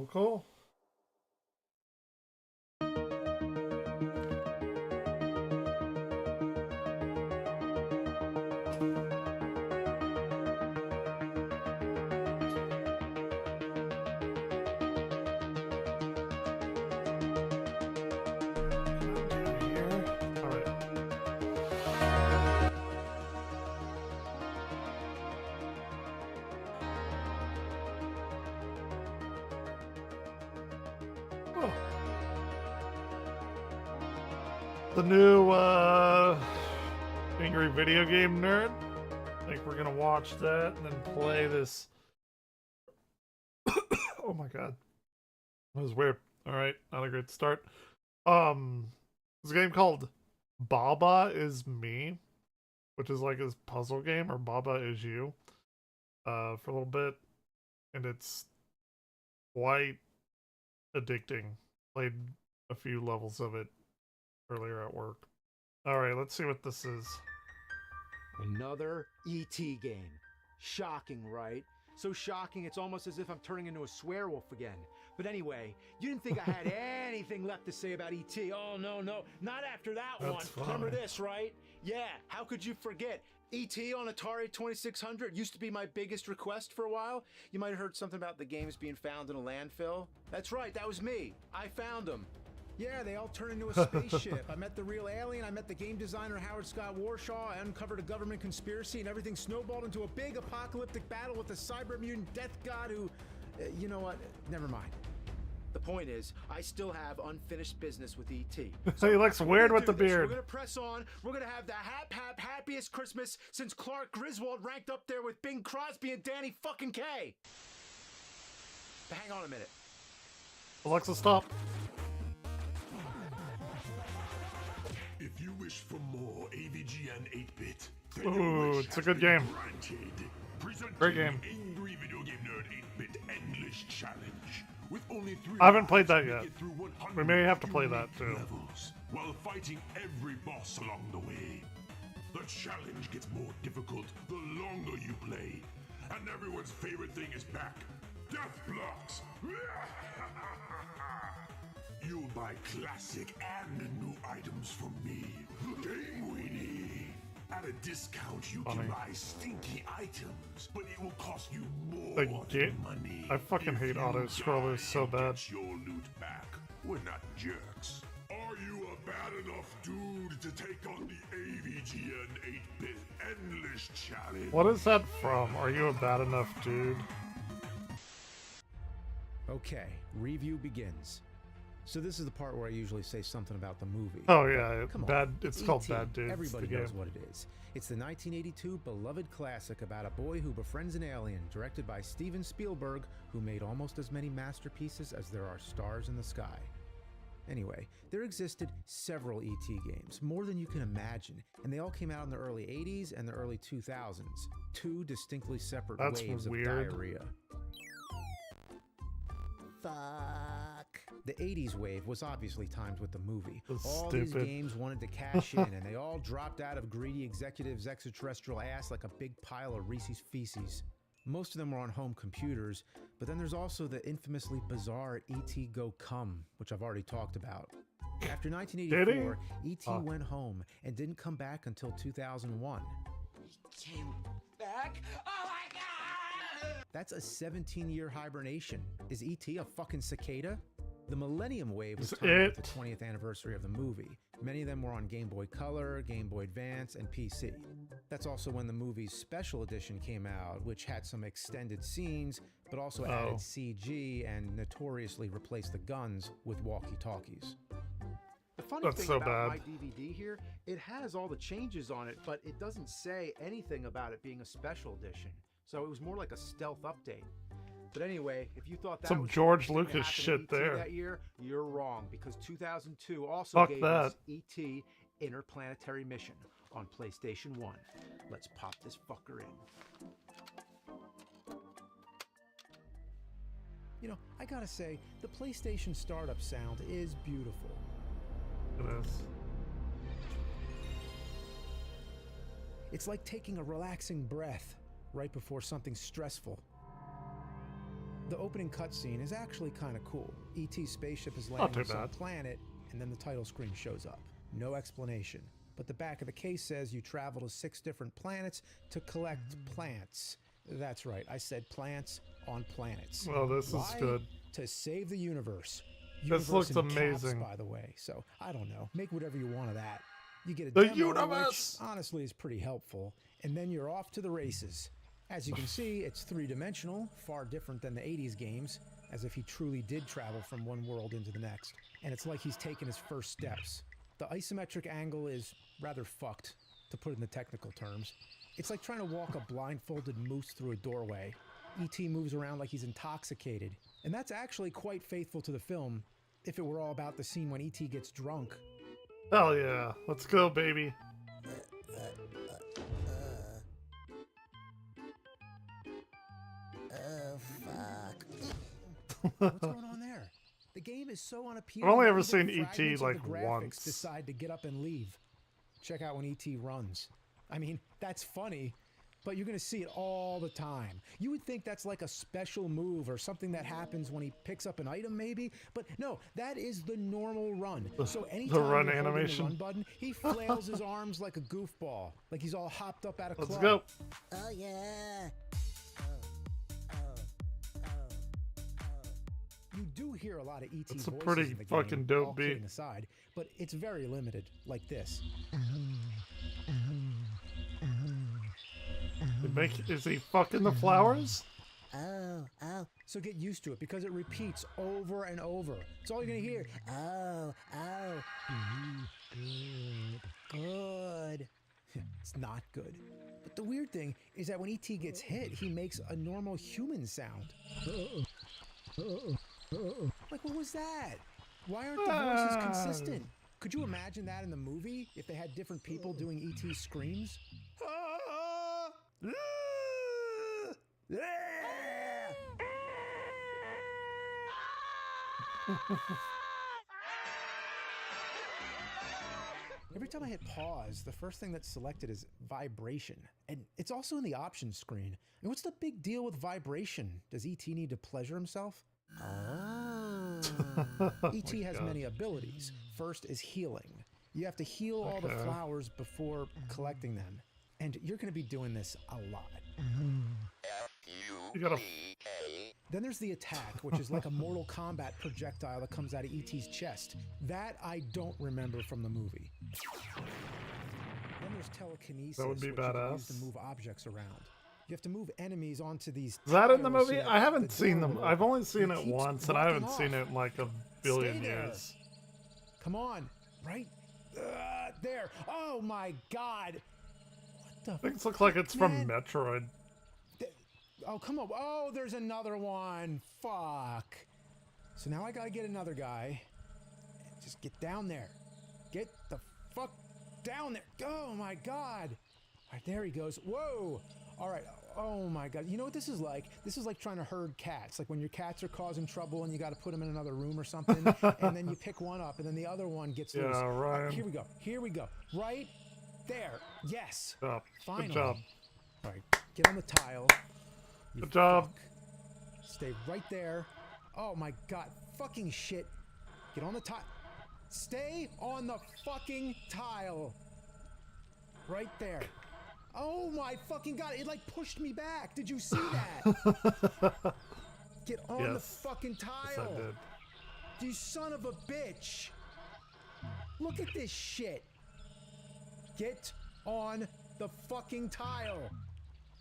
Cool, cool. The new Angry Video Game Nerd. I think we're gonna watch that and then play this. Oh my god. That was weird. Alright, not a great start. This game called Baba Is Me, which is like his puzzle game, or Baba Is You, for a little bit. And it's quite addicting. Played a few levels of it earlier at work. Alright, let's see what this is. Another E.T. game. Shocking, right? So shocking, it's almost as if I'm turning into a swearwolf again. But anyway, you didn't think I had anything left to say about E.T. Oh, no, not after that one. That's fine. Remember this, right? Yeah, how could you forget? E.T. on Atari 2600 used to be my biggest request for a while. You might have heard something about the games being found in a landfill. That's right, that was me. I found them. Yeah, they all turned into a spaceship. I met the real alien, I met the game designer Howard Scott Warshaw, I uncovered a government conspiracy, and everything snowballed into a big apocalyptic battle with the cyber mutant death god who... you know what? Never mind. The point is, I still have unfinished business with E.T. So he looks weird with the beard. We're gonna press on. We're gonna have the happiest Christmas since Clark Griswold ranked up there with Bing Crosby and Danny fucking Kaye. But hang on a minute. Alexa, stop. If you wish for more AVGN 8-bit, ooh, it's a good game. Great game. Angry Video Game Nerd 8-bit Endless Challenge. With only 3 I haven't played that hours, yet. you get through 100 We may have to play that too. levels, while fighting every boss along the way. The challenge gets more difficult the longer you play. And everyone's favorite thing is back. Death blocks! You'll buy classic and new items from me, Game Weenie. At a discount, you can buy stinky items, but it will cost you more money. I fucking hate auto scrollers so bad. Get your loot back. We're not jerks. Are you a bad enough dude to take on the AVGN 8-bit Endless Challenge? What is that from? Are you a bad enough dude? Okay, review begins. So this is the part where I usually say something about the movie. Oh yeah, Come on. bad. It's called E.T., Bad Dudes. Everybody the game. knows what it is. It's the 1982 beloved classic about a boy who befriends an alien, directed by Steven Spielberg, who made almost as many masterpieces as there are stars in the sky. Anyway, there existed several E.T. games, more than you can imagine, and they all came out in the early 80s and the early 2000s. 2 distinctly separate That's waves weird. of diarrhea. Fuck. The 80s wave was obviously timed with the movie. That's all stupid. these games wanted to cash in, and they all dropped out of greedy executives' extraterrestrial ass like a big pile of Reese's feces. Most of them were on home computers, but then there's also the infamously bizarre E.T. Go Come, which I've already talked about. After 1984, E.T. went home and didn't come back until 2001. He came back? Oh my god! That's a 17-year hibernation. Is E.T. a fucking cicada? The Millennium Wave was timed with the 20th anniversary of the movie. Many of them were on Game Boy Color, Game Boy Advance, and PC. That's also when the movie's special edition came out, which had some extended scenes, but also added CG and notoriously replaced the guns with walkie-talkies. The funny That's thing so about bad. my DVD here, it has all the changes on it, but it doesn't say anything about it being a special edition. So it was more like a stealth update. But anyway, if you thought that Some was George the thing that Lucas happened shit to E.T. there. that year, you're wrong, because 2002 also Fuck gave that. us E.T. Interplanetary Mission on PlayStation 1. Let's pop this fucker in. You know, I gotta say, the PlayStation startup sound is beautiful. It is. It's like taking a relaxing breath right before something stressful. The opening cutscene is actually kind of cool. E.T.'s spaceship is landing on some planet, and then the title screen shows up. No explanation. But the back of the case says you travel to 6 different planets to collect plants. That's right, I said plants on planets. Well, this is good. To save the universe. This looks in caps, amazing. by the way. So, I don't know. Make whatever you want of that. You get a The demo, universe! which honestly is pretty helpful. And then you're off to the races. As you can see, it's 3-dimensional, far different than the 80s games, as if he truly did travel from one world into the next. And it's like he's taken his first steps. The isometric angle is rather fucked, to put it in the technical terms. It's like trying to walk a blindfolded moose through a doorway. E.T. moves around like he's intoxicated. And that's actually quite faithful to the film, if it were all about the scene when E.T. gets drunk. Hell yeah. Let's go, baby. Oh, fuck. What's going on there? The game is so unappealing. I've only that ever even seen E.T. fragments of like the graphics once. Decide to get up and leave. Check out when E.T. runs. I mean, that's funny, but you're going to see it all the time. You would think that's like a special move or something that happens when he picks up an item, maybe. But no, that is the normal run. So anytime run you're holding animation. the run button, he flails his arms like a goofball, like he's all hopped up at a club. Let's go. Oh yeah. You do hear a lot of E.T. It's a voices pretty in the fucking game, dope all beat. kidding aside, but it's very limited, like this. Is he fucking the flowers? Oh. So get used to it because it repeats over and over. It's all you're gonna hear. Oh. Good. It's not good. But the weird thing is that when E.T. gets hit, he makes a normal human sound. Like, what was that? Why aren't the voices consistent? Could you imagine that in the movie if they had different people doing E.T. screams? Every time I hit pause, the first thing that's selected is vibration. And it's also in the options screen. And what's the big deal with vibration? Does E.T. need to pleasure himself? E.T. has many abilities. First is healing. You have to heal all the flowers before collecting them. And you're going to be doing this a lot. You gotta... Then there's the attack, which is like a Mortal Kombat projectile that comes out of E.T.'s chest. That I don't remember from the movie. Then there's telekinesis, That would be which you can badass. use to move objects around. You have to move enemies onto these. Is that in the tiles so movie? that I haven't the seen door them. will I've open. only seen He it keeps once, and I walking haven't seen off. it in like a billion Stay there. years. Come on, right there. Oh my God! What the? Things look like it's from Man. Metroid. Oh, come on. Oh, there's another one. Fuck. So now I gotta get another guy. Just get down there. Get the fuck down there. Oh my God. All right, there he goes. Whoa. All right. Oh my God. You know what this is like? This is like trying to herd cats. Like when your cats are causing trouble and you got to put them in another room or something. And then you pick one up and then the other one gets loose. Yeah, All right, Ryan. here we go. Here we go. Right there. Yes. Good job. Finally. Good job. All right. Get on the tile. You Good job. fuck. Stay right there. Oh my God. Fucking shit. Get on the tile. Stay on the fucking tile. Right there. Oh my fucking God. It like pushed me back. Did you see that? Get on the Yes. fucking tile. Yes, I did. You son of a bitch. Look at this shit. Get on the fucking tile.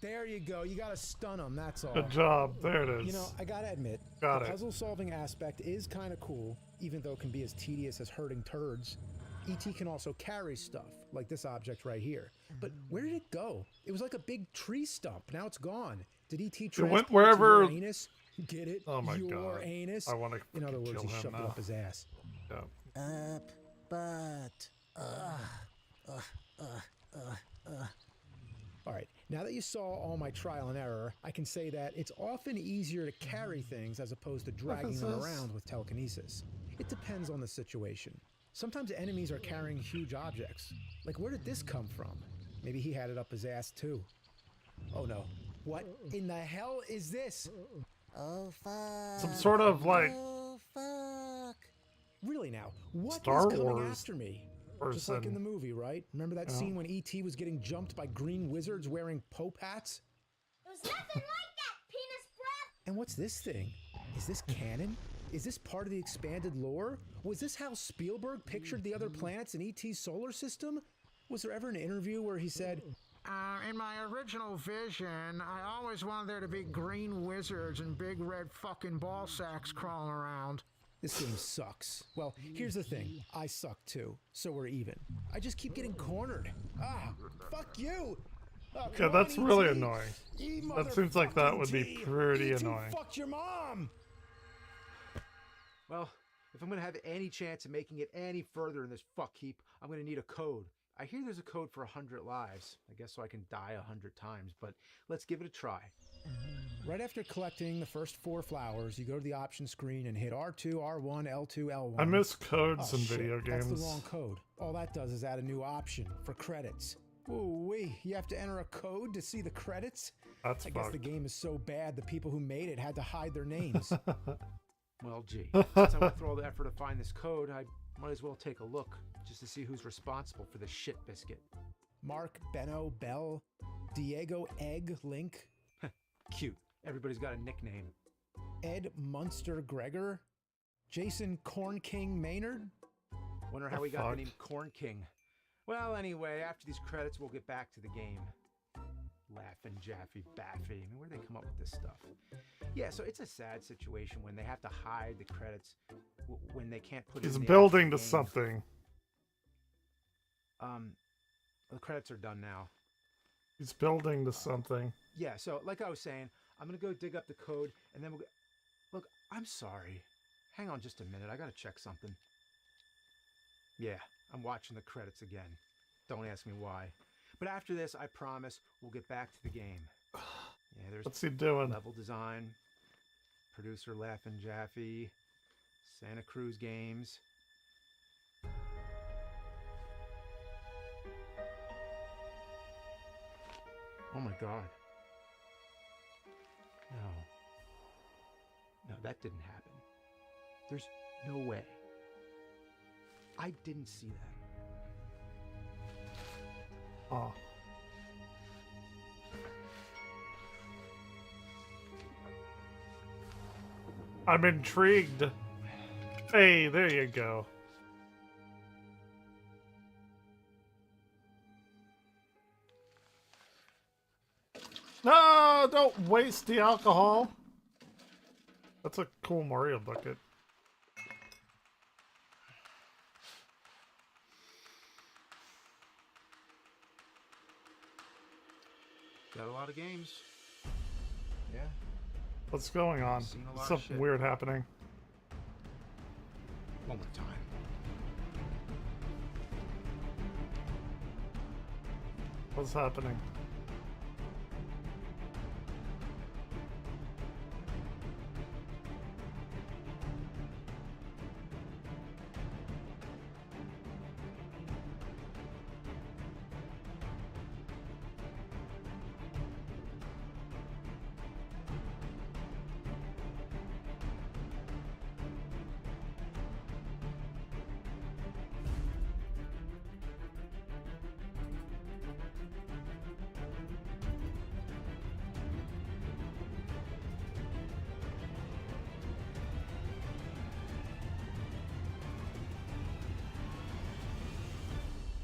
There you go. You gotta stun them, that's all. Good job. There it is. You know, I gotta admit, Got the it. puzzle-solving aspect is kind of cool, even though it can be as tedious as herding turds. E.T. can also carry stuff, like this object right here. But where did it go? It was like a big tree stump. Now it's gone. Did E.T. transport went it to wherever- your anus? Get it? Oh my your God. anus? I want to In other words, kill he him shoved it now. up his ass. Yeah. Up, butt. All right, now that you saw all my trial and error, I can say that it's often easier to carry things as opposed to dragging them this? around with telekinesis. It depends on the situation. Sometimes enemies are carrying huge objects. Like, where did this come from? Maybe he had it up his ass too. Oh no. What in the hell is this? Oh, fuck. Some sort of, like, Oh, fuck. Really now, what Star is coming Wars after me? person. Just like in the movie, right? Remember that Yeah. scene when E.T. was getting jumped by green wizards wearing Pope hats? There's nothing like that, penis breath! And what's this thing? Is this canon? Is this part of the expanded lore? Was this how Spielberg pictured the other planets in E.T.'s solar system? Was there ever an interview where he said, in my original vision, I always wanted there to be green wizards and big red fucking ball sacks crawling around? This game sucks. Well, here's the thing. I suck too, so we're even. I just keep getting cornered. Ah, fuck you! Oh, Yeah, come that's on, really E.T. annoying. You That seems like that would be motherfucking pretty E.T. annoying. Fucked your mom! Well, if I'm gonna have any chance of making it any further in this fuck heap, I'm gonna need a code. I hear there's a code for 100 lives. I guess so I can die 100 times, but let's give it a try. Right after collecting the first 4 flowers, you go to the option screen and hit R2, R1, L2, L1. I miss codes Oh, in shit, video That's games. the wrong code. All that does is add a new option for credits. Ooh-wee, you have to enter a code to see the credits? That's I guess the fucked. game is so bad the people who made it had to hide their names. Well, gee, since I went through all the effort to find this code, I might as well take a look just to see who's responsible for this shit biscuit. Mark, Benno, Bell, Diego, Egg, Link, Cute. Everybody's got a nickname. Ed Munster Gregor, Jason Corn King Maynard. Wonder how The we got fuck? the name Corn King. Well, anyway, after these credits, we'll get back to the game. Laughing Jaffe Baffy. I mean, where do they come up with this stuff? Yeah, so it's a sad situation when they have to hide the credits when they can't put it He's in the building to actual game. something. The credits are done now. He's building to something. Yeah, so like I was saying, I'm gonna go dig up the code and then we'll go. Look, I'm sorry. Hang on just a minute. I gotta check something. Yeah, I'm watching the credits again. Don't ask me why. But after this, I promise we'll get back to the game. Yeah, there's What's he doing? level design, producer Laughing Jaffe, Santa Cruz Games. Oh my God. No, that didn't happen. There's no way. I didn't see that. Oh. I'm intrigued. Hey, there you go. No, don't waste the alcohol. That's a cool Mario bucket. Got a lot of games. Yeah. What's going on? Seen a lot of Something shit. weird happening. One more time. What's happening?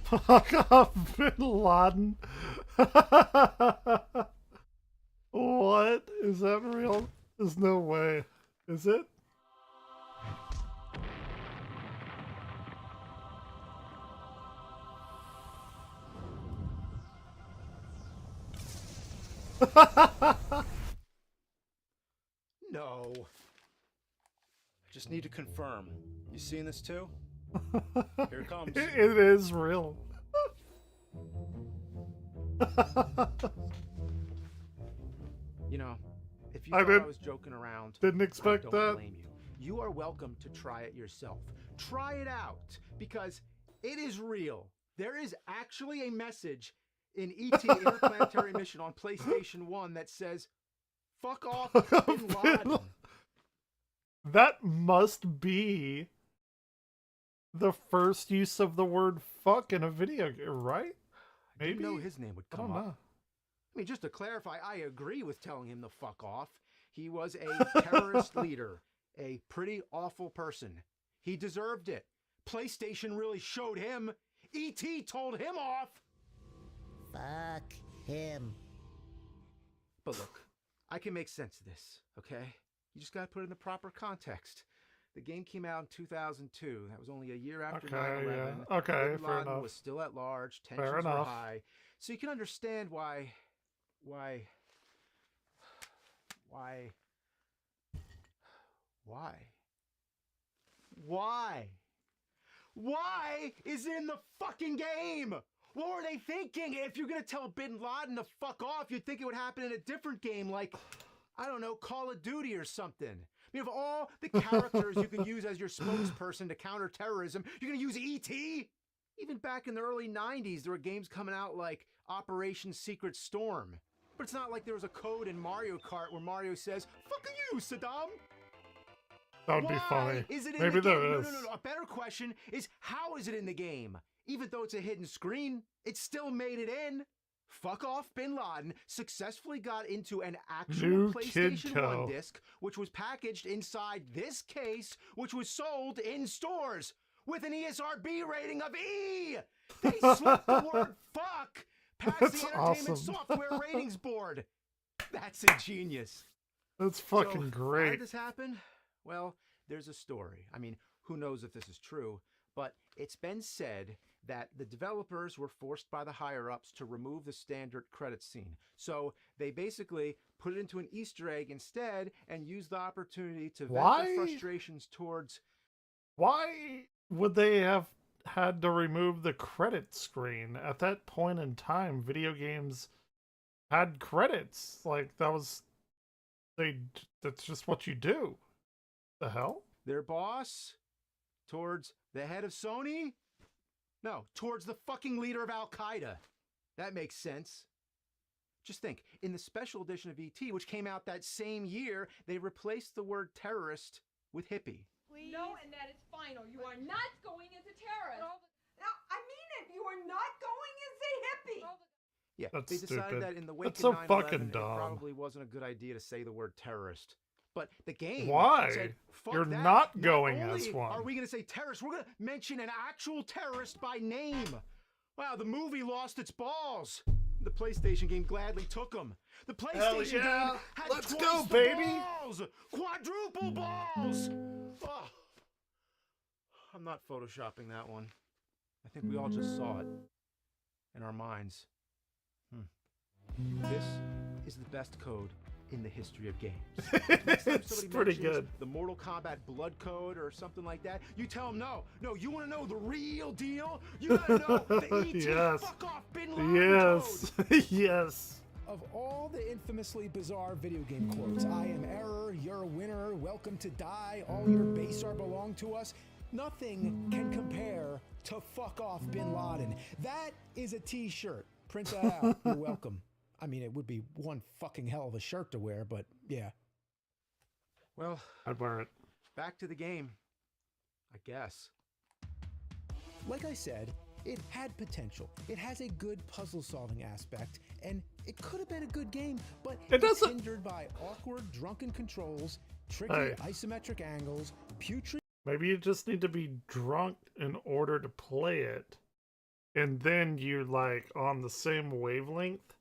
Fuck off, Bin Laden. What? Is that real? There's no way. Is it? No. I just need to confirm. You seeing this too? Here it comes. It is real. You know, if you I thought I didn't- was joking around, Didn't I expect don't that. blame you. You are welcome to try it yourself. Try it out because it is real. There is actually a message in ET Interplanetary Mission on PlayStation 1 that says, Fuck off Bin Laden. That must be the first use of the word fuck in a video game, right? I didn't know Maybe? his name would I come don't up. know. I mean, just to clarify, I agree with telling him to fuck off. He was a terrorist leader, a pretty awful person. He deserved it. PlayStation really showed him. E.T. told him off. Fuck him. But look, I can make sense of this, okay? You just gotta put it in the proper context. The game came out in 2002. That was only a year after Okay, 9/11. yeah. Okay, Bin fair Laden enough. was still at large. Fair Tensions were enough. high. So you can understand why is it in the fucking game? What were they thinking? If you're gonna tell Bin Laden to fuck off, you'd think it would happen in a different game, like, I don't know, Call of Duty or something. I mean, of all the characters you can use as your spokesperson to counter terrorism, you're gonna use E.T.? Even back in the early 90s, there were games coming out like Operation Secret Storm. But it's not like there was a code in Mario Kart where Mario says, "Fuck you, Saddam." That would be Why funny. is it in Maybe the game? there No, is. no, no, no. A better question is, how is it in the game? Even though it's a hidden screen, it still made it in. Fuck off Bin Laden successfully got into an actual New PlayStation Kid Co. 1 disc, which was packaged inside this case, which was sold in stores with an ESRB rating of E. They slipped the word fuck past That's the Entertainment awesome. Software Ratings Board. That's ingenious. That's fucking So, How great. did this happen? Well, there's a story. I mean, who knows if this is true, but it's been said that the developers were forced by the higher-ups to remove the standard credit scene. So they basically put it into an Easter egg instead and used the opportunity to vent Why? their frustrations towards... Why would they have had to remove the credit screen? At that point in time, video games had credits. Like, that's just what you do. The hell? their boss, towards the head of Sony? No, towards the fucking leader of Al-Qaeda. That makes sense. Just think, in the special edition of E.T., which came out that same year, they replaced the word terrorist with hippie. Please. No, and that is final. You are not going as a terrorist. No, I mean it. You are not going as a hippie. Yeah, That's they decided stupid. that in the wake That's of so 9/11, fucking it dumb. probably wasn't a good idea to say the word terrorist. But the game Why? said, fuck You're that. not going only as one. Are we going to say terrorist? We're going to mention an actual terrorist by name. Wow, the movie lost its balls. The PlayStation game gladly took them. The PlayStation yeah. game had Let's twice go, the baby. balls. Quadruple balls. Oh. I'm not photoshopping that one. I think we all just saw it in our minds. This is the best code in the history of games. Next time It's somebody pretty mentions good. the Mortal Kombat blood code or something like that, you tell them no, you want to know the real deal? You gotta know the E.T. Yes. fuck off Bin Laden Yes. code. Yes. Of all the infamously bizarre video game quotes, I am error, you're a winner, welcome to die, all your base are belong to us, nothing can compare to fuck off Bin Laden. That is a t-shirt. Print that out. You're welcome. I mean, it would be one fucking hell of a shirt to wear, but yeah. Well, I'd wear it. back to the game, I guess. Like I said, it had potential. It has a good puzzle-solving aspect, and it could have been a good game, but It it's doesn't- hindered by awkward, drunken controls, tricky Hey. isometric angles, putrid Maybe you just need to be drunk in order to play it. And then you're like on the same wavelength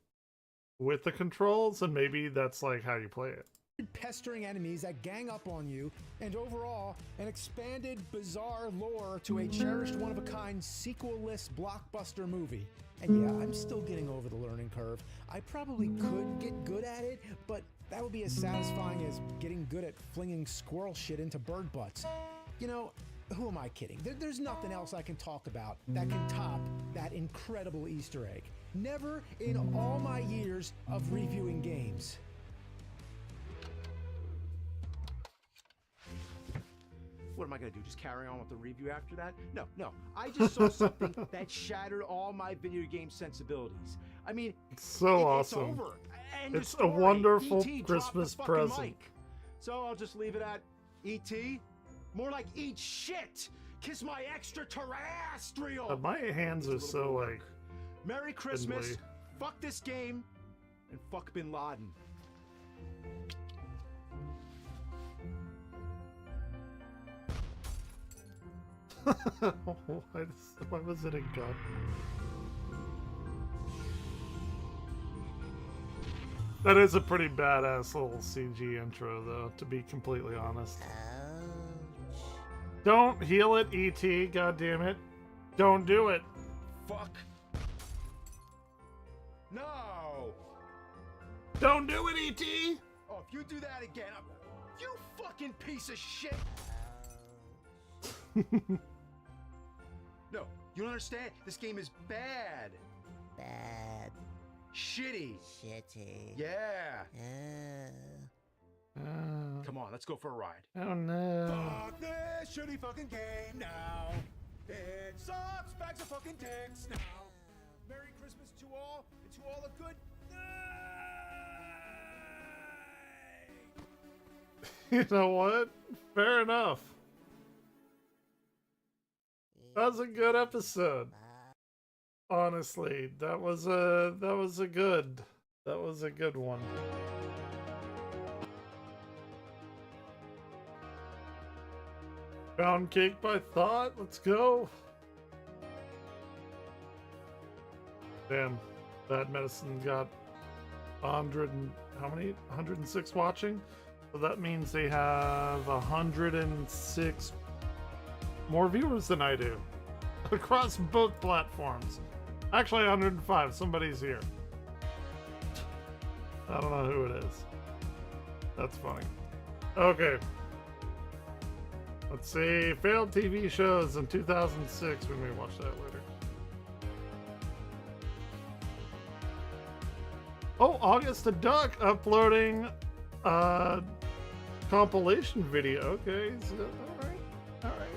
with the controls, and maybe that's like how you play it. pestering enemies that gang up on you, and overall, an expanded, bizarre lore to a cherished, one-of-a-kind, sequel-less blockbuster movie. And yeah, I'm still getting over the learning curve. I probably could get good at it, but that would be as satisfying as getting good at flinging squirrel shit into bird butts. You know, who am I kidding? There's nothing else I can talk about that can top that incredible Easter egg. Never in all my years of reviewing games. What am I going to do? Just carry on with the review after that? No. I just saw something that shattered all my video game sensibilities. I mean, It's so it's awesome. over. end It's of a story. wonderful E.T. dropped the Christmas fucking present. mic. So I'll just leave it at E.T. More like eat shit. Kiss my extraterrestrial. My hands are Just a little so bit of like. work. Merry Christmas. Spindly. Fuck this game. And fuck Bin Laden. Why was it a gun? That is a pretty badass little CG intro, though, to be completely honest. Ouch. Don't heal it, E.T., goddammit. Don't do it. Fuck. No. Don't do it, E.T.! Oh, if you do that again, you fucking piece of shit. No, you don't understand. This game is bad. Bad. Shitty. Shitty. Yeah. Come on, let's go for a ride. Oh no. Fuck this shitty fucking game now. It sucks. Bags of fucking dicks now. Merry Christmas to all, and to all a good night. You know what? Fair enough. That was a good episode. Honestly, that was a good one. Pound cake by thought. Let's go. Damn, Bad Medicine got 100 and how many? 106 watching. So that means they have 106 more viewers than I do across both platforms. Actually, 105. Somebody's here. I don't know who it is. That's funny. Okay. Let's see. Failed TV shows in 2006. We may watch that later. Oh, August the Duck uploading compilation video. Okay. So, alright. Alright.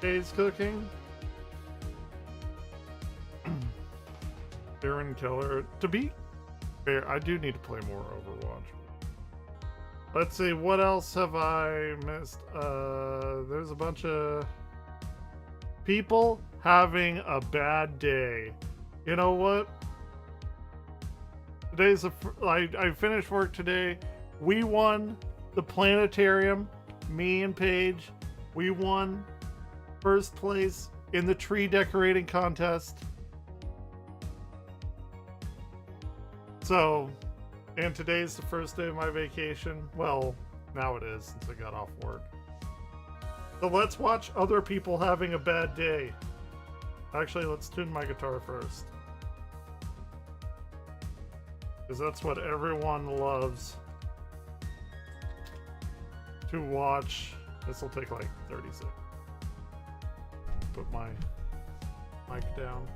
Days cooking. Darren Keller. To be fair, I do need to play more Overwatch. Let's see, what else have I missed? There's a bunch of people having a bad day. You know what? I finished work today. We won the planetarium. Me and Paige. We won first place in the tree decorating contest. So, and today's the first day of my vacation. Well, now it is since I got off work. So let's watch other people having a bad day. Actually, let's tune my guitar first. Because that's what everyone loves to watch. This will take like 30 seconds. Put my mic down.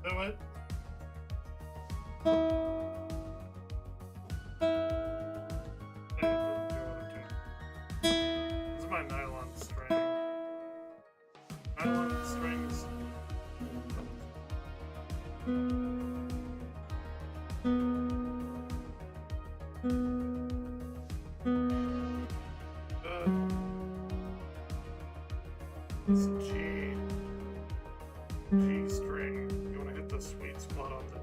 Do it. This is my nylon string. Nylon strings. It's G string. You want to hit the sweet spot on the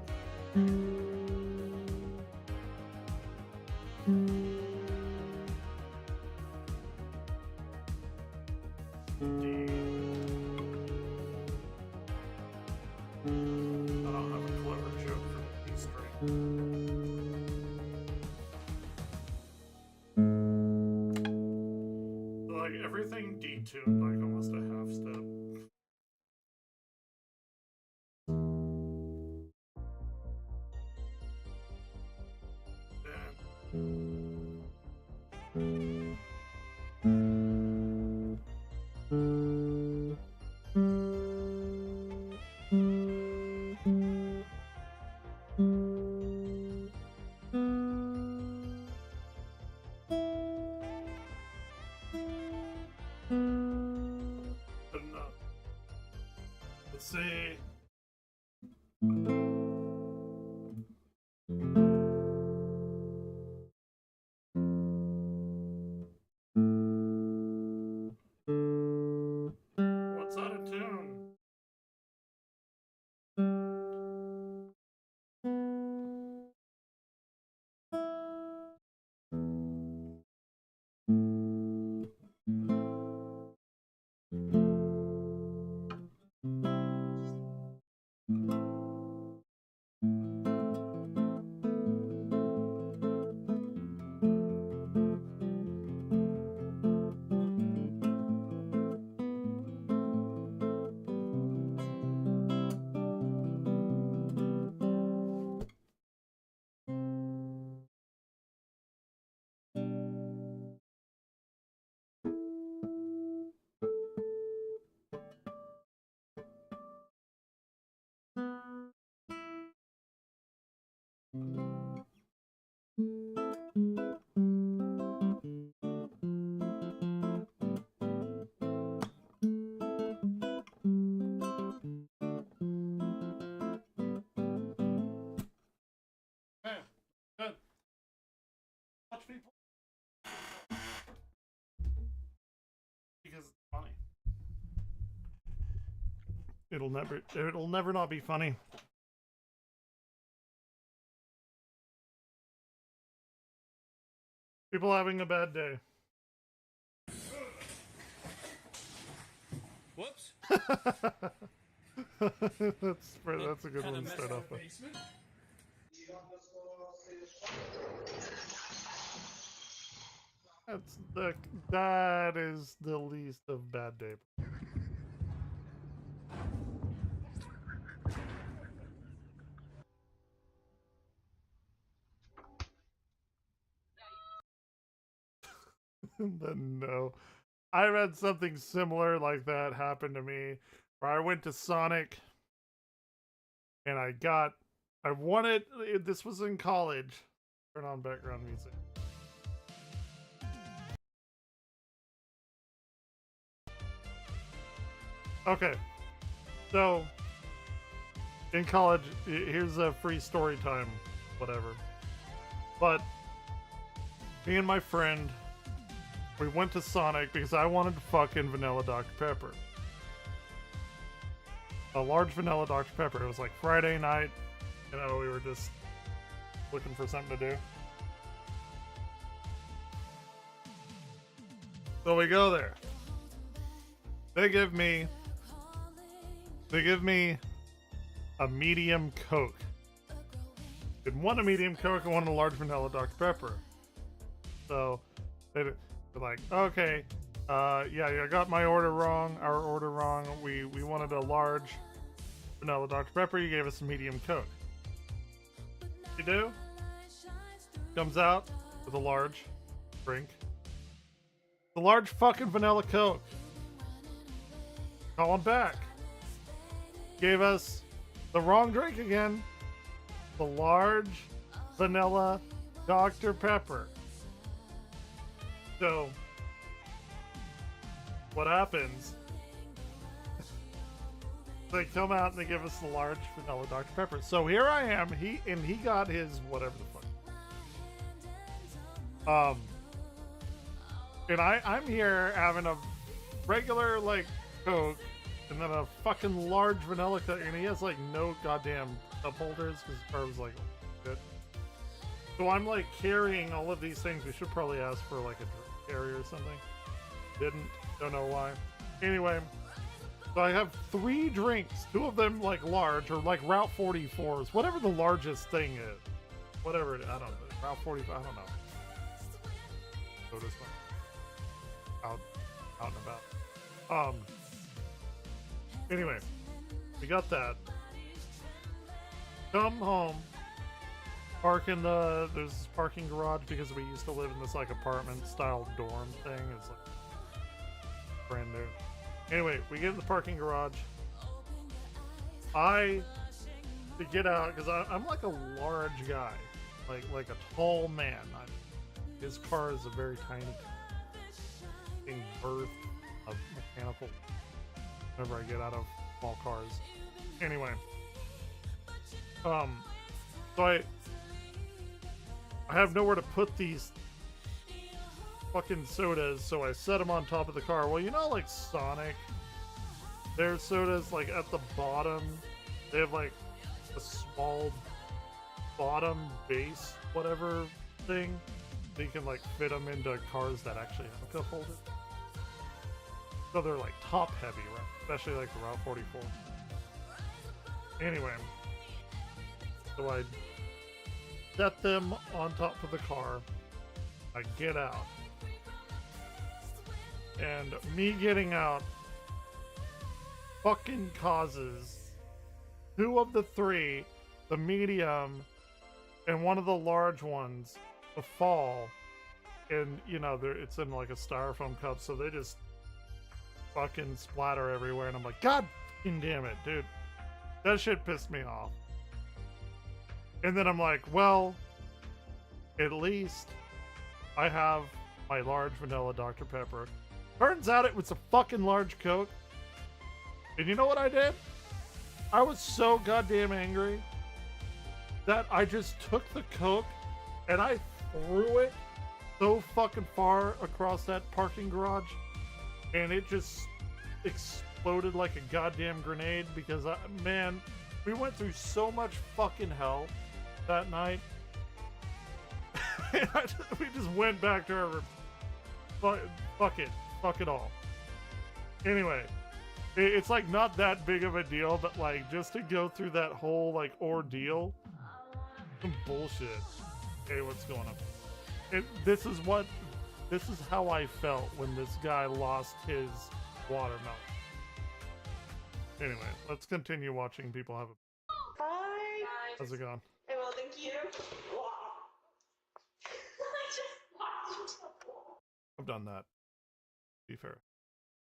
D. I don't have a clever joke for the D string. Like everything detuned like almost a half step. What's out of tune? Okay, good. Watch people because it's funny. It'll never not be funny. People having a bad day. Whoops. That's a good one to start off with. That is the least of bad day. Then no. I've had something similar like that happen to me where I went to Sonic and I wanted, this was in college. Turn on background music. Okay, so in college, here's a free story time, whatever. But me and my friend, we went to Sonic because I wanted fucking vanilla Dr. Pepper. A large vanilla Dr. Pepper. It was like Friday night, you know, we were just looking for something to do. So we go there. They give me a medium Coke. And one a medium Coke and one a large vanilla Dr. Pepper. So they're like, okay, yeah, I got my order wrong, our order wrong. We wanted a large vanilla Dr. Pepper. You gave us a medium Coke. You do? Comes out with a large drink. The large fucking vanilla Coke. Call him back. Gave us the wrong drink again. The large vanilla Dr. Pepper. So, what happens? They come out and they give us the large vanilla Dr. Pepper. So here I am. He got his whatever the fuck. And I'm here having a regular like Coke and then a fucking large vanilla Coke, and he has like no goddamn cup holders because his car was like shit. So I'm like carrying all of these things. We should probably ask for like a drink carrier or something. Don't know why. Anyway, so I have 3 drinks, 2 of them like large or like Route 44s, whatever the largest thing is. Whatever it is, I don't know. Route 45, I don't know. So this one. Out and about. Anyway, we got that. Come home. Park in there's this parking garage because we used to live in this like apartment style dorm thing. It's like brand new. Anyway, we get in the parking garage. To get out, because I'm like a large guy, like a tall man. His car is a very tiny being birthed of mechanical whenever I get out of small cars. Anyway, So I have nowhere to put these fucking sodas, so I set them on top of the car. Well, you know, like Sonic, their sodas, like at the bottom, they have like a small bottom base, whatever thing. So you can like fit them into cars that actually have a cup holder. So they're like top heavy, right? Especially like the Route 44. Anyway, so I set them on top of the car. I get out. And me getting out fucking causes two of the three, the medium and one of the large ones, to fall. And, you know, it's in like a styrofoam cup, so they just fucking splatter everywhere. And I'm like, God fucking damn it, dude. That shit pissed me off. And then I'm like, well, at least I have my large vanilla Dr. Pepper. Turns out it was a fucking large Coke. And you know what I did? I was so goddamn angry that I just took the Coke and I threw it so fucking far across that parking garage, and it just exploded like a goddamn grenade because, man, we went through so much fucking hell that night. We just went back to our fuck it all. Anyway, it's like not that big of a deal, but like just to go through that whole like ordeal, some bullshit. Hey, what's going on? This is how I felt when this guy lost his watermelon. Anyway, let's continue watching people have a... Bye. How's it going? Hey, well, thank you. Wow. I just watched. I've done that. Be fair.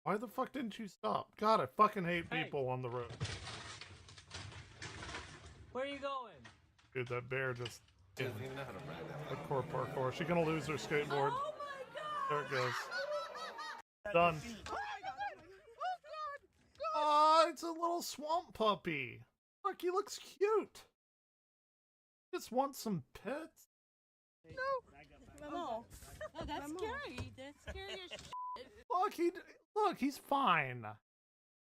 Why the fuck didn't you stop? God, I fucking hate people on the road. Where are you going? Dude, that bear just... Hardcore parkour. She gonna lose her skateboard. Oh my god! There it goes. Done. Oh, it's a little swamp puppy. Look, he looks cute. Just wants some pets. Oh, that's scary. That's scary as shit. Look, he's fine.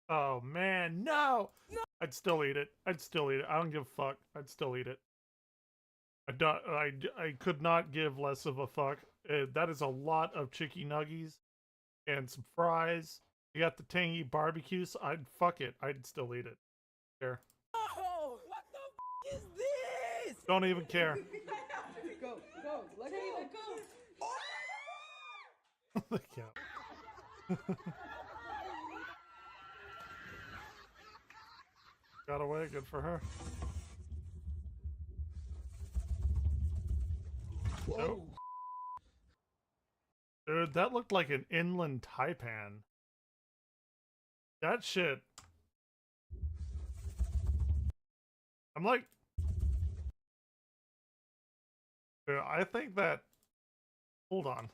Oh man, no. I'd still eat it. I don't give a fuck. I'd still eat it. I could not give less of a fuck. That is a lot of chicky nuggies and some fries. You got the tangy barbecue, so fuck it. I'd still eat it. There. Oh, what the f is this? Don't even care. Go, let it go. The cat. Got away, good for her. Whoa. Nope. Dude, that looked like an inland taipan. That shit. I'm like... Dude, I think that... Hold on.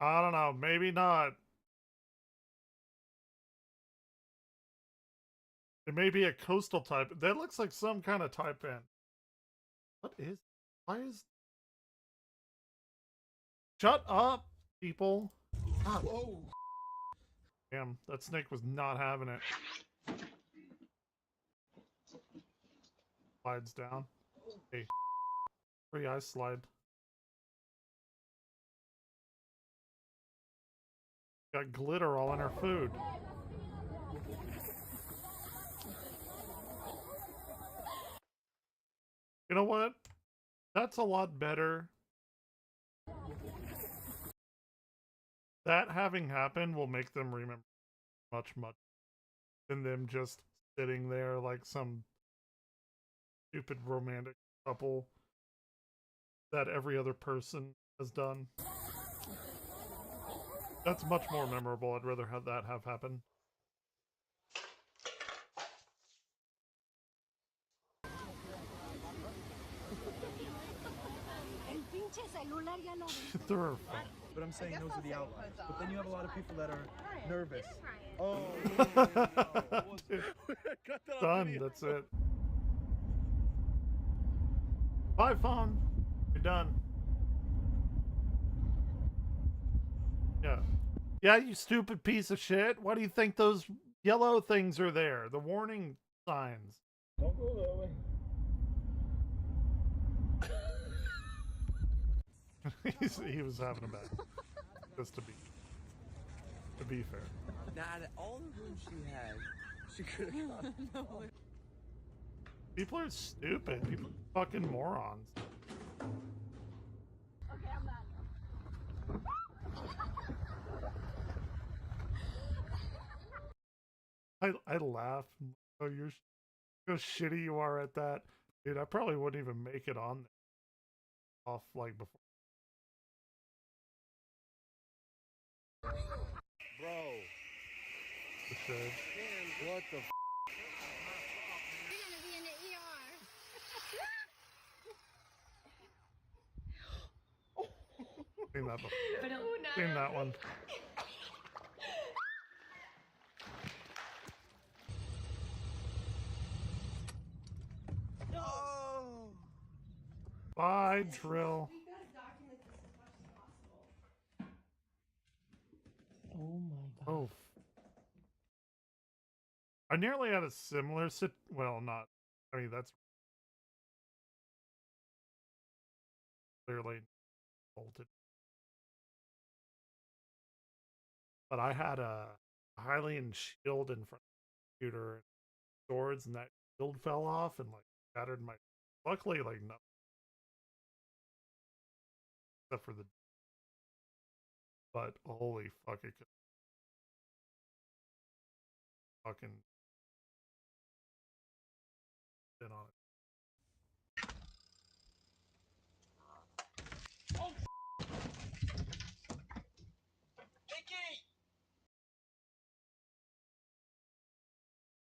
I don't know, maybe not. It may be a coastal type. That looks like some kind of taipan. What is... Why is... Shut up, people. God. Whoa. Damn, that snake was not having it. Slides down. Hey. Free ice slide. Got glitter all in her food. You know what? That's a lot better. That having happened will make them remember much than them just sitting there like some stupid romantic couple that every other person has done. That's much more memorable. I'd rather have that have happen. They're fun. but I'm saying those are the outliers. But then you have a lot of people that are nervous. Oh, Done. That's it. Bye, phone. You're done. Yeah. Yeah, you stupid piece of shit. Why do you think those yellow things are there? The warning signs. Don't go that way. He was having a bad. Just to be fair. Now, out of all the rooms she had, she could have gone. No. People are stupid. People are fucking morons. Okay, I'm not. I laugh. Oh, you're how shitty you are at that, dude. I probably wouldn't even make it on off like before. Bro. I should. What the f? You're gonna be in the ER. Seen that before. Seen that one. Oh. Bye, drill. We gotta document this as much as possible. Oh my god. Oh. I nearly had a similar well, not. I mean, that's clearly bolted. But I had a Hylian shield in front of the computer, swords, and that shield fell off and like shattered my. Luckily, like no, except for the. But holy fuck, it could fucking sit on it.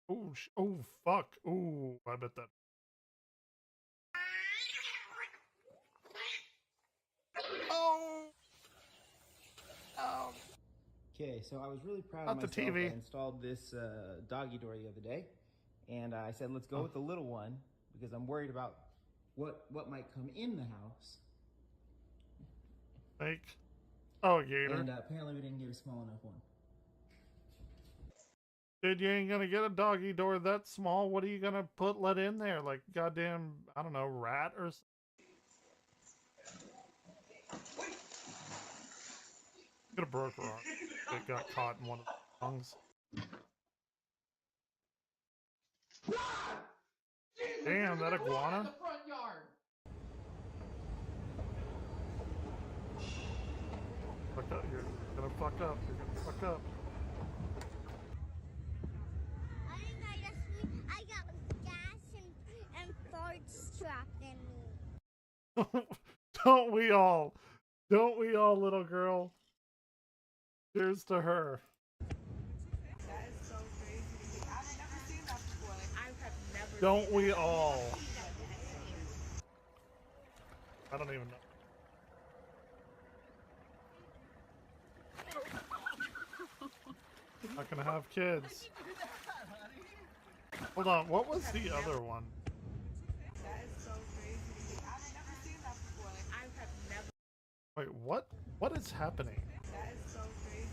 Oh, oh fuck! Oh, I bet that. Oh. Oh. Okay, so I was really proud Not of the myself. TV. I installed this doggy door the other day, and I said, let's go with the little one because I'm worried about what might come in the house. Like, oh, gator. And apparently we didn't get a small enough one. Dude, you ain't gonna get a doggy door that small. What are you gonna let in there? Like goddamn, I don't know, rat or something? Could have broke a rock. It got caught in one of the lungs. Damn, that iguana? The front yard. Fuck up, you're gonna fuck up. You're gonna fuck up. I got gas and farts trapped in me. Don't we all? Don't we all, little girl? Cheers to her. That is so crazy. I've never seen that before. Like, I have never. Don't we all? I don't even know. Not gonna have kids. Hold on, what was the other one? That is so crazy. I've never seen that before. Like, I have never. Wait, what? What is happening? That is so crazy.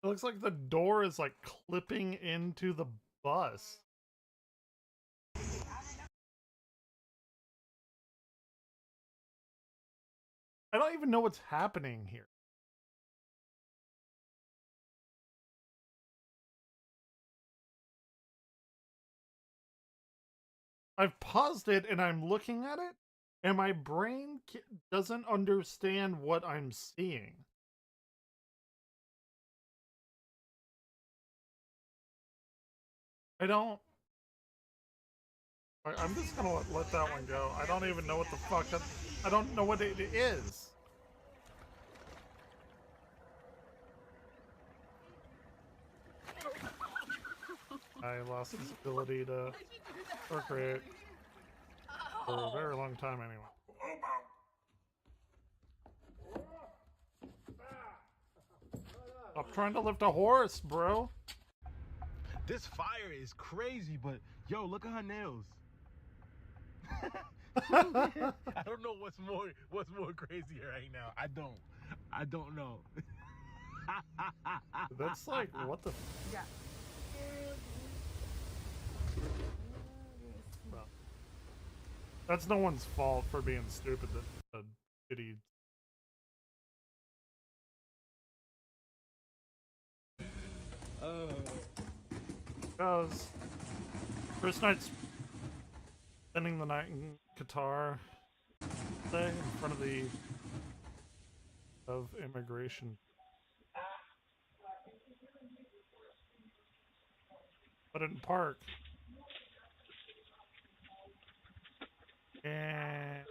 It looks like the door is like clipping into the bus. I don't even know what's happening here. I've paused it and I'm looking at it, and my brain doesn't understand what I'm seeing. I don't. I'm just gonna let that one go. I don't even know what the fuck. I don't know what it is. I lost his ability to procreate. For a very long time anyway. Stop trying to lift a horse, bro. This fire is crazy, but yo, look at her nails. I don't know what's more crazy right now. I don't know. That's like, what the? Yeah. Well, that's no one's fault for being stupid. That shitty. Because first night's spending the night in Qatar, in front of immigration. But in park. And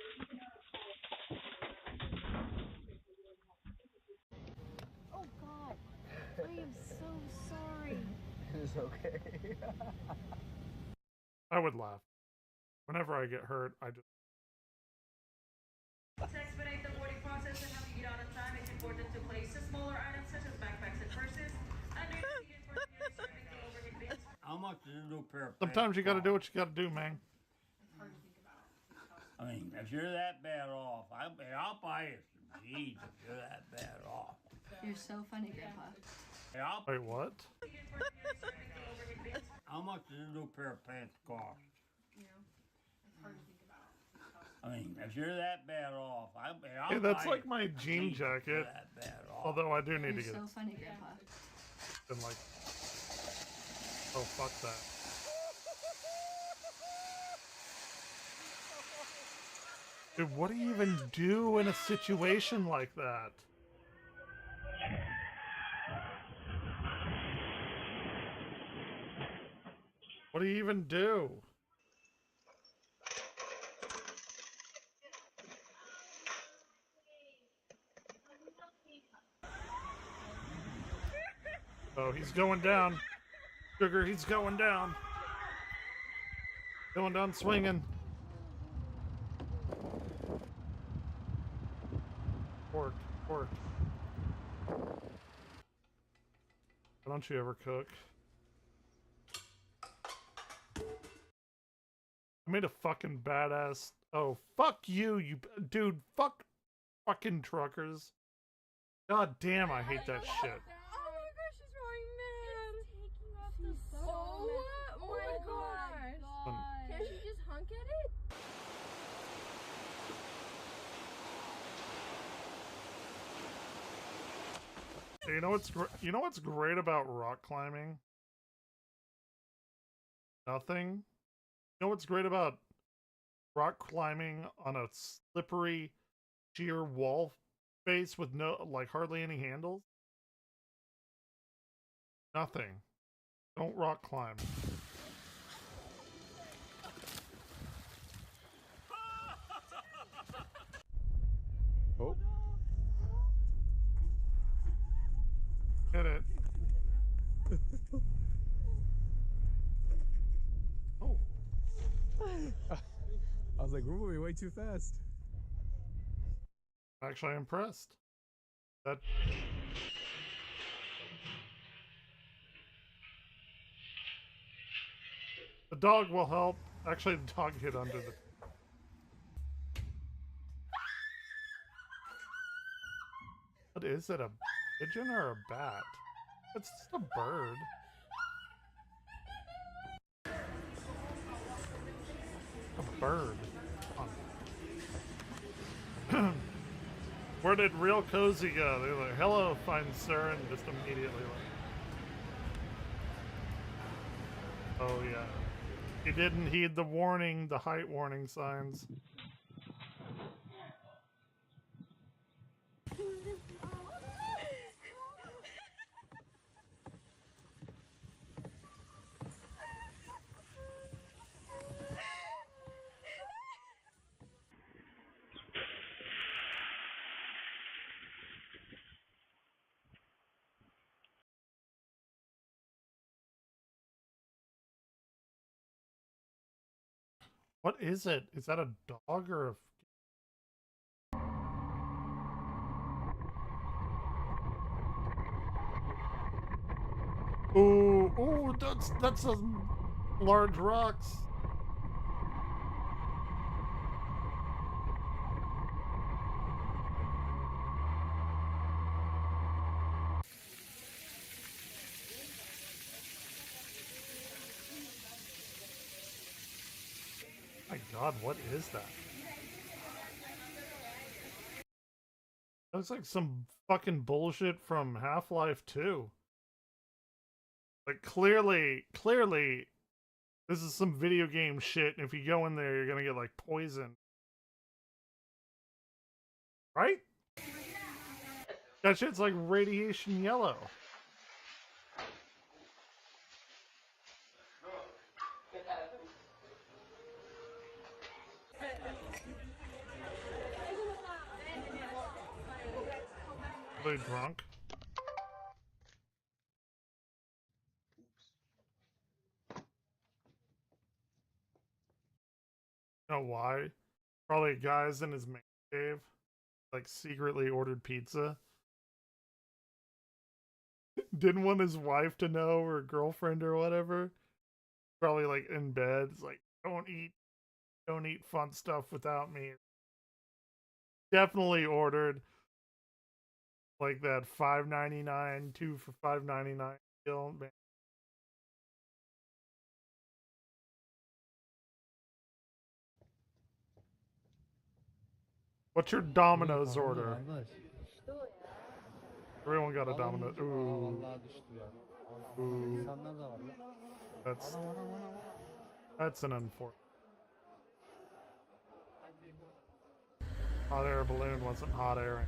Oh God, I am so sorry. It's okay. I would laugh. Whenever I get hurt, I just. To expedite the boarding process and help you get out on time, it's important to place the smaller items such as backpacks and purses under the seat in front of you, serving the overhead bins. How much is a new pair of Sometimes pants you gotta cost? do what you gotta do, man. I mean, if you're that bad off, I'll buy you some jeans if you're that bad off. You're so funny, Grandpa. Hey, I'll... Wait, what? How much does a new pair of pants cost? I mean, if you're that bad off, I'll Hey, that's buy like you my some jean jeans if you're jacket. that bad off. Although I do need You're to get so it. funny, Grandpa. Been like, oh fuck that. Dude, what do you even do in a situation like that? What do you even do? Oh, he's going down. Sugar, he's going down. Going down swinging. Pork, pork. Why don't you ever cook? I made a fucking badass. Oh, fuck you, you dude. Fuck fucking truckers. God damn, I hate that shit. Oh my gosh, she's going mad. Oh my gosh. Can't you just hunk at it? You know what's great about rock climbing? Nothing. You know what's great about rock climbing on a slippery, sheer wall face with hardly any handles? Nothing. Don't rock climb. Oh. Get it. Oh. I was like, we're moving way too fast. Actually impressed. That the dog will help. Actually, the dog hid under the. What is it? A pigeon or a bat? It's just a bird. A bird. Huh. Where did Real Cozy go? They're like, hello, fine sir, and just immediately like, oh yeah. He didn't heed the warning, the height warning signs. What is it? Is that a dog or a... Ooh, ooh, that's some large rocks. My God, what is that? That looks like some fucking bullshit from Half-Life 2. Like, clearly, this is some video game shit, and if you go in there, you're gonna get, like, poisoned. Right? That shit's like radiation yellow. Are they drunk? You know why? Probably guys in his man cave, like, secretly ordered pizza. Didn't want his wife to know, or girlfriend or whatever. Probably like in bed. It's like, don't eat fun stuff without me. Definitely ordered like that $5.99, 2 for $5.99 deal. Man. What's your Domino's order? Everyone got a Domino. Ooh. Ooh. That's an unfortunate. Hot air balloon wasn't hot airing.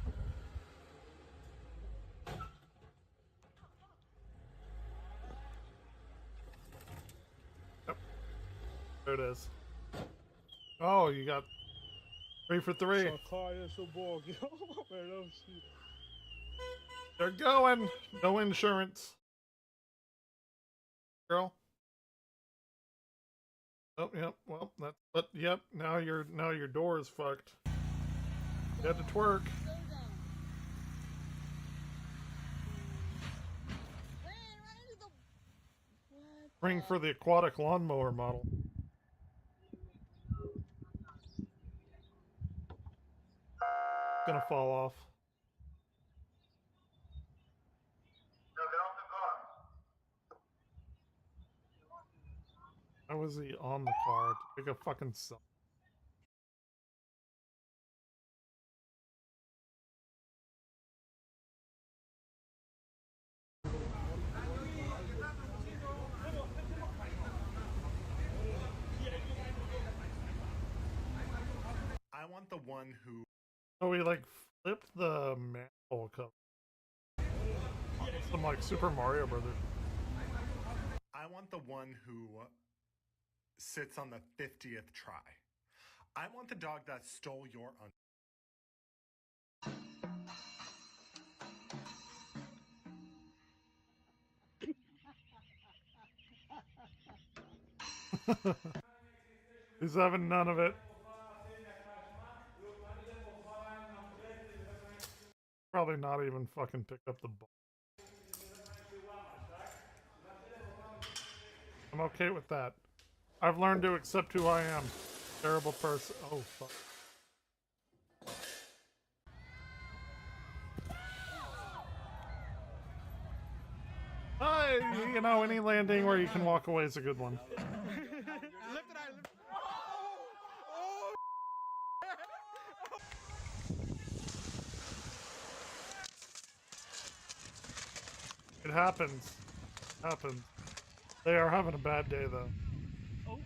Yep. There it is. Oh, you got 3 for 3. They're going. No insurance. Girl. Oh, yep. Well, that's, but yep. Now your door is fucked. You had to twerk. Ring for the aquatic lawnmower model. Gonna fall off. How was he on the car to take a fucking selfie? I want the one who... Oh, he like flipped the manhole cover. Some like Super Mario Brothers. I want the one who sits on the 50th try. I want the dog that stole your He's having none of it. Probably not even fucking picked up the ball. I'm okay with that. I've learned to accept who I am. Terrible person. Oh, fuck. You know, any landing where you can walk away is a good one. It happens. Happens. They are having a bad day, though. Oh,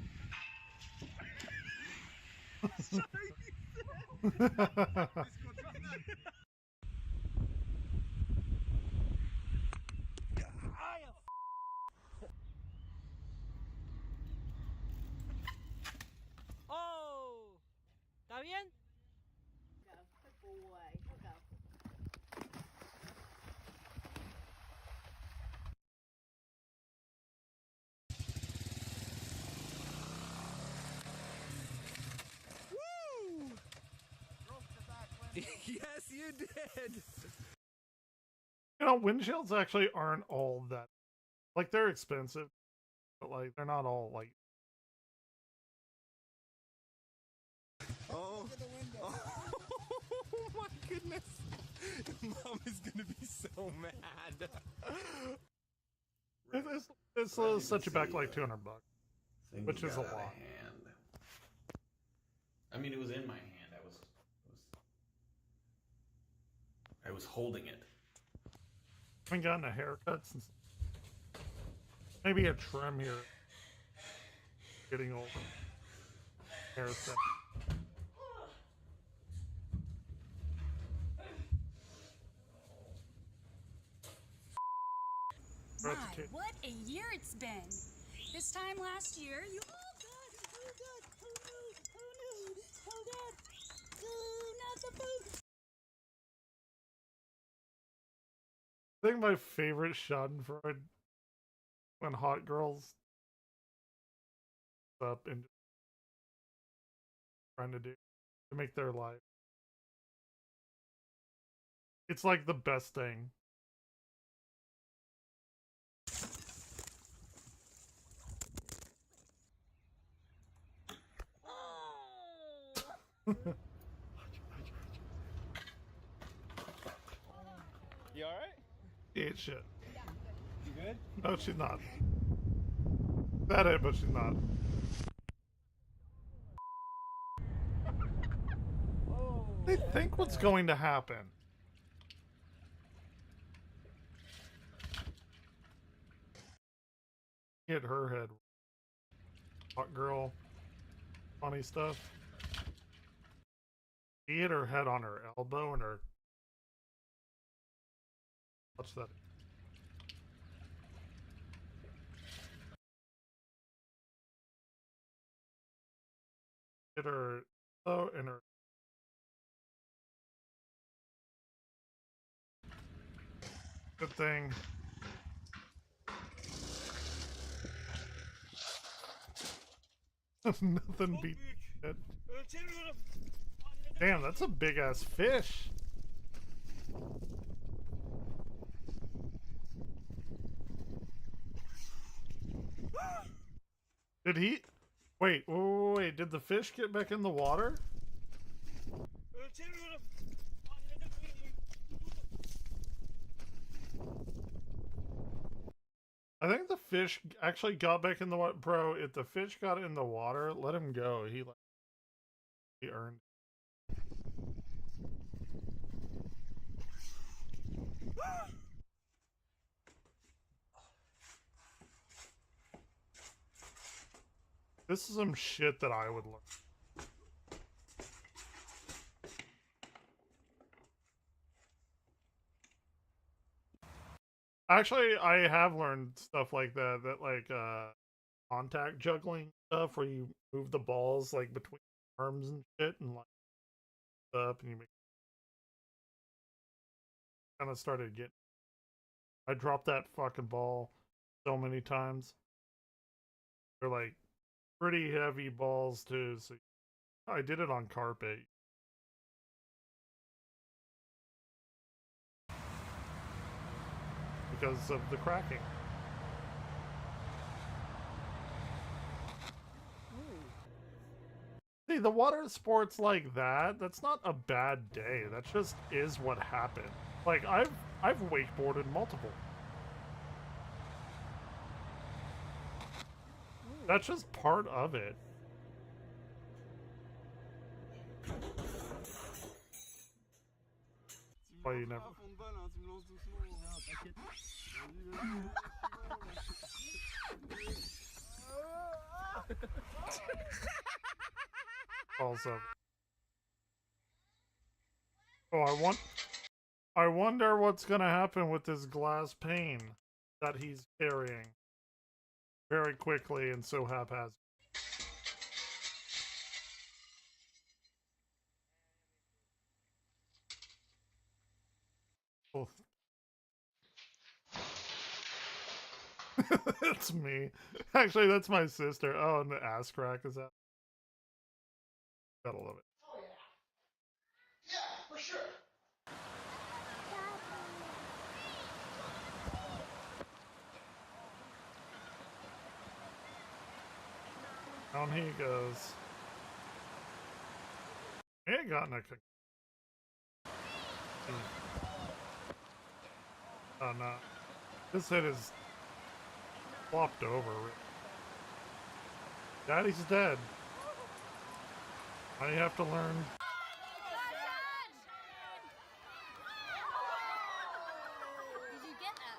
¿está bien? Yes, you did. You know, windshields actually aren't all that. Like, they're expensive, but like they're not all like. Oh. Oh my goodness. Mom is gonna be so mad. This set you back like $200, which is a lot. Hand. I mean, it was in my hand. I was holding it. Haven't gotten a haircut since maybe a trim here. Getting old. Haircut. My, what a year it's been. This time last year, you... Oh, God. Oh, God. Oh, no. Oh, God. Oh, not the food. I think my favorite Schadenfreude when hot girls up and trying to do to make their life. It's like the best thing. You alright? Eat shit. You good? No, she's not. That it, but she's not. They think what's going to happen. Hit her head. Hot girl. Funny stuff. He hit her head on her elbow and her. Watch that. Hit her elbow and her. Good thing. Nothing beat it. Damn, that's a big ass fish. Did he? Wait, did the fish get back in the water? I think the fish actually got back in the water. Bro, if the fish got in the water, let him go. He earned it. This is some shit that I would learn. Actually, I have learned stuff like that, like contact juggling stuff where you move the balls like between arms and shit and like up and you make kind of started getting. I dropped that fucking ball so many times. They're like pretty heavy balls too, so I did it on carpet. Because of the cracking. See, the water sports like that, that's not a bad day. That just is what happened. Like, I've wakeboarded multiple. That's just part of it. Why you never... Also. Oh, I wonder what's gonna happen with this glass pane that he's carrying very quickly and so haphazard. Oh. That's me. Actually, that's my sister. Oh, and the ass crack is out. Gotta love it. Oh yeah. Yeah, for sure. Down he goes. He ain't gotten a oh no. This hit is flopped over. Daddy's dead. Now you have to learn. Did you get that?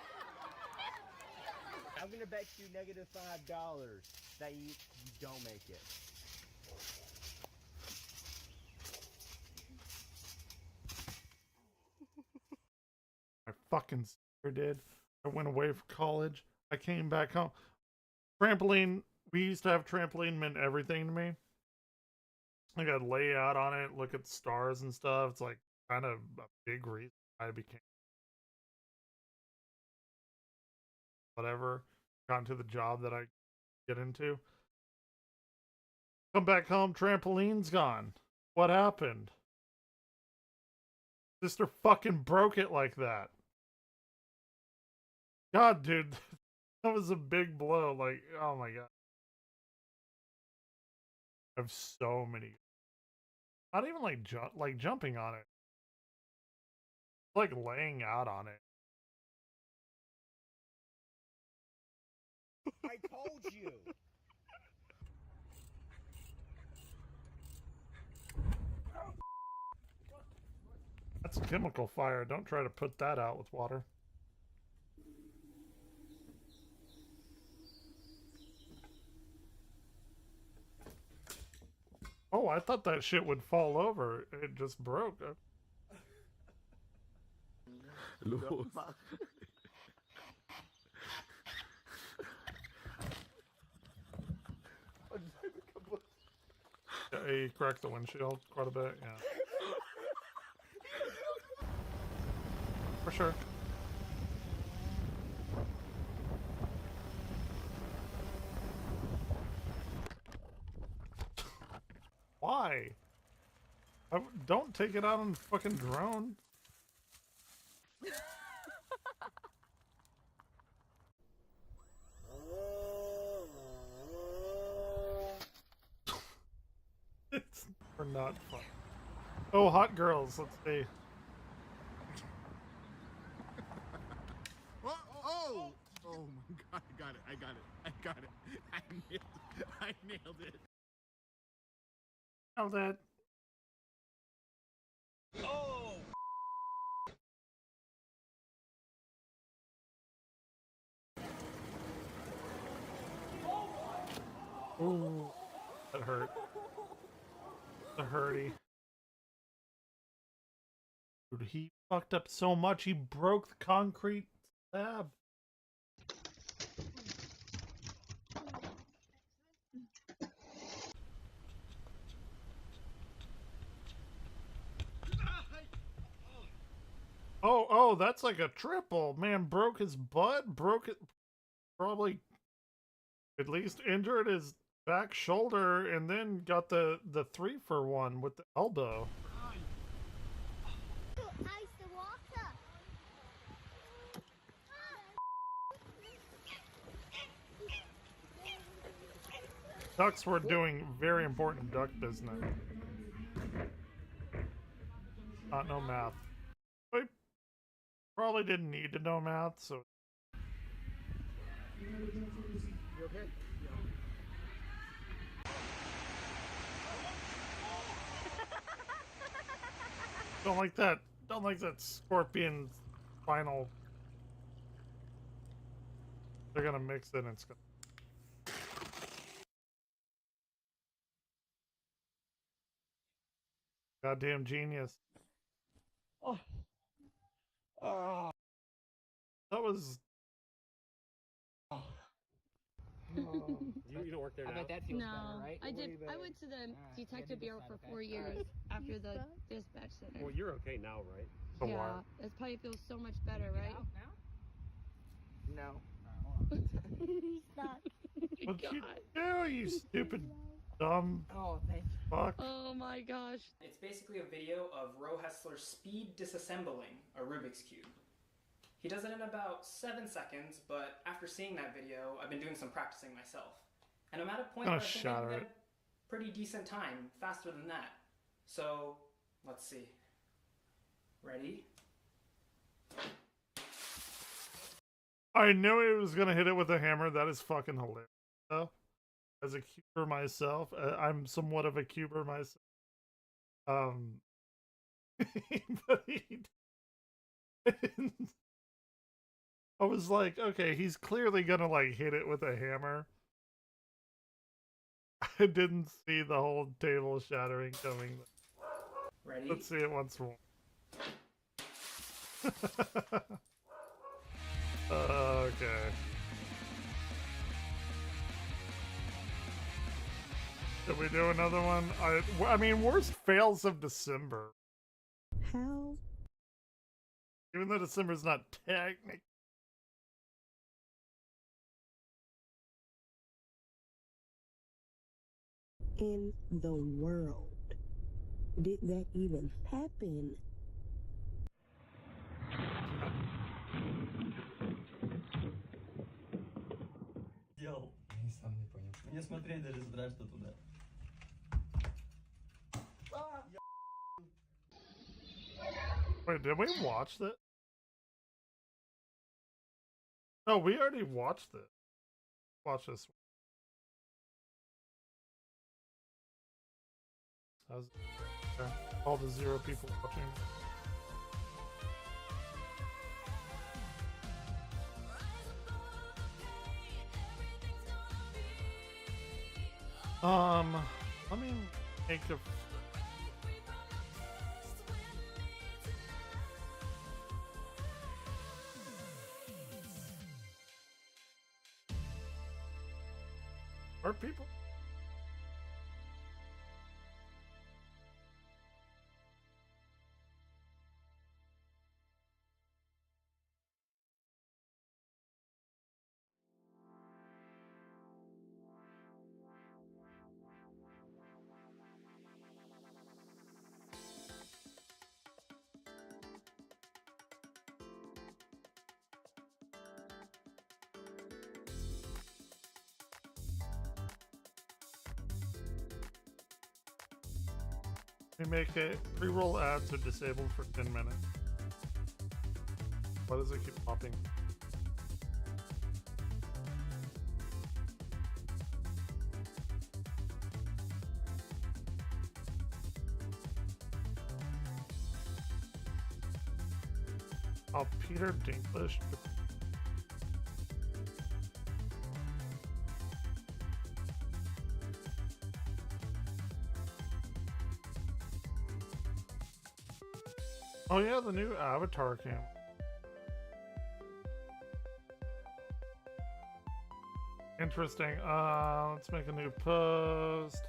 I'm gonna bet you -$5 that you don't make it. I fucking did. I went away for college. I came back home. Trampoline. We used to have trampoline meant everything to me. Like I'd lay out on it, look at stars and stuff. It's like kind of a big reason I became whatever. Got into the job that I get into. Come back home, trampoline's gone. What happened? Sister fucking broke it like that. God, dude, that was a big blow. Like, oh my god. I have so many. Not even like jumping on it. Like laying out on it. I told you. That's a chemical fire. Don't try to put that out with water. Oh, I thought that shit would fall over. It just broke. Los. Yeah, he cracked the windshield quite a bit, yeah. For sure. Why? Don't take it out on the fucking drone. It's not fun. Oh, hot girls. Let's see. Oh my god, I got it. I nailed it. Nailed it. Oh! Ooh, that hurt. The hurty. Dude, he fucked up so much he broke the concrete slab. Oh, that's like a triple. Man broke his butt, broke it, probably at least injured his back shoulder, and then got the 3-for-1 with the elbow. Ducks were doing very important duck business. Not know math. But probably didn't need to know math, so. You okay? Don't like that. Don't like that scorpion final. They're gonna mix it and it's gonna. Goddamn genius. Oh. Oh. That was. You don't work there now? I bet that feels better, right? I did. I went to the detective bureau for 4 years after the dispatch center. Well, you're okay now, right? Yeah, it probably feels so much better, right? No. Stop. What'd you do, you stupid Dumb. Oh, thank you. Fuck. Oh my gosh. It's basically a video of Ro Hessler speed disassembling a Rubik's Cube. He does it in about 7 seconds, but after seeing that video, I've been doing some practicing myself. And I'm at a point where I think I can get a pretty decent time, faster than that. So, let's see. Ready? I knew he was gonna hit it with a hammer. That is fucking hilarious. Though. As a cuber myself, I'm somewhat of a cuber myself. But he didn't. I was like, okay, he's clearly gonna like hit it with a hammer. I didn't see the whole table shattering coming. Ready? Let's see it once more. Okay. Did we do another one? I mean, worst fails of December. How? Even though December's not technically. In the world did that even happen? Делал. Я сам не понял. Мне смотреть даже страшно туда. Wait, did we watch that? No, we already watched it. Watch this one. How's all the 0 people watching? Let me make a. Are people? We make it pre-roll ads are disabled for 10 minutes. Why does it keep popping? Oh, Peter Dinklage. Oh yeah, the new Avatar came. Interesting. Let's make a new post.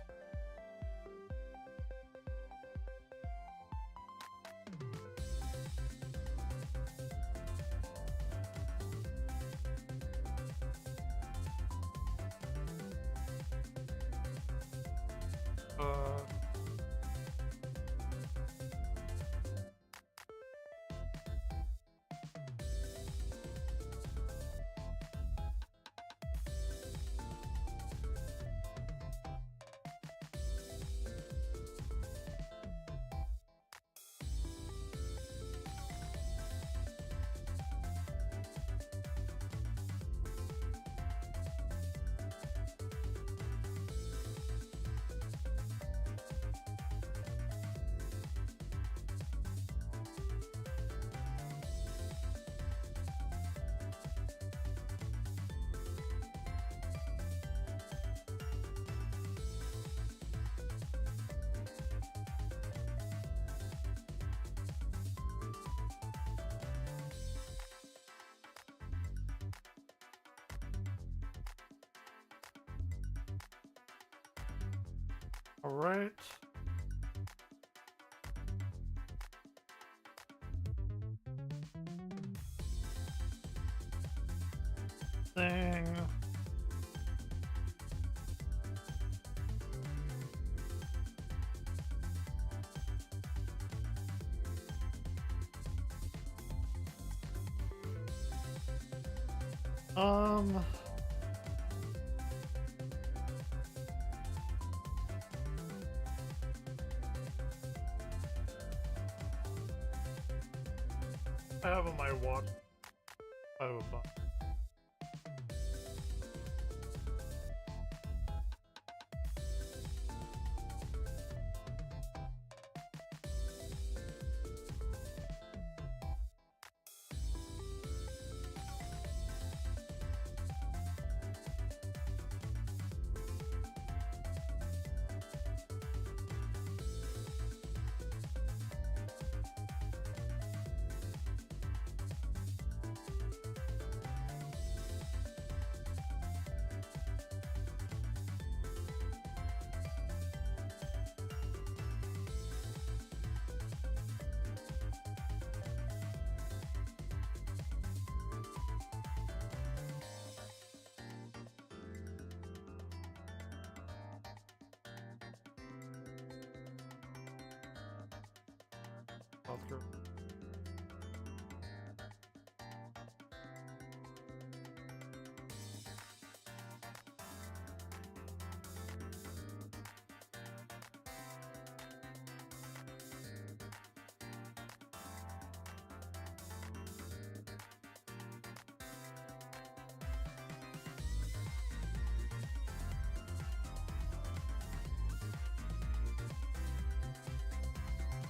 All right. Thing. I have on my watch. I have a box. Oscar.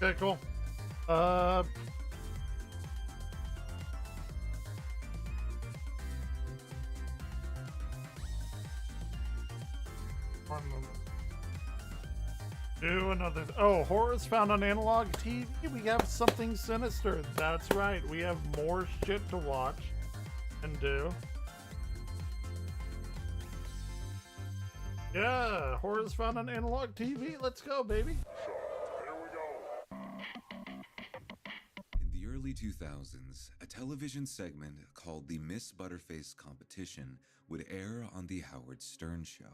Okay, cool. Do another. Oh, horrors found on analog TV. We have something sinister. That's right. We have more shit to watch and do. Yeah, horrors found on analog TV. Let's go, baby. In the early 2000s, a television segment called the Miss Butterface Competition would air on The Howard Stern Show.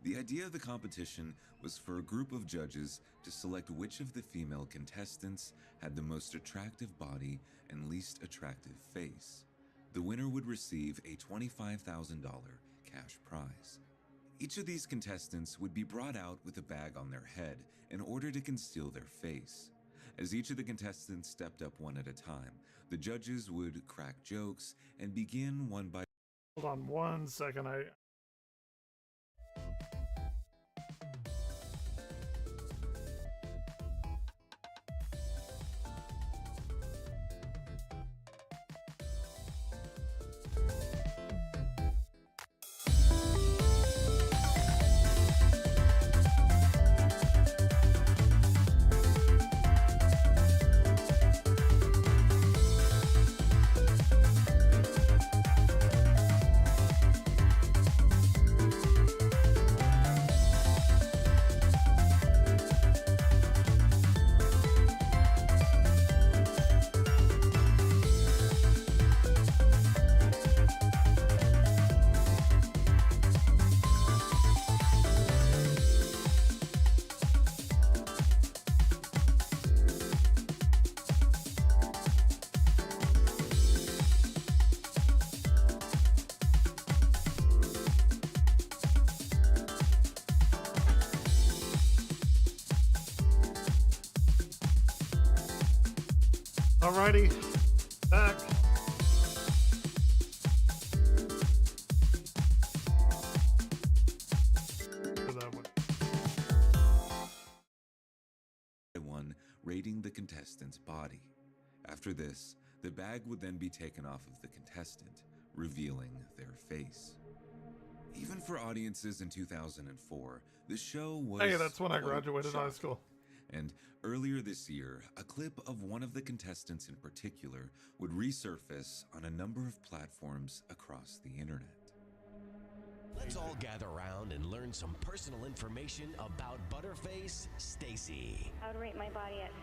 The idea of the competition was for a group of judges to select which of the female contestants had the most attractive body and least attractive face. The winner would receive a $25,000 cash prize. Each of these contestants would be brought out with a bag on their head in order to conceal their face. As each of the contestants stepped up one at a time, the judges would crack jokes and begin one by... Hold on 1 second. Alrighty, back. One rating the contestant's body. After this, the bag would then be taken off of the contestant, revealing their face. Even for audiences in 2004, the show was... Hey, that's when I quite graduated high shocking. school. And earlier this year, a clip of one of the contestants in particular would resurface on a number of platforms across the internet. Let's all gather around and learn some personal information about Butterface Stacy. I would rate my body at 10.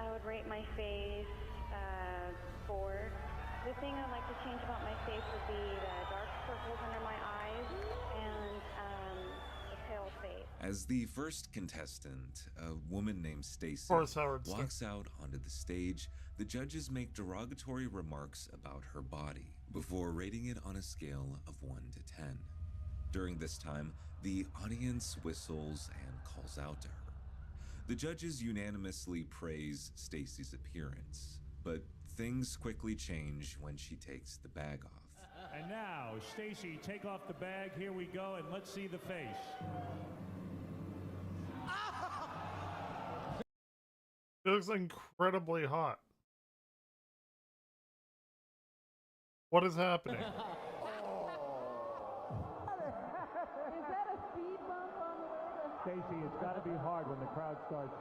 I would rate my face 4. The thing I'd like to change about my face would be the dark circles under my eyes and the pale face. As the first contestant, a woman named Stacy, course, Howard Stern. walks out onto the stage, the judges make derogatory remarks about her body. before rating it on a scale of 1 to 10. During this time, the audience whistles and calls out to her. The judges unanimously praise Stacy's appearance, but things quickly change when she takes the bag off. And now, Stacy, take off the bag. Here we go, and let's see the face. It looks incredibly hot. What is happening? Is that a speed bump on the way to... Stacy, it's got to be hard when the crowd starts.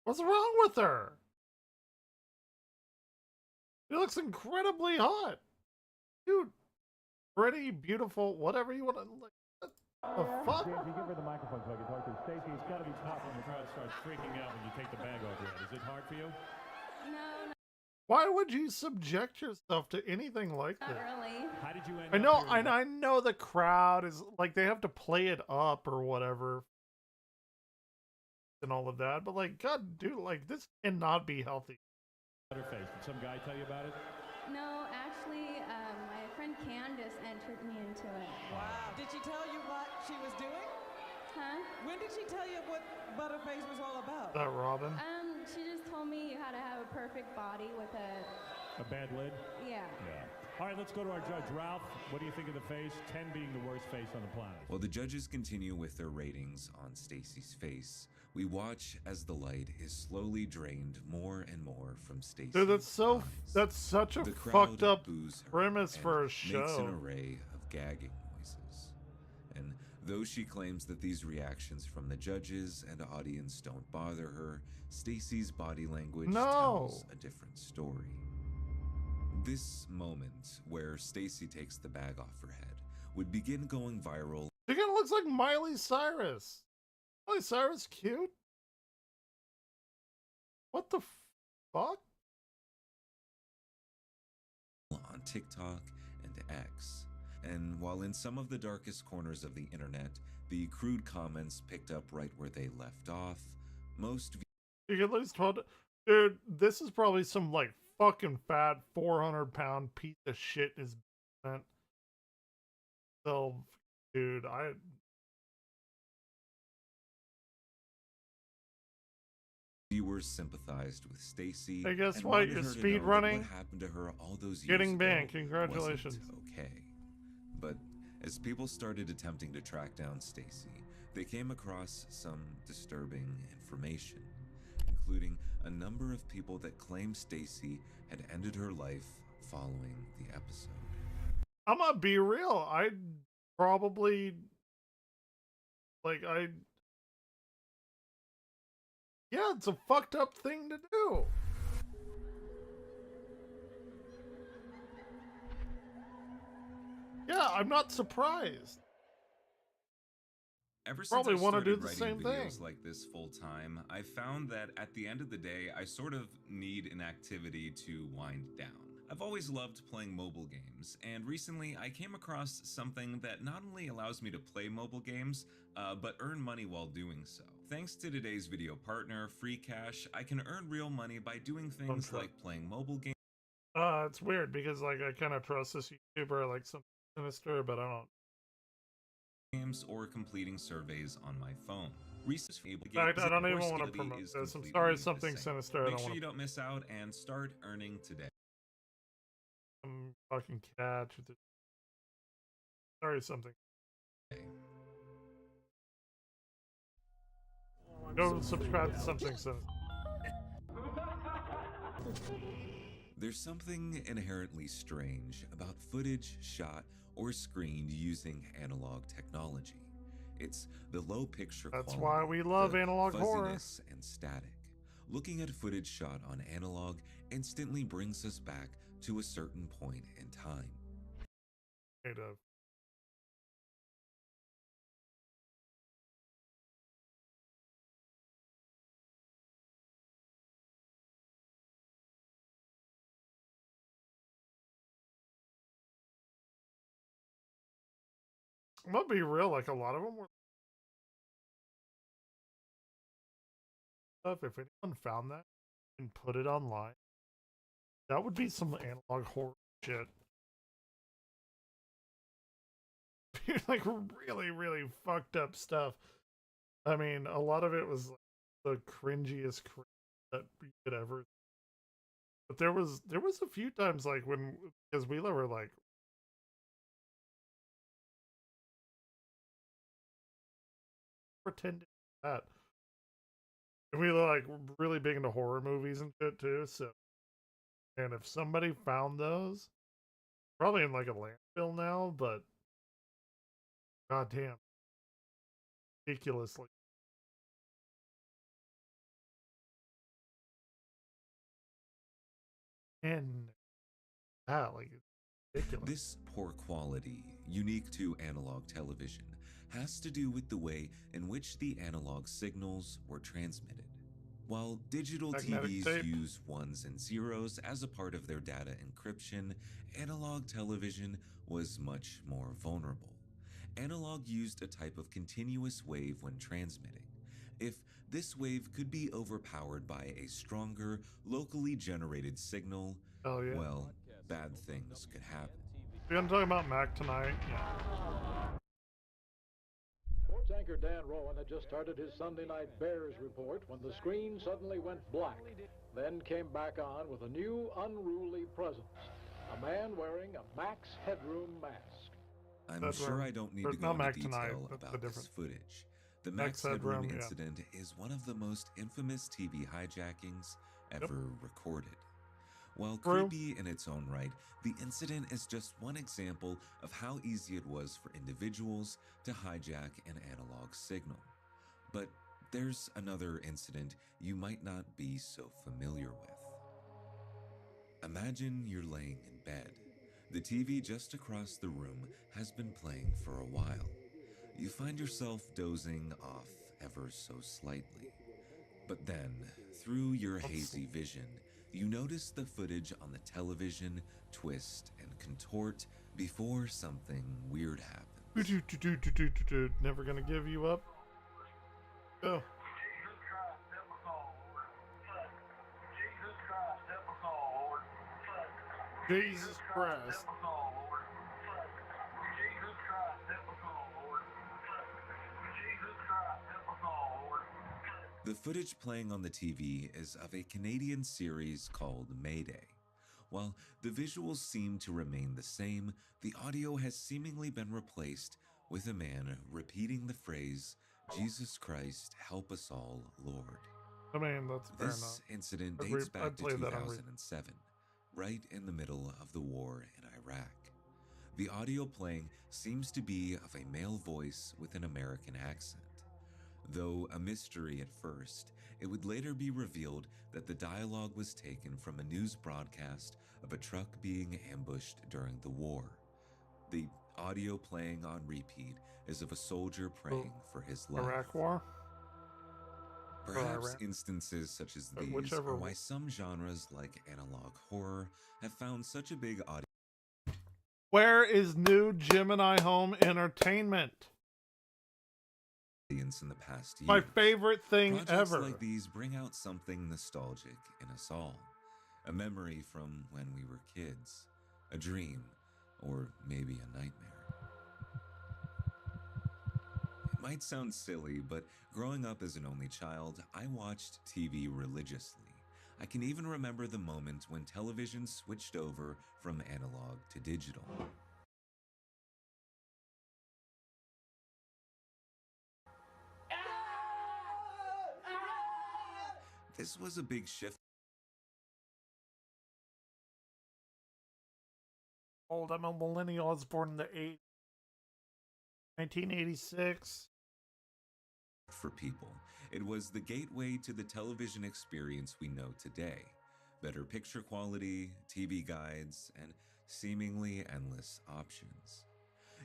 What's wrong with her? It looks incredibly hot. Dude, pretty, beautiful, whatever you want to... Like, what the fuck? James, you give her the microphone so I can talk to her. Stacy, it's got to be tough when the crowd starts freaking out when you take the bag off your head. Is it hard for you? No, Why would you subject yourself to anything like not this? really. How did you end I up know, here? I know the crowd is like they have to play it up or whatever and all of that, but like, God, dude, like this cannot be healthy. Butterface. Did some guy tell you about it? No, actually, my friend Candace entered me into it. Wow. Did she tell you what she was doing? Huh? When did she tell you what Butterface was all about? That Robin? She just told me how to have a perfect body with a... A bad lid? Yeah. Yeah. All right, let's go to our judge. Ralph, what do you think of the face? 10 being the worst face on the planet. While the judges continue with their ratings on Stacy's face, we watch as the light is slowly drained more and more from Stacy's Dude, that's so eyes. that's such a The crowd fucked up boos her premise and for a makes an show. array of gagging noises. And though she claims that these reactions from the judges and audience don't bother her, Stacy's body language tells a different story. This moment, where Stacy takes the bag off her head, would begin going viral. She kind of looks like Miley Cyrus. Miley Cyrus cute? What the fuck? On TikTok and X. And while in some of the darkest corners of the internet, the crude comments picked up right where they left off, most You can at least 12. Dude, this is probably some like fucking fat 400-pound piece of shit is spent. So, dude, viewers sympathized with Stacy. Hey, guess and what? wanted You're her to speed know that running. What happened to her all those years Getting ago banned. Congratulations. wasn't okay. But as people started attempting to track down Stacy, they came across some disturbing information, including a number of people that claim Stacy had ended her life following the episode. I'm gonna be real. I'd probably yeah, it's a fucked up thing to do. Yeah, I'm not surprised. Ever since Probably I want to do started the writing same thing. videos like this full time, I found that at the end of the day, I sort of need an activity to wind down. I've always loved playing mobile games, and recently I came across something that not only allows me to play mobile games, but earn money while doing so. Thanks to today's video partner, Free Cash, I can earn real money by doing things like playing mobile games. It's weird because like I kind of trust this YouTuber like some sinister, but I don't. Games or completing surveys on my phone. Research In fact, I don't even want to promote this. I'm sorry, it's something sinister. I Make don't sure want you to. don't miss out and start earning today. Some fucking catch. Sorry, something. Go subscribe to something sinister. There's something inherently strange about footage shot or screened using analog technology. It's the low picture That's quality, why we love the analog horror. fuzziness and static. Looking at footage shot on analog instantly brings us back to a certain point in time. I'm gonna be real, like a lot of them were stuff. If anyone found that and put it online, that would be some analog horror shit. Like really, really fucked up stuff. I mean, a lot of it was like the cringiest cringe that you could ever. But there was a few times like when, because we were like pretending that. And we were like really big into horror movies and shit too. So, and if somebody found those, probably in like a landfill now, but goddamn, ridiculously. And that like it's ridiculous. This poor quality, unique to analog television, has to do with the way in which the analog signals were transmitted. While digital Magnetic TVs tape. use ones and zeros as a part of their data encryption, analog television was much more vulnerable. Analog used a type of continuous wave when transmitting. If this wave could be overpowered by a stronger, locally generated signal, Oh yeah. well, bad things could happen. We're gonna talk about Mac tonight. Yeah. Sports anchor Dan Rowan had just started his Sunday night Bears report when the screen suddenly went black, then came back on with a new unruly presence. A man wearing a Max Headroom mask. I'm sure I don't need to go into detail about this footage. The Max Headroom incident is one of the most infamous TV hijackings ever recorded. While creepy in its own right, the incident is just one example of how easy it was for individuals to hijack an analog signal. But there's another incident you might not be so familiar with. Imagine you're laying in bed. The TV just across the room has been playing for a while. You find yourself dozing off ever so slightly. But then, through your hazy vision, you notice the footage on the television twist and contort before something weird happens. Never gonna give you up. Go. Jesus Christ. The footage playing on the TV is of a Canadian series called Mayday. While the visuals seem to remain the same, the audio has seemingly been replaced with a man repeating the phrase, "Jesus Christ, help us all, Lord." I mean, that's fair enough. This incident dates back to 2007, right in the middle of the war in Iraq. The audio playing seems to be of a male voice with an American accent. Though a mystery at first, it would later be revealed that the dialogue was taken from a news broadcast of a truck being ambushed during the war. The audio playing on repeat is of a soldier praying for his life. Iraq War? Perhaps instances such as these are why some genres like analog horror have found such a big audience. Where is new Gemini Home Entertainment? In the past year. My favorite thing Projects ever. like these bring out something nostalgic in us all. A memory from when we were kids, a dream, or maybe a nightmare. It might sound silly, but growing up as an only child, I watched TV religiously. I can even remember the moment when television switched over from analog to digital. This was a big shift. Old, I'm a millennial. I was born in the 1986. For people, it was the gateway to the television experience we know today. Better picture quality, TV guides, and seemingly endless options.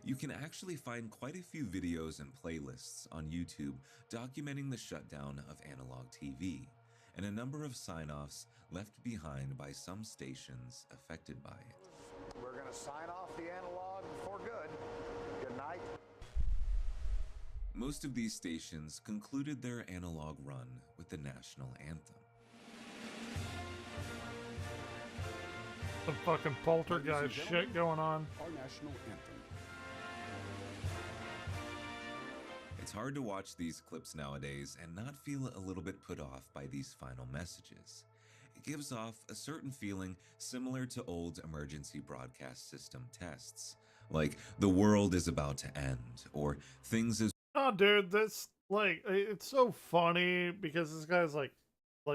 You can actually find quite a few videos and playlists on YouTube documenting the shutdown of analog TV, and a number of sign-offs left behind by some stations affected by it. We're going to sign off the analog for good. Good night. Most of these stations concluded their analog run with the national anthem. Some fucking poltergeist shit going on. Our national anthem. It's hard to watch these clips nowadays and not feel a little bit put off by these final messages. It gives off a certain feeling similar to old emergency broadcast system tests, like the world is about to end, or things is... Oh, dude, this, like, it's so funny because this guy's like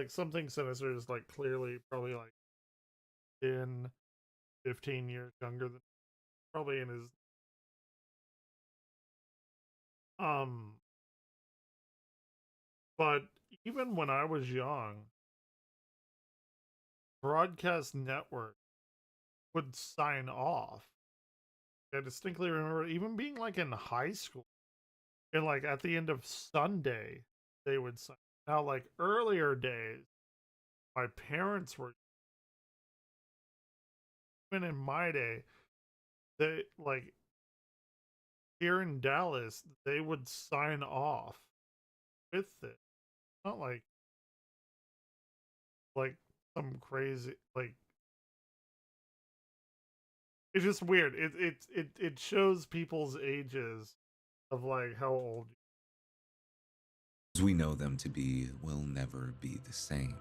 something sinister is like clearly probably like 10, 15 years younger than probably in his but even when I was young, broadcast network would sign off. I distinctly remember even being like in high school and like at the end of Sunday they would sign. Now like earlier days my parents were, even in my day, they like here in Dallas they would sign off with it. Not like some crazy, like, it's just weird. It shows people's ages of like how old we know them to be will never be the same.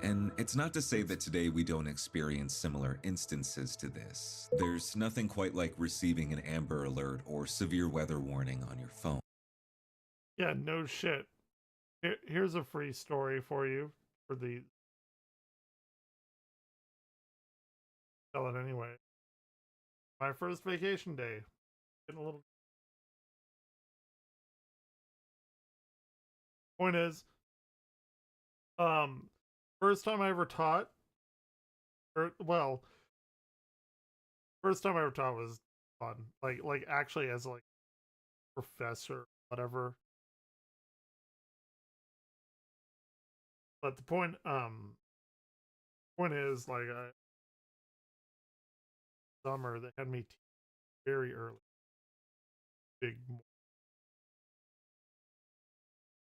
And it's not to say that today we don't experience similar instances to this. There's nothing quite like receiving an Amber Alert or severe weather warning on your phone. Yeah, no shit. Here's a free story for you for the tell it anyway. My first vacation day. Getting a little point is, first time I ever taught, or well, first time I ever taught was fun. Like actually as like professor, whatever. But the point is like summer they had me very early. Big.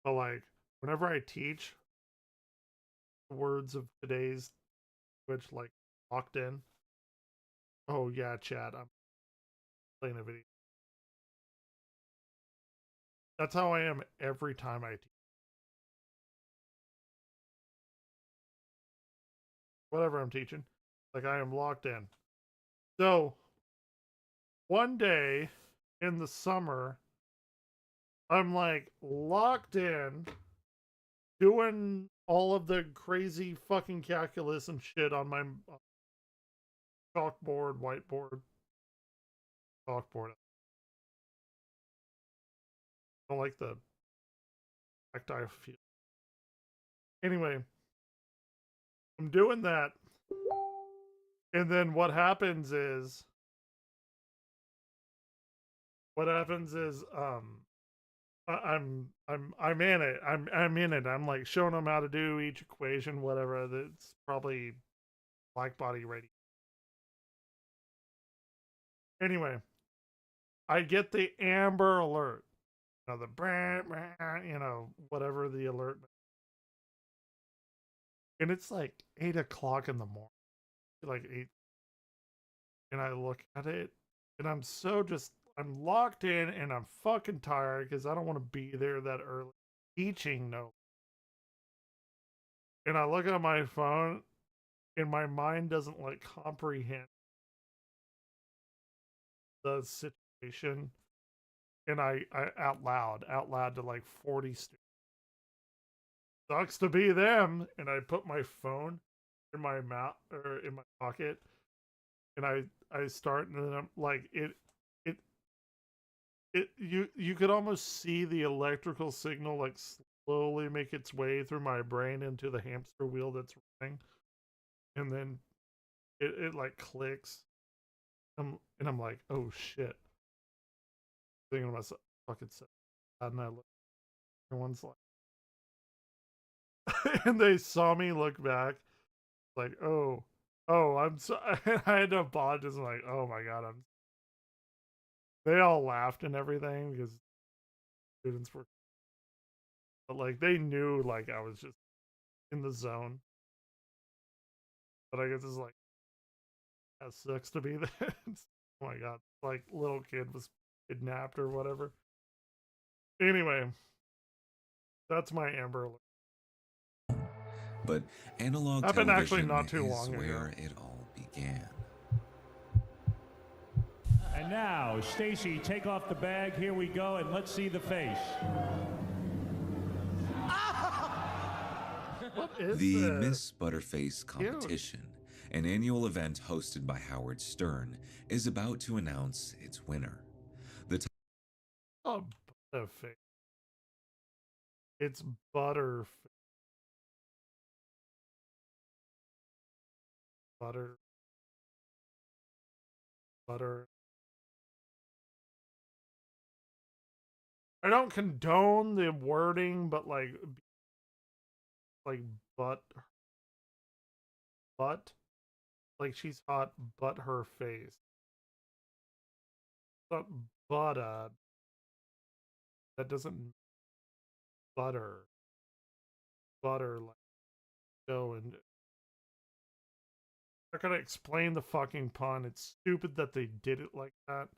But like whenever I teach words of today's which like locked in. Oh yeah, chat. I'm playing a video. That's how I am every time I teach. Whatever I'm teaching. Like I am locked in. So one day in the summer, I'm like locked in doing all of the crazy fucking calculus and shit on my chalkboard, whiteboard, chalkboard. I don't like the tactile feel. Anyway, I'm doing that. And then what happens is I'm in it. I'm in it. I'm like showing them how to do each equation, whatever. That's probably black body ready. Anyway, I get the Amber Alert. You know, the brand, you know, whatever the alert. And it's like 8 o'clock in the morning. Like 8. And I look at it and I'm locked in and I'm fucking tired because I don't want to be there that early teaching. No. And I look at my phone and my mind doesn't like comprehend the situation. And I out loud to like 40 students. Sucks to be them. And I put my phone in my mouth or in my pocket. And I start and then I'm like you could almost see the electrical signal like slowly make its way through my brain into the hamster wheel that's running. And then it like clicks. And I'm like, oh shit. Thinking to myself, fucking sad. And I look, everyone's like, and they saw me look back, like, oh, I'm so. I had to apologize. Like, oh my god, They all laughed and everything because students were, but like they knew like I was just in the zone. But I guess it's like That sucks to be there. Oh my god, like little kid was kidnapped or whatever. Anyway, that's my Amber Alert. But analog Happened actually television not too is long where ago. it all began. And now, Stacy, take off the bag. Here we go, and let's see the face. What is The this? Miss Butterface competition, an annual event hosted by Howard Stern, is about to announce its winner. The Oh, Butterface. It's Butterface. Butter. I don't condone the wording, but like butt, like she's hot, but her face. But butter. That doesn't butter like go and. I'm not gonna explain the fucking pun. It's stupid that they did it like that.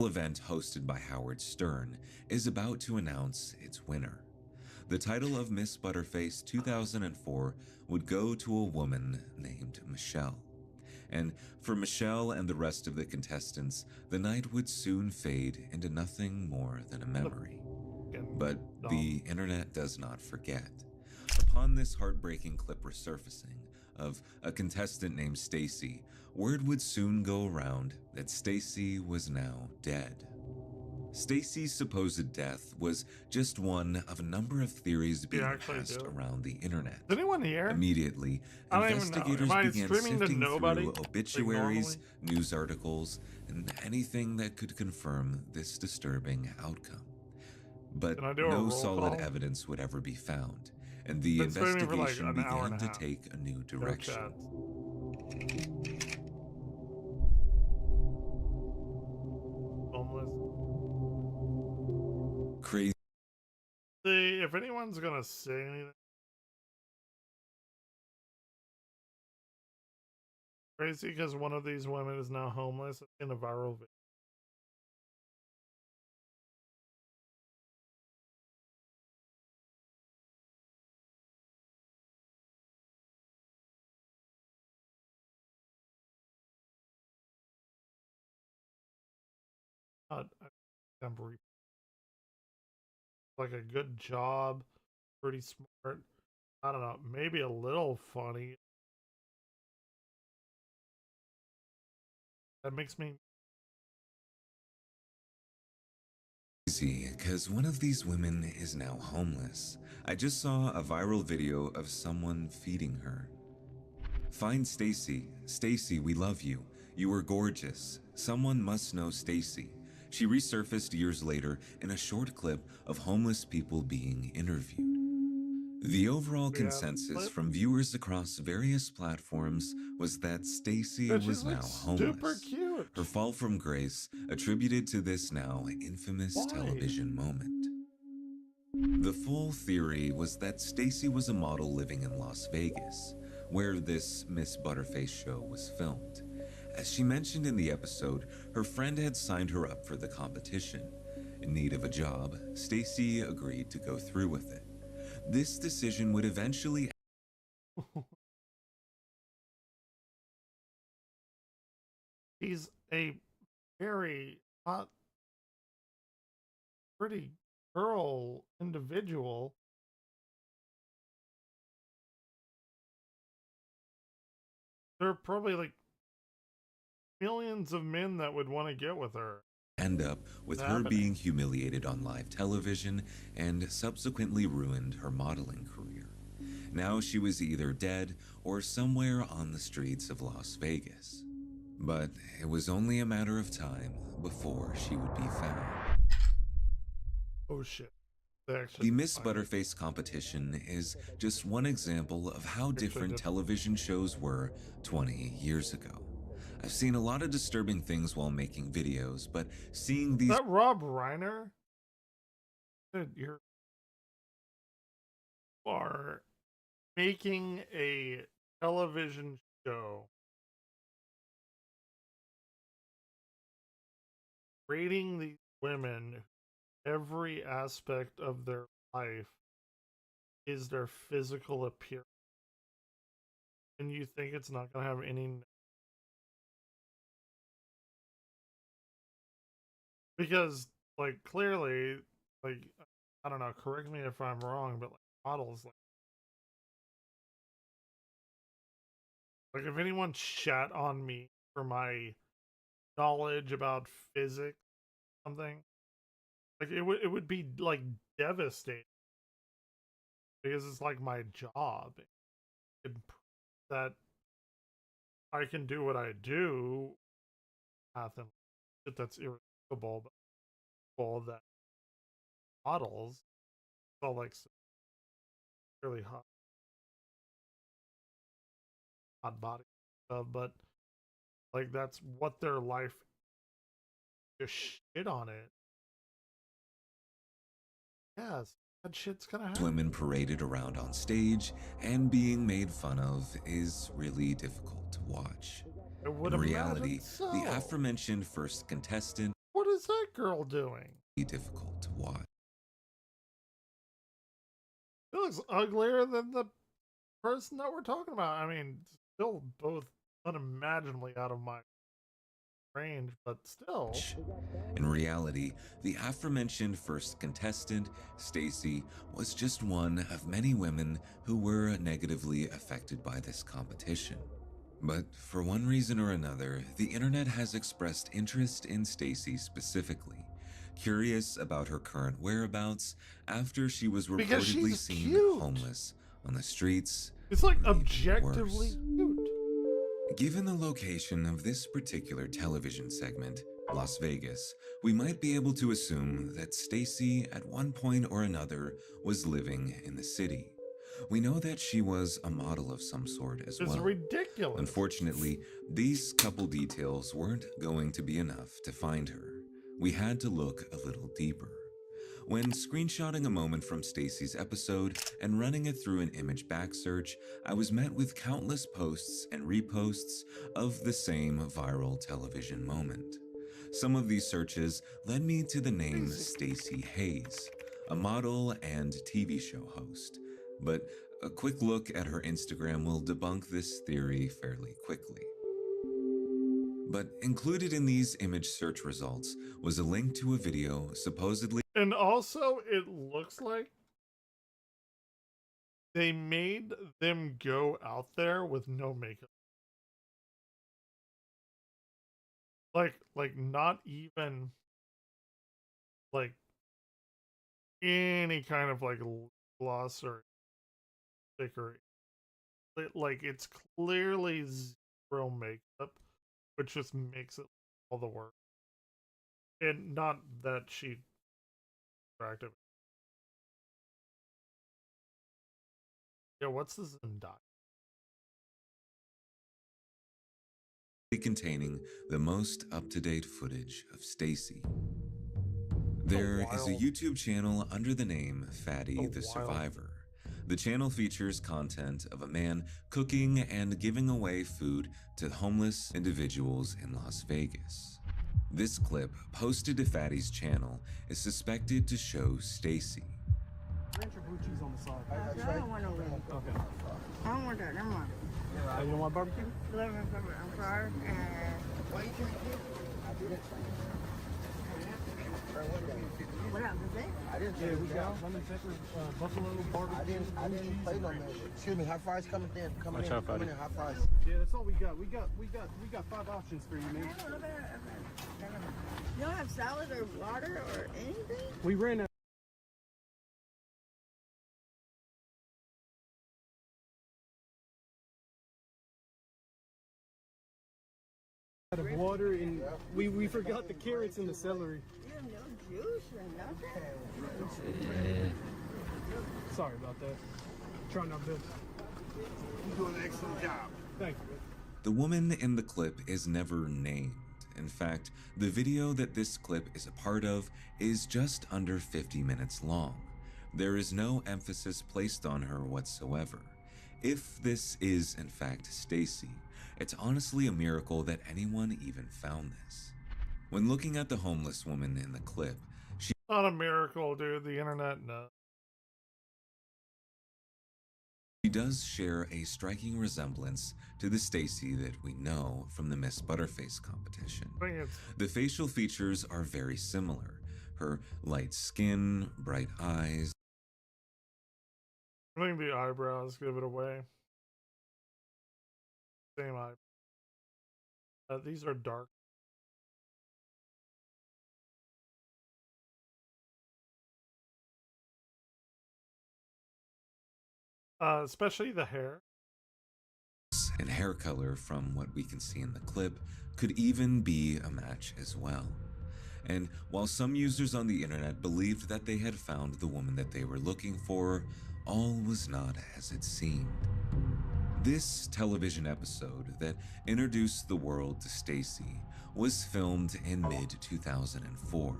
event hosted by Howard Stern is about to announce its winner. The title of Miss Butterface 2004 would go to a woman named Michelle. And for Michelle and the rest of the contestants, the night would soon fade into nothing more than a memory. But the internet does not forget. Upon this heartbreaking clip resurfacing of a contestant named Stacy, word would soon go around that Stacy was now dead. Stacy's supposed death was just one of a number of theories being passed around the internet. Is anyone here? Immediately, investigators began sifting through obituaries, news articles, and anything that could confirm this disturbing outcome. But no solid evidence would ever be found, and the investigation began to take a new direction. Crazy. See, if anyone's gonna say anything crazy because one of these women is now homeless in a viral video. Like a good job, pretty smart. I don't know, maybe a little funny. That makes me because one of these women is now homeless. I just saw a viral video of someone feeding her. Find Stacy. Stacy, we love you. You are gorgeous. Someone must know Stacy. She resurfaced years later in a short clip of homeless people being interviewed. The overall consensus from viewers across various platforms was that Stacy was now homeless. Super cute. Her fall from grace attributed to this now infamous television moment. The full theory was that Stacy was a model living in Las Vegas, where this Miss Butterface show was filmed. As she mentioned in the episode, her friend had signed her up for the competition. In need of a job, Stacy agreed to go through with it. This decision would eventually He's a very hot, pretty girl individual. There are probably like millions of men that would want to get with her. End up with her being humiliated on live television and subsequently ruined her modeling career. Now she was either dead or somewhere on the streets of Las Vegas. But it was only a matter of time before she would be found. Oh shit. The Miss Butterface competition is just one example of how different television shows were 20 years ago. I've seen a lot of disturbing things while making videos, but seeing these— Is that Rob Reiner? Dude, you are making a television show rating these women, every aspect of their life is their physical appearance. And you think it's not going to have any. Because, like, clearly, like, I don't know, correct me if I'm wrong, but like models, like if anyone shat on me for my knowledge about physics, something, like it would be like devastating because it's like my job that I can do what I do, math and shit that's irrefutable, but all that models, it's all like really hot body stuff, but like that's what their life just shit on it. Yes, that shit's gonna happen. Women paraded around on stage and being made fun of is really difficult to watch. In reality, the aforementioned first contestant, what is that girl doing? Difficult to watch. It looks uglier than the person that we're talking about. I mean, still both unimaginably out of my range, but still. In reality, the aforementioned first contestant, Stacy, was just one of many women who were negatively affected by this competition. But for one reason or another, the internet has expressed interest in Stacy specifically, curious about her current whereabouts after she was reportedly seen homeless on the streets. It's like objectively cute. Given the location of this particular television segment, Las Vegas, we might be able to assume that Stacy, at one point or another, was living in the city. We know that she was a model of some sort as well. It's ridiculous. Unfortunately, these couple details weren't going to be enough to find her. We had to look a little deeper. When screenshotting a moment from Stacy's episode and running it through an image back search, I was met with countless posts and reposts of the same viral television moment. Some of these searches led me to the name Stacy Hayes, a model and TV show host. But a quick look at her Instagram will debunk this theory fairly quickly. But included in these image search results was a link to a video supposedly. And also, it looks like they made them go out there with no makeup. Like not even like any kind of like gloss or sticker. Like it's clearly zero makeup, which just makes it all the worse. And not that she attractive. Yeah, what's this Zendaya? Containing the most up-to-date footage of Stacy. There is a YouTube channel under the name Fatty the Survivor. The channel features content of a man cooking and giving away food to homeless individuals in Las Vegas. This clip, posted to Fatty's channel, is suspected to show Stacy. Ranch or blue cheese on the side? I don't want no ranch. Okay. I don't want that. Never mind. You don't want barbecue? Lemon pepper. I'm sorry. What happened today? I didn't say we got lemon pepper, buffalo, barbecue. I didn't play no man. Excuse me, hot fries coming in. Coming in, hot fries. Yeah, that's all we got. We got 5 options for you, man. You don't have salad or water or anything? We ran out. Of water and we forgot the carrots and the celery. You have no juice or nothing? Sorry about that. Trying our best. You're doing an excellent job. Thank you. The woman in the clip is never named. In fact, the video that this clip is a part of is just under 50 minutes long. There is no emphasis placed on her whatsoever. If this is in fact Stacy, it's honestly a miracle that anyone even found this. When looking at the homeless woman in the clip, she Not a miracle, dude. The internet, no. does share a striking resemblance to the Stacy that we know from the Miss Butterface competition. The facial features are very similar. Her light skin, bright eyes. I think the eyebrows give it away. Same eye. These are dark. Especially the hair. And hair color, from what we can see in the clip, could even be a match as well. And while some users on the internet believed that they had found the woman that they were looking for, all was not as it seemed. This television episode that introduced the world to Stacy was filmed in mid-2004.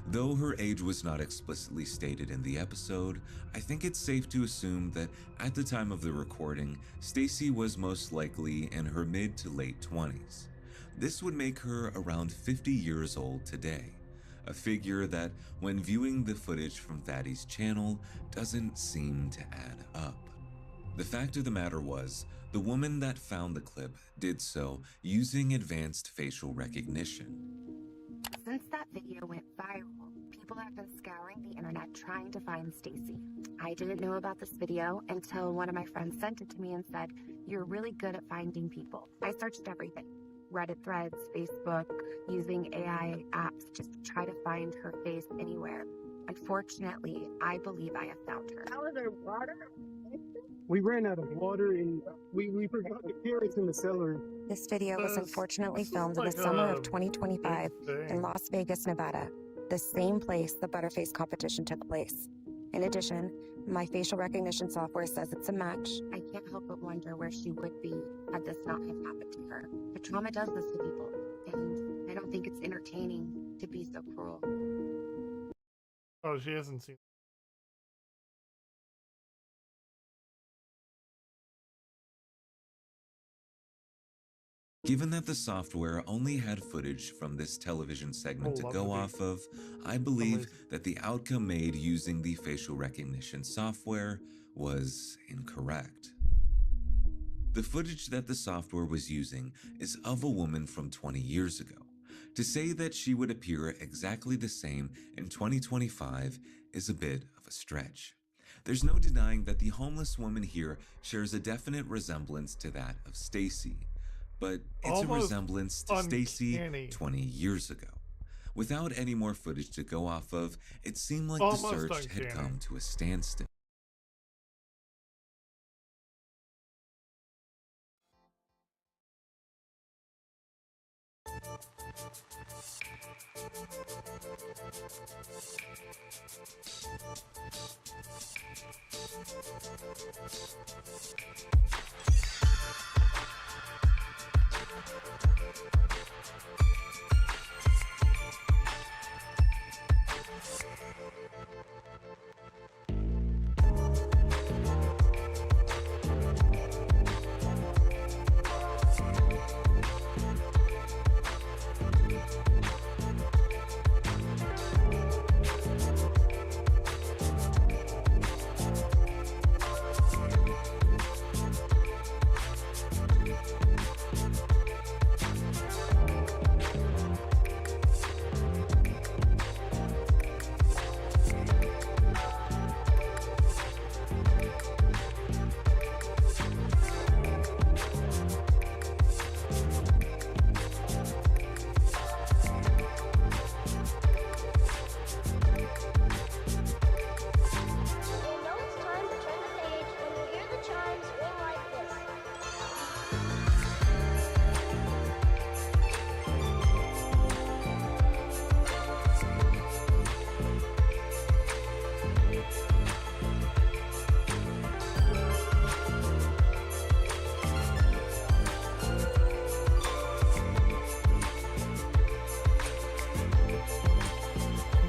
Though her age was not explicitly stated in the episode, I think it's safe to assume that at the time of the recording, Stacy was most likely in her mid to late 20s. This would make her around 50 years old today, a figure that, when viewing the footage from Thaddeus' channel, doesn't seem to add up. The fact of the matter was, the woman that found the clip did so using advanced facial recognition. Since that video went viral, people have been scouring the internet trying to find Stacy. I didn't know about this video until one of my friends sent it to me and said, "You're really good at finding people." I searched everything. Reddit threads, Facebook, using AI apps just to try to find her face anywhere. Unfortunately, I believe I have found her. How is there water? We ran out of water and we forgot the carrots in the cellar. This video was unfortunately filmed in the summer of 2025 in Las Vegas, Nevada, the same place the Butterface competition took place. In addition, my facial recognition software says it's a match. I can't help but wonder where she would be had this not have happened to her. But trauma does this to people, and I don't think it's entertaining to be so cruel. Oh, she hasn't seen. Given that the software only had footage from this television segment to go off of, I believe that the outcome made using the facial recognition software was incorrect. The footage that the software was using is of a woman from 20 years ago. To say that she would appear exactly the same in 2025 is a bit of a stretch. There's no denying that the homeless woman here shares a definite resemblance to that of Stacy. But it's a resemblance to Stacy 20 years ago. Without any more footage to go off of, it seemed like the search had come to a standstill.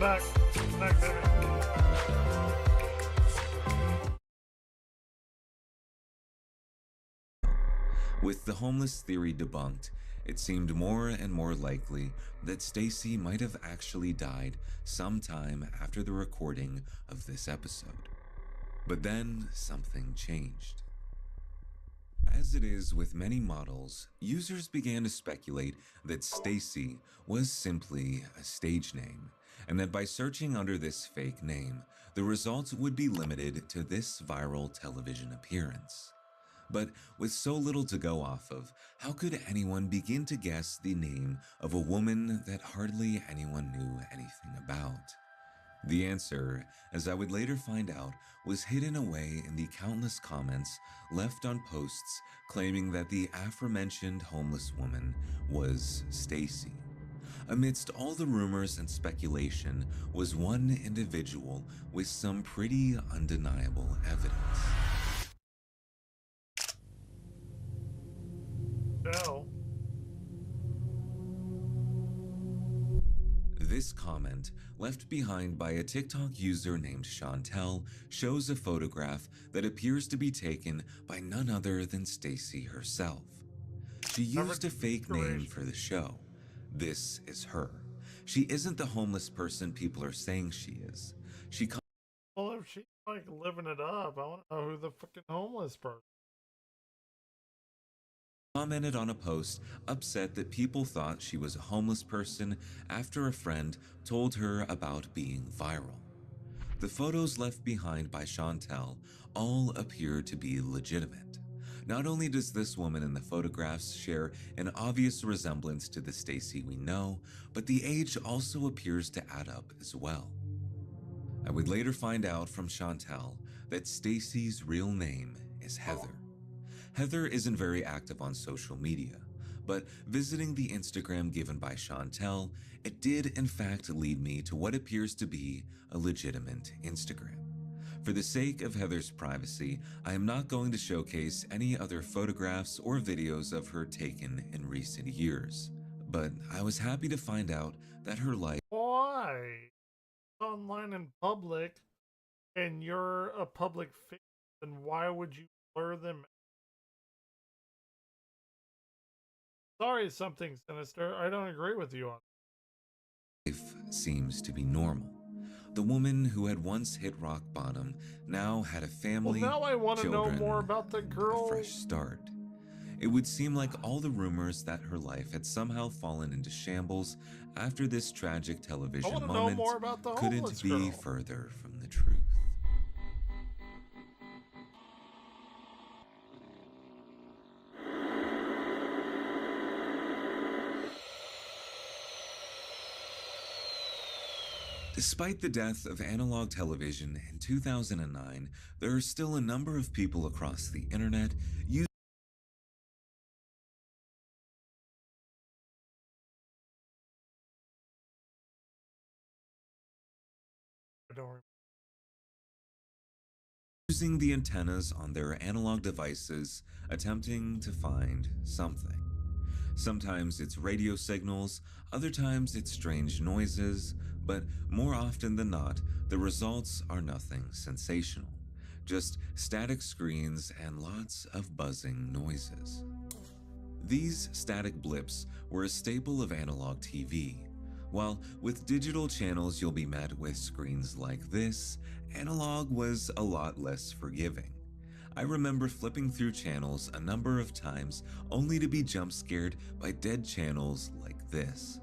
Back, baby. With the homeless theory debunked, It seemed more and more likely that Stacy might have actually died sometime after the recording of this episode. But then something changed. As it is with many models, users began to speculate that Stacy was simply a stage name, and that by searching under this fake name, the results would be limited to this viral television appearance. But with so little to go off of, how could anyone begin to guess the name of a woman that hardly anyone knew anything about? The answer, as I would later find out, was hidden away in the countless comments left on posts claiming that the aforementioned homeless woman was Stacy. Amidst all the rumors and speculation was one individual with some pretty undeniable evidence. No. This comment, left behind by a TikTok user named Chantel, shows a photograph that appears to be taken by none other than Stacy herself. She used a fake name for the show. This is her. She isn't the homeless person people are saying she is. Well, if she's like living it up, I want to know who the fucking homeless person. Commented on a post, upset that people thought she was a homeless person after a friend told her about being viral. The photos left behind by Chantel all appear to be legitimate. Not only does this woman in the photographs share an obvious resemblance to the Stacy we know, but the age also appears to add up as well. I would later find out from Chantel that Stacy's real name is Heather. Heather isn't very active on social media, but visiting the Instagram given by Chantel, it did in fact lead me to what appears to be a legitimate Instagram. For the sake of Heather's privacy, I am not going to showcase any other photographs or videos of her taken in recent years, but I was happy to find out that her life— Why? Online in public, and you're a public figure, then why would you blur them? Sorry, something sinister. I don't agree with you on life seems to be normal. The woman who had once hit rock bottom now had a family, well, now I want to know children, more about the girl. a fresh start. It would seem like all the rumors that her life had somehow fallen into shambles after this tragic television moment couldn't be further from the truth. Despite the death of analog television in 2009, there are still a number of people across the internet using the antennas on their analog devices, attempting to find something. Sometimes it's radio signals, other times it's strange noises, but more often than not, the results are nothing sensational. Just static screens and lots of buzzing noises. These static blips were a staple of analog TV. While with digital channels you'll be met with screens like this, analog was a lot less forgiving. I remember flipping through channels a number of times only to be jump scared by dead channels like this.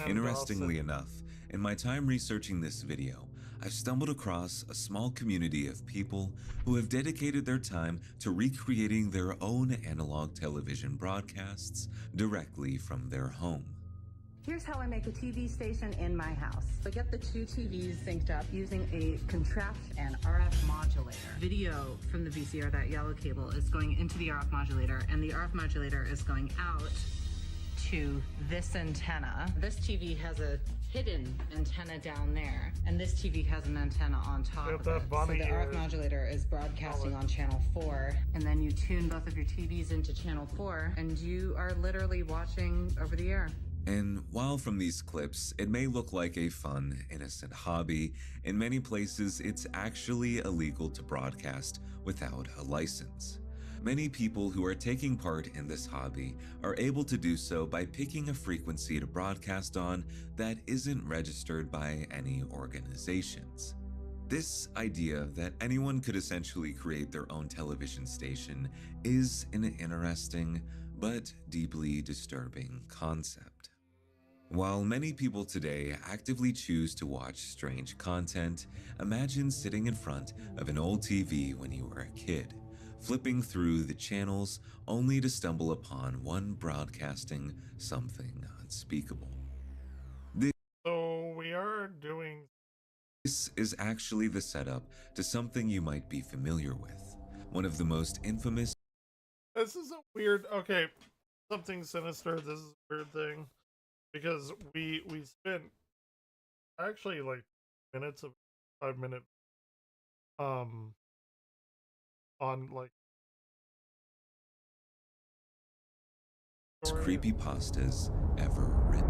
Interestingly enough, in my time researching this video, I've stumbled across a small community of people who have dedicated their time to recreating their own analog television broadcasts directly from their home. Here's how I make a TV station in my house. I get the two TVs synced up using a contraption and RF modulator. Video from the VCR, that yellow cable, is going into the RF modulator, and the RF modulator is going out to this antenna. This TV has a hidden antenna down there, and this TV has an antenna on top of it. So the RF modulator is broadcasting on channel 4, and then you tune both of your TVs into channel 4, and you are literally watching over the air. And while from these clips, it may look like a fun, innocent hobby, in many places it's actually illegal to broadcast without a license. Many people who are taking part in this hobby are able to do so by picking a frequency to broadcast on that isn't registered by any organizations. This idea that anyone could essentially create their own television station is an interesting but deeply disturbing concept. While many people today actively choose to watch strange content, imagine sitting in front of an old TV when you were a kid, flipping through the channels only to stumble upon one broadcasting something unspeakable. So we are doing... This is actually the setup to something you might be familiar with. One of the most infamous... This is a weird... Okay, something sinister. This is a weird thing. Because we spent actually like minutes of 5 minute on like creepypastas ever written.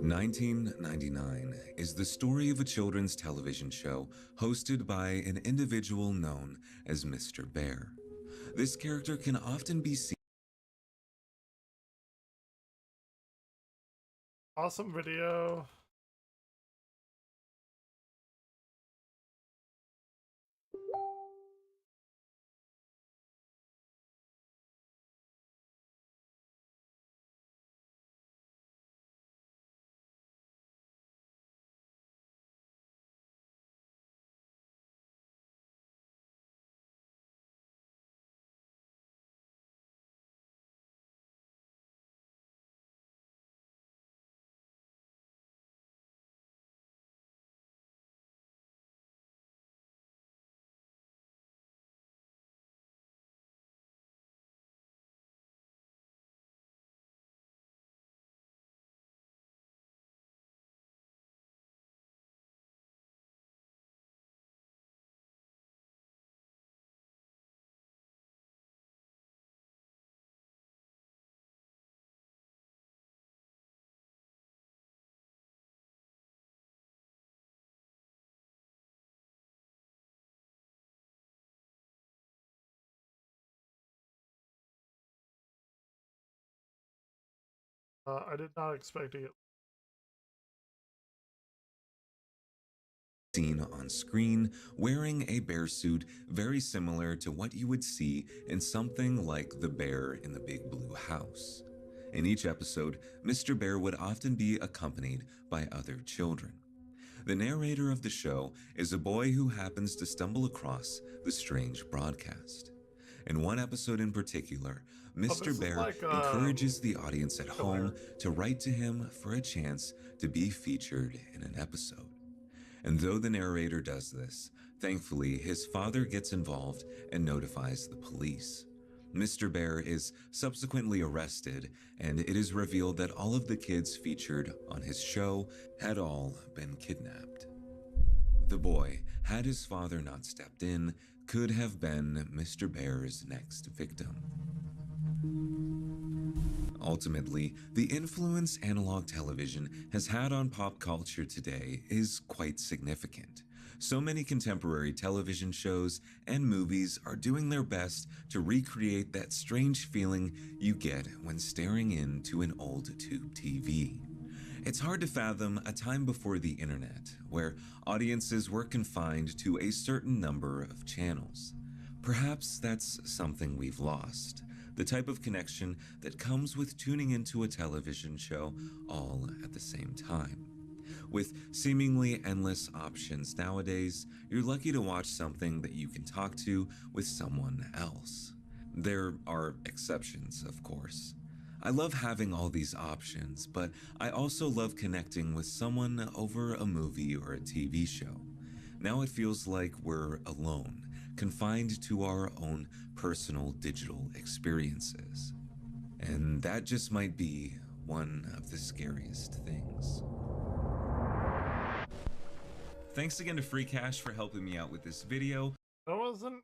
1999 is the story of a children's television show hosted by an individual known as Mr. Bear. This character can often be seen. Awesome video. I did not expect to get Seen on screen wearing a bear suit very similar to what you would see in something like The Bear in the Big Blue House. In each episode, Mr. Bear would often be accompanied by other children. The narrator of the show is a boy who happens to stumble across the strange broadcast. In one episode in particular, Mr. Bear encourages the audience at home to write to him for a chance to be featured in an episode. And though the narrator does this, thankfully his father gets involved and notifies the police. Mr. Bear is subsequently arrested, and it is revealed that all of the kids featured on his show had all been kidnapped. The boy, had his father not stepped in, could have been Mr. Bear's next victim. Ultimately, the influence analog television has had on pop culture today is quite significant. So many contemporary television shows and movies are doing their best to recreate that strange feeling you get when staring into an old tube TV. It's hard to fathom a time before the internet, where audiences were confined to a certain number of channels. Perhaps that's something we've lost. The type of connection that comes with tuning into a television show all at the same time. With seemingly endless options nowadays, you're lucky to watch something that you can talk to with someone else. There are exceptions, of course. I love having all these options, but I also love connecting with someone over a movie or a TV show. Now it feels like we're alone, confined to our own personal digital experiences. And that just might be one of the scariest things. Thanks again to Free Cash for helping me out with this video. That wasn't...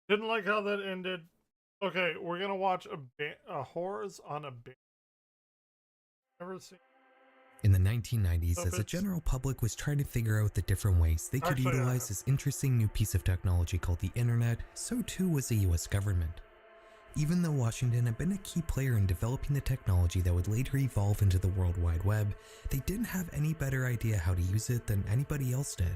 Didn't like how that ended. Okay, we're gonna watch a horrors on a band. Never seen... In the 1990s, as the general public was trying to figure out the different ways they could utilize this interesting new piece of technology called the internet, so too was the US government. Even though Washington had been a key player in developing the technology that would later evolve into the World Wide Web, they didn't have any better idea how to use it than anybody else did.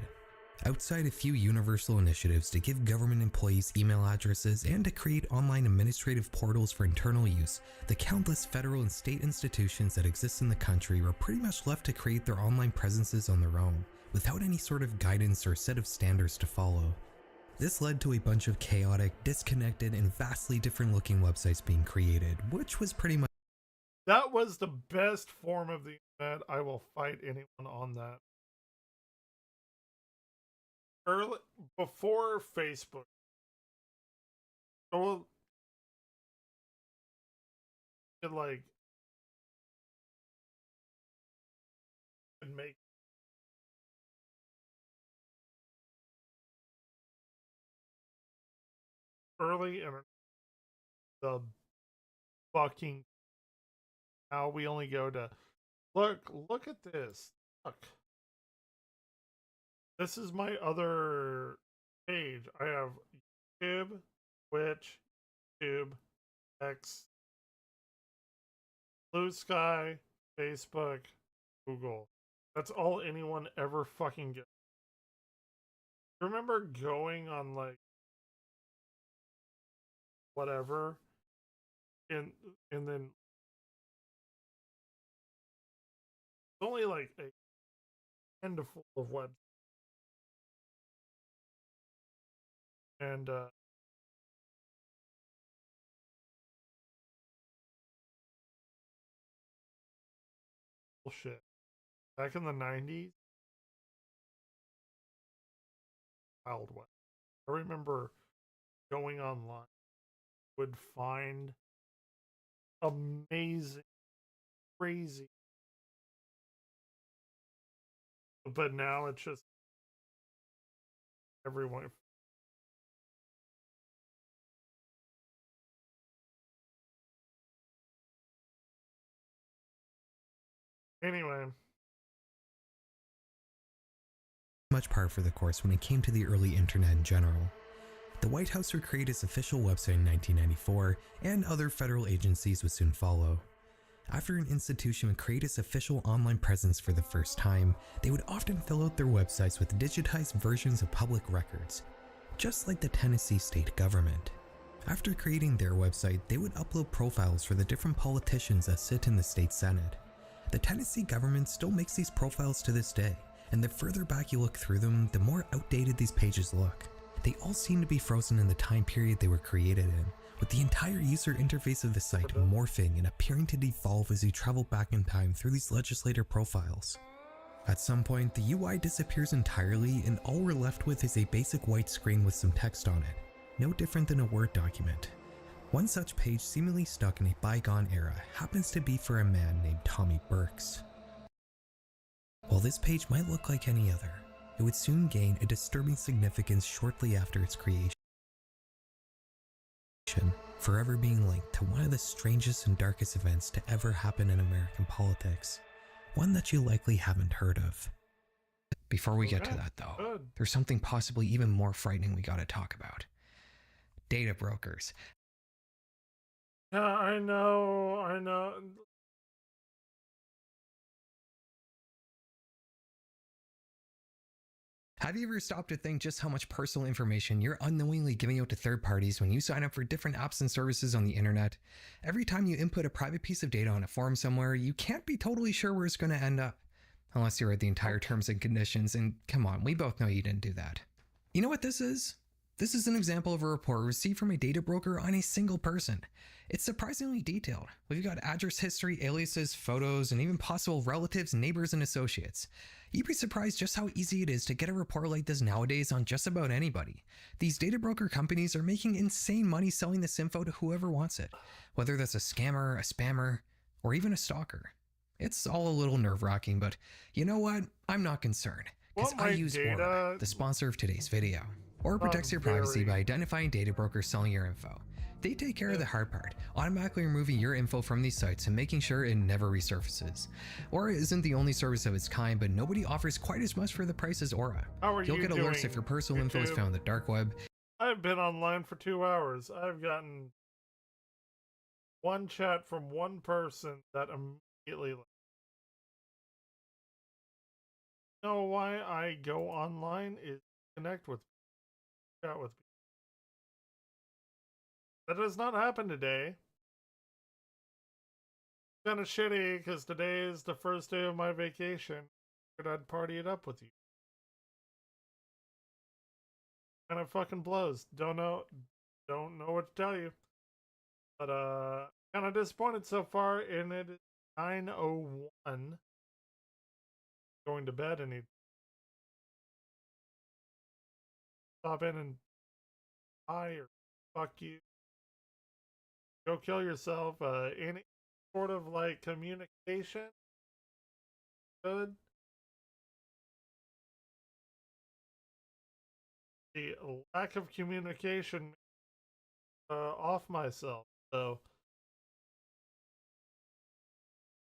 Outside a few universal initiatives to give government employees email addresses and to create online administrative portals for internal use, the countless federal and state institutions that exist in the country were pretty much left to create their online presences on their own, without any sort of guidance or set of standards to follow. This led to a bunch of chaotic, disconnected, and vastly different looking websites being created, which was pretty much— That was the best form of the internet. I will fight anyone on that. Early, before Facebook. Well, it like could make early internet the fucking. Now we only go to look at this. Look. This is my other page. I have YouTube, Twitch, YouTube, X, Blue Sky, Facebook, Google. That's all anyone ever fucking gets. Remember going on like whatever and then only like a handful of websites. And bullshit. Back in the 90s, Wild West. I remember going online, would find amazing, crazy. But now it's just everyone. Anyway. much par for the course when it came to the early internet in general. The White House would create its official website in 1994, and other federal agencies would soon follow. After an institution would create its official online presence for the first time, they would often fill out their websites with digitized versions of public records, just like the Tennessee state government. After creating their website, they would upload profiles for the different politicians that sit in the state senate. The Tennessee government still makes these profiles to this day, and the further back you look through them, the more outdated these pages look. They all seem to be frozen in the time period they were created in, with the entire user interface of the site morphing and appearing to devolve as you travel back in time through these legislator profiles. At some point, the UI disappears entirely, and all we're left with is a basic white screen with some text on it, no different than a Word document. One such page seemingly stuck in a bygone era happens to be for a man named Tommy Burks. While this page might look like any other, it would soon gain a disturbing significance shortly after its creation, forever being linked to one of the strangest and darkest events to ever happen in American politics, one that you likely haven't heard of. Before we get to that though, there's something possibly even more frightening we gotta talk about. Data brokers. Yeah, I know. Have you ever stopped to think just how much personal information you're unknowingly giving out to third parties when you sign up for different apps and services on the internet? Every time you input a private piece of data on a forum somewhere, you can't be totally sure where it's going to end up. Unless you read the entire terms and conditions, and come on, we both know you didn't do that. You know what this is? This is an example of a report received from a data broker on a single person. It's surprisingly detailed. We've got address history, aliases, photos, and even possible relatives, neighbors, and associates. You'd be surprised just how easy it is to get a report like this nowadays on just about anybody. These data broker companies are making insane money selling this info to whoever wants it, whether that's a scammer, a spammer, or even a stalker. It's all a little nerve-wracking, but you know what? I'm not concerned, because I use Aura, the sponsor of today's video. Aura protects your privacy by identifying data brokers selling your info. They take care of the hard part, automatically removing your info from these sites and making sure it never resurfaces. Aura isn't the only service of its kind, but nobody offers quite as much for the price as Aura. You'll get alerts if your personal info is found on the dark web. I've been online for 2 hours. I've gotten one chat from one person that immediately know why I go online is connect with people, chat with people. That does not happen today. Kind of shitty because today is the first day of my vacation. I'd party it up with you. Kind of fucking blows. Don't know what to tell you. But kind of disappointed so far. And it is 9:01. Going to bed and he stop in and hi or fuck you. Go kill yourself. Any sort of like communication. Good. The lack of communication off myself. So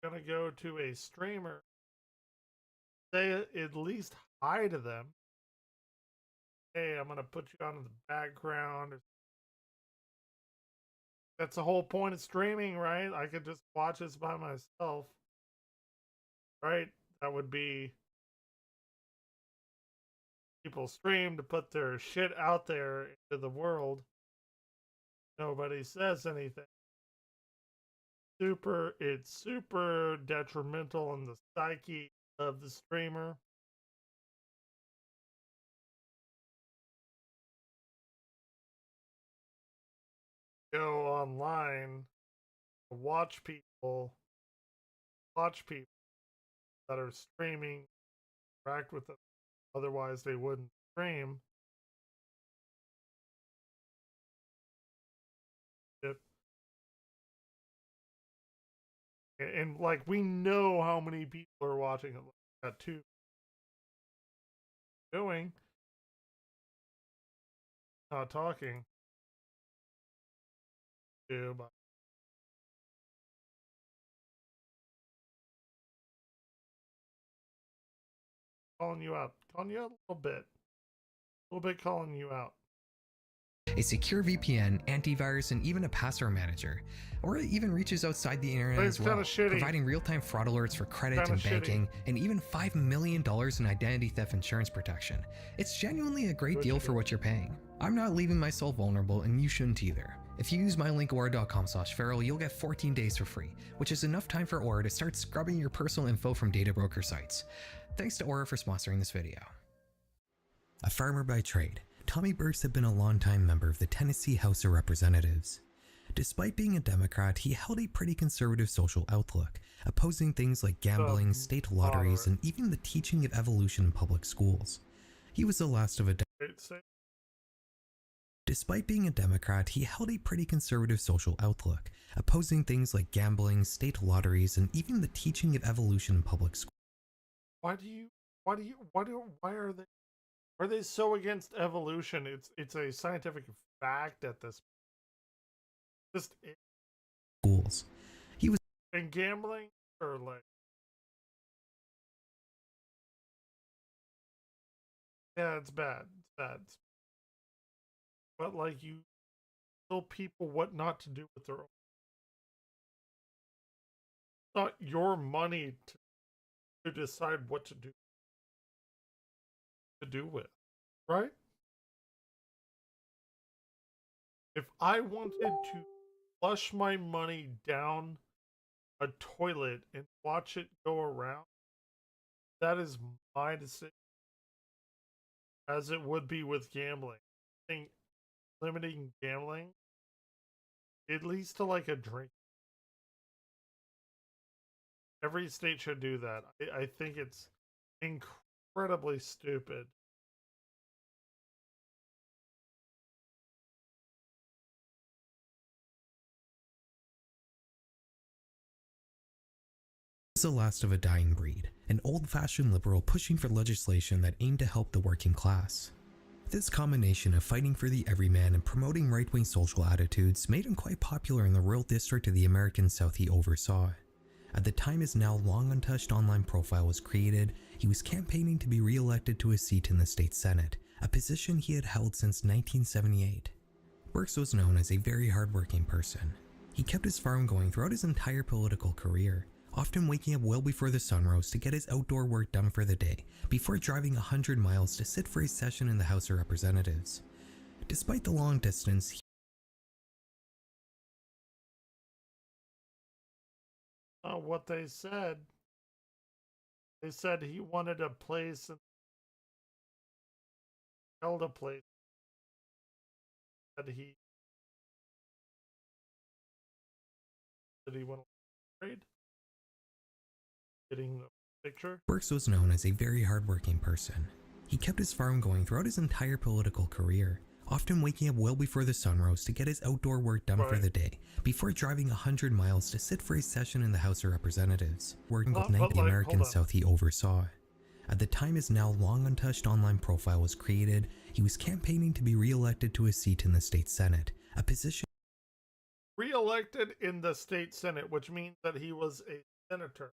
I'm gonna go to a streamer. Say at least hi to them. Hey, I'm gonna put you on in the background. That's the whole point of streaming, right? I could just watch this by myself. Right? That would be people stream to put their shit out there into the world. Nobody says anything. It's super detrimental on the psyche of the streamer. Go online, watch people that are streaming, interact with them. Otherwise, they wouldn't stream. And like we know how many people are watching it at 2. Doing, not talking. Yeah, but calling you out a little bit, calling you out. A secure VPN, antivirus, and even a password manager. Or it even reaches outside the internet as well, providing real-time fraud alerts for credit and banking, and even $5 million in identity theft insurance protection. It's genuinely a great deal for what you're paying. I'm not leaving myself vulnerable, and you shouldn't either. If you use my link aura.com/feral, you'll get 14 days for free, which is enough time for Aura to start scrubbing your personal info from data broker sites. Thanks to Aura for sponsoring this video. A farmer by trade, Tommy Burks had been a longtime member of the Tennessee House of Representatives. Despite being a Democrat, he held a pretty conservative social outlook, opposing things like gambling, state lotteries, and even the teaching of evolution in public schools. He was the last of a Despite being a Democrat, he held a pretty conservative social outlook, opposing things like gambling, state lotteries, and even the teaching of evolution in public schools. Why are they so against evolution? It's a scientific fact at this just schools. He was in gambling or like yeah, it's bad. It's bad. But like you tell people what not to do with their own. It's not your money to decide what to do with, right? If I wanted to flush my money down a toilet and watch it go around, that is my decision. As it would be with gambling. I think limiting gambling, at least to like a drink. Every state should do that. I think it's incredibly stupid. He was the last of a dying breed, an old-fashioned liberal pushing for legislation that aimed to help the working class. This combination of fighting for the everyman and promoting right-wing social attitudes made him quite popular in the rural district of the American South he oversaw. At the time his now long untouched online profile was created, he was campaigning to be re-elected to a seat in the state Senate, a position he had held since 1978. Burks was known as a very hard-working person. He kept his farm going throughout his entire political career, often waking up well before the sun rose to get his outdoor work done for the day, before driving 100 miles to sit for a session in the House of Representatives. Despite the long distance, what they said he wanted a place and held a place that he went trade. Getting the picture. Burks was known as a very hard-working person. He kept his farm going throughout his entire political career, often waking up well before the sun rose to get his outdoor work done for the day, before driving 100 miles to sit for a session in the House of Representatives, working with the American South he oversaw. At the time his now long untouched online profile was created, he was campaigning to be re-elected to a seat in the state Senate, a position re-elected in the state Senate, which means that he was a senator.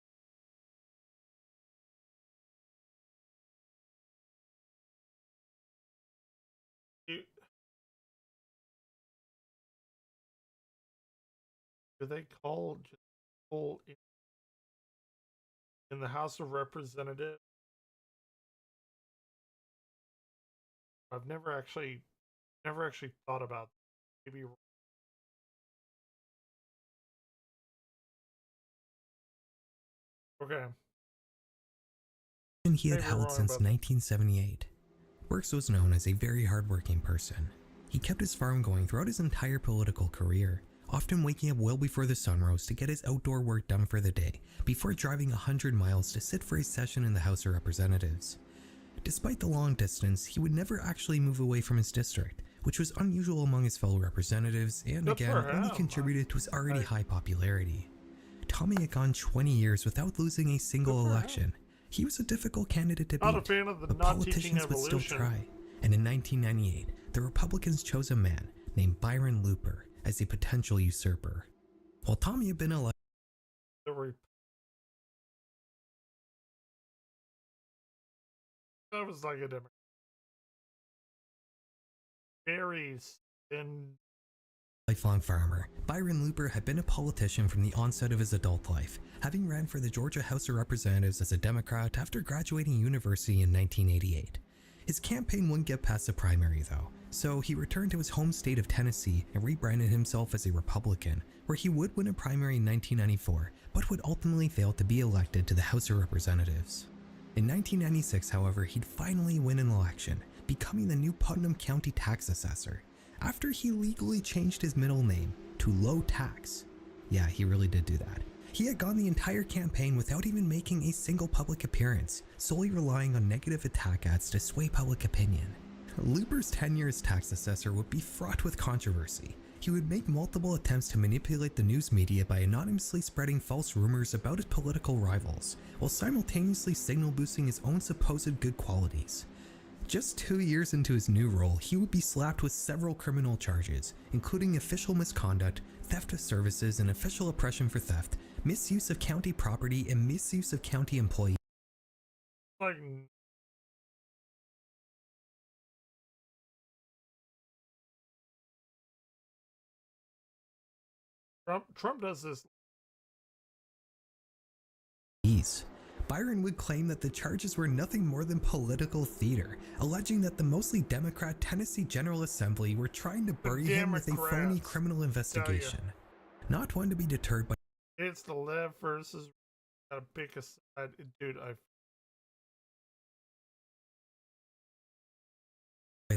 Do they call people in the House of Representatives? I've never actually thought about that. Maybe okay. He had held since 1978. Burks was known as a very hard-working person. He kept his farm going throughout his entire political career, often waking up well before the sun rose to get his outdoor work done for the day, before driving 100 miles to sit for a session in the House of Representatives. Despite the long distance, he would never actually move away from his district, which was unusual among his fellow representatives and again only contributed to his already high popularity. Tommy had gone 20 years without losing a single election. He was a difficult candidate to beat, but politicians would still try, and in 1998, the Republicans chose a man named Byron Looper as a potential usurper. While Tommy had been elected, that was like a Democrat. Very thin. Lifelong farmer, Byron Looper had been a politician from the onset of his adult life, having ran for the Georgia House of Representatives as a Democrat after graduating university in 1988. His campaign wouldn't get past the primary though, so he returned to his home state of Tennessee and rebranded himself as a Republican, where he would win a primary in 1994, but would ultimately fail to be elected to the House of Representatives. In 1996, however, he'd finally win an election, becoming the new Putnam County tax assessor, after he legally changed his middle name to Low Tax. Yeah, he really did do that. He had gone the entire campaign without even making a single public appearance, solely relying on negative attack ads to sway public opinion. Looper's tenure as tax assessor would be fraught with controversy. He would make multiple attempts to manipulate the news media by anonymously spreading false rumors about his political rivals, while simultaneously signal boosting his own supposed good qualities. Just 2 years into his new role, he would be slapped with several criminal charges, including official misconduct, theft of services and official oppression for theft, misuse of county property, and misuse of county employees. Trump does this. Byron would claim that the charges were nothing more than political theater, alleging that the mostly Democrat Tennessee General Assembly were trying to bury him with a phony criminal investigation. Not one to be deterred by It's the left versus gotta pick a side. Dude,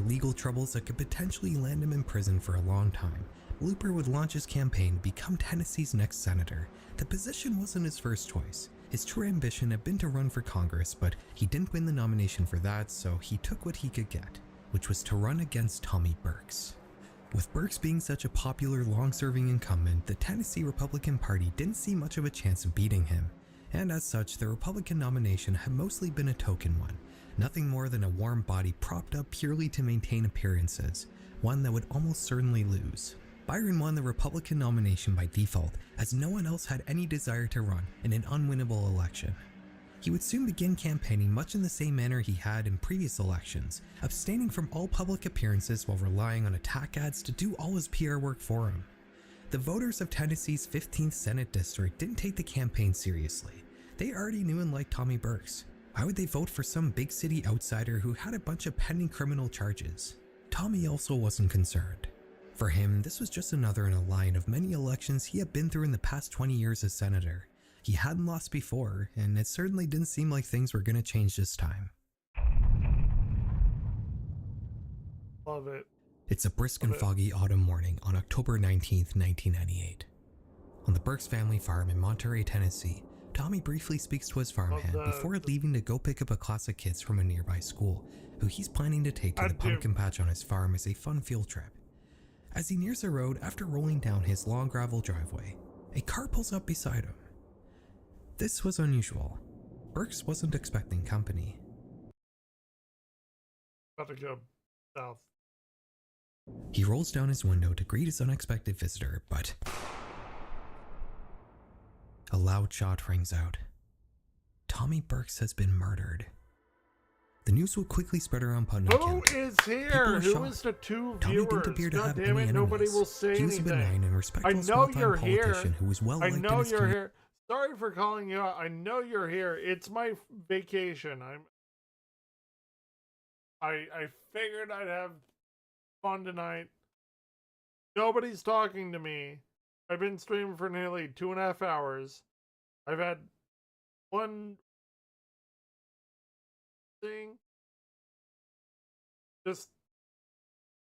legal troubles that could potentially land him in prison for a long time. Looper would launch his campaign to become Tennessee's next senator. The position wasn't his first choice. His true ambition had been to run for Congress, but he didn't win the nomination for that, so he took what he could get, which was to run against Tommy Burks. With Burks being such a popular, long-serving incumbent, the Tennessee Republican Party didn't see much of a chance of beating him, and as such, the Republican nomination had mostly been a token one, nothing more than a warm body propped up purely to maintain appearances, one that would almost certainly lose. Byron won the Republican nomination by default, as no one else had any desire to run in an unwinnable election. He would soon begin campaigning much in the same manner he had in previous elections, abstaining from all public appearances while relying on attack ads to do all his PR work for him. The voters of Tennessee's 15th Senate District didn't take the campaign seriously. They already knew and liked Tommy Burks. Why would they vote for some big city outsider who had a bunch of pending criminal charges? Tommy also wasn't concerned. For him, this was just another in a line of many elections he had been through in the past 20 years as senator. He hadn't lost before, and it certainly didn't seem like things were going to change this time. Love it. It's a brisk and foggy autumn morning on October 19th, 1998. On the Burks family farm in Monterey, Tennessee, Tommy briefly speaks to his farmhand before leaving to go pick up a class of kids from a nearby school, who he's planning to take to the pumpkin patch on his farm as a fun field trip. As he nears the road after rolling down his long gravel driveway, a car pulls up beside him. This was unusual. Burks wasn't expecting company. About to go south. He rolls down his window to greet his unexpected visitor, but a loud shot rings out. Tommy Burks has been murdered. The news will quickly spread around Putnam County. Who is here? Who is the two viewers? Tommy didn't appear to have any enemies. Nobody will say he was a benign and respectful small-time politician who was well liked in his community. Here. Sorry for calling you out. I know you're here. It's my vacation. I figured I'd have fun tonight. Nobody's talking to me. I've been streaming for nearly 2.5 hours. I've had one thing. Just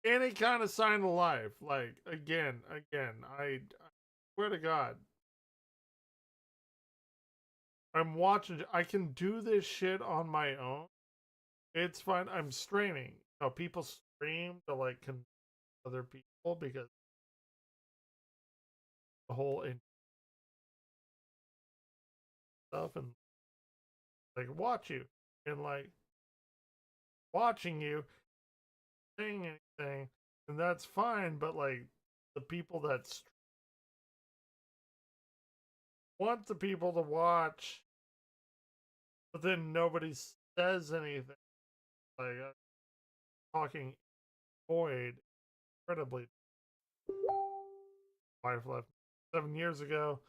any kind of sign of life. Like, again, I swear to God. I'm watching. I can do this shit on my own. It's fine. I'm streaming. You know, people stream to like other people because the whole stuff and like watch you and like watching you saying anything, and that's fine. But like the people that want the people to watch, but then nobody says anything. Like talking void, incredibly. Wife left 7 years ago,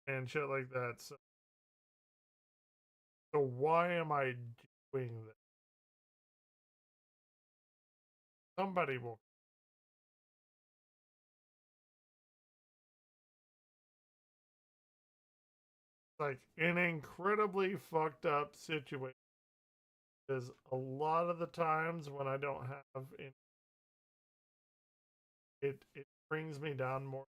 and shit like that. So why am I doing this? Somebody will. Like an incredibly fucked up situation. Because a lot of the times when I don't have it brings me down more.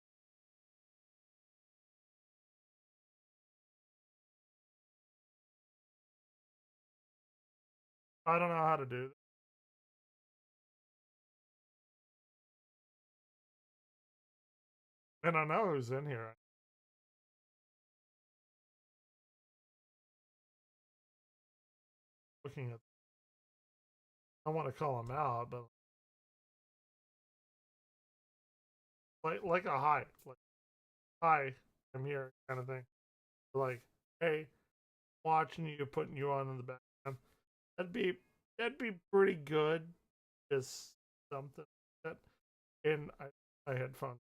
I don't know how to do that. And I know who's in here. Looking at, I want to call him out, but like a hi, like hi, I'm here kind of thing. Like, hey, watching you, putting you on in the background. That'd be pretty good. Just something like that. And I had fun.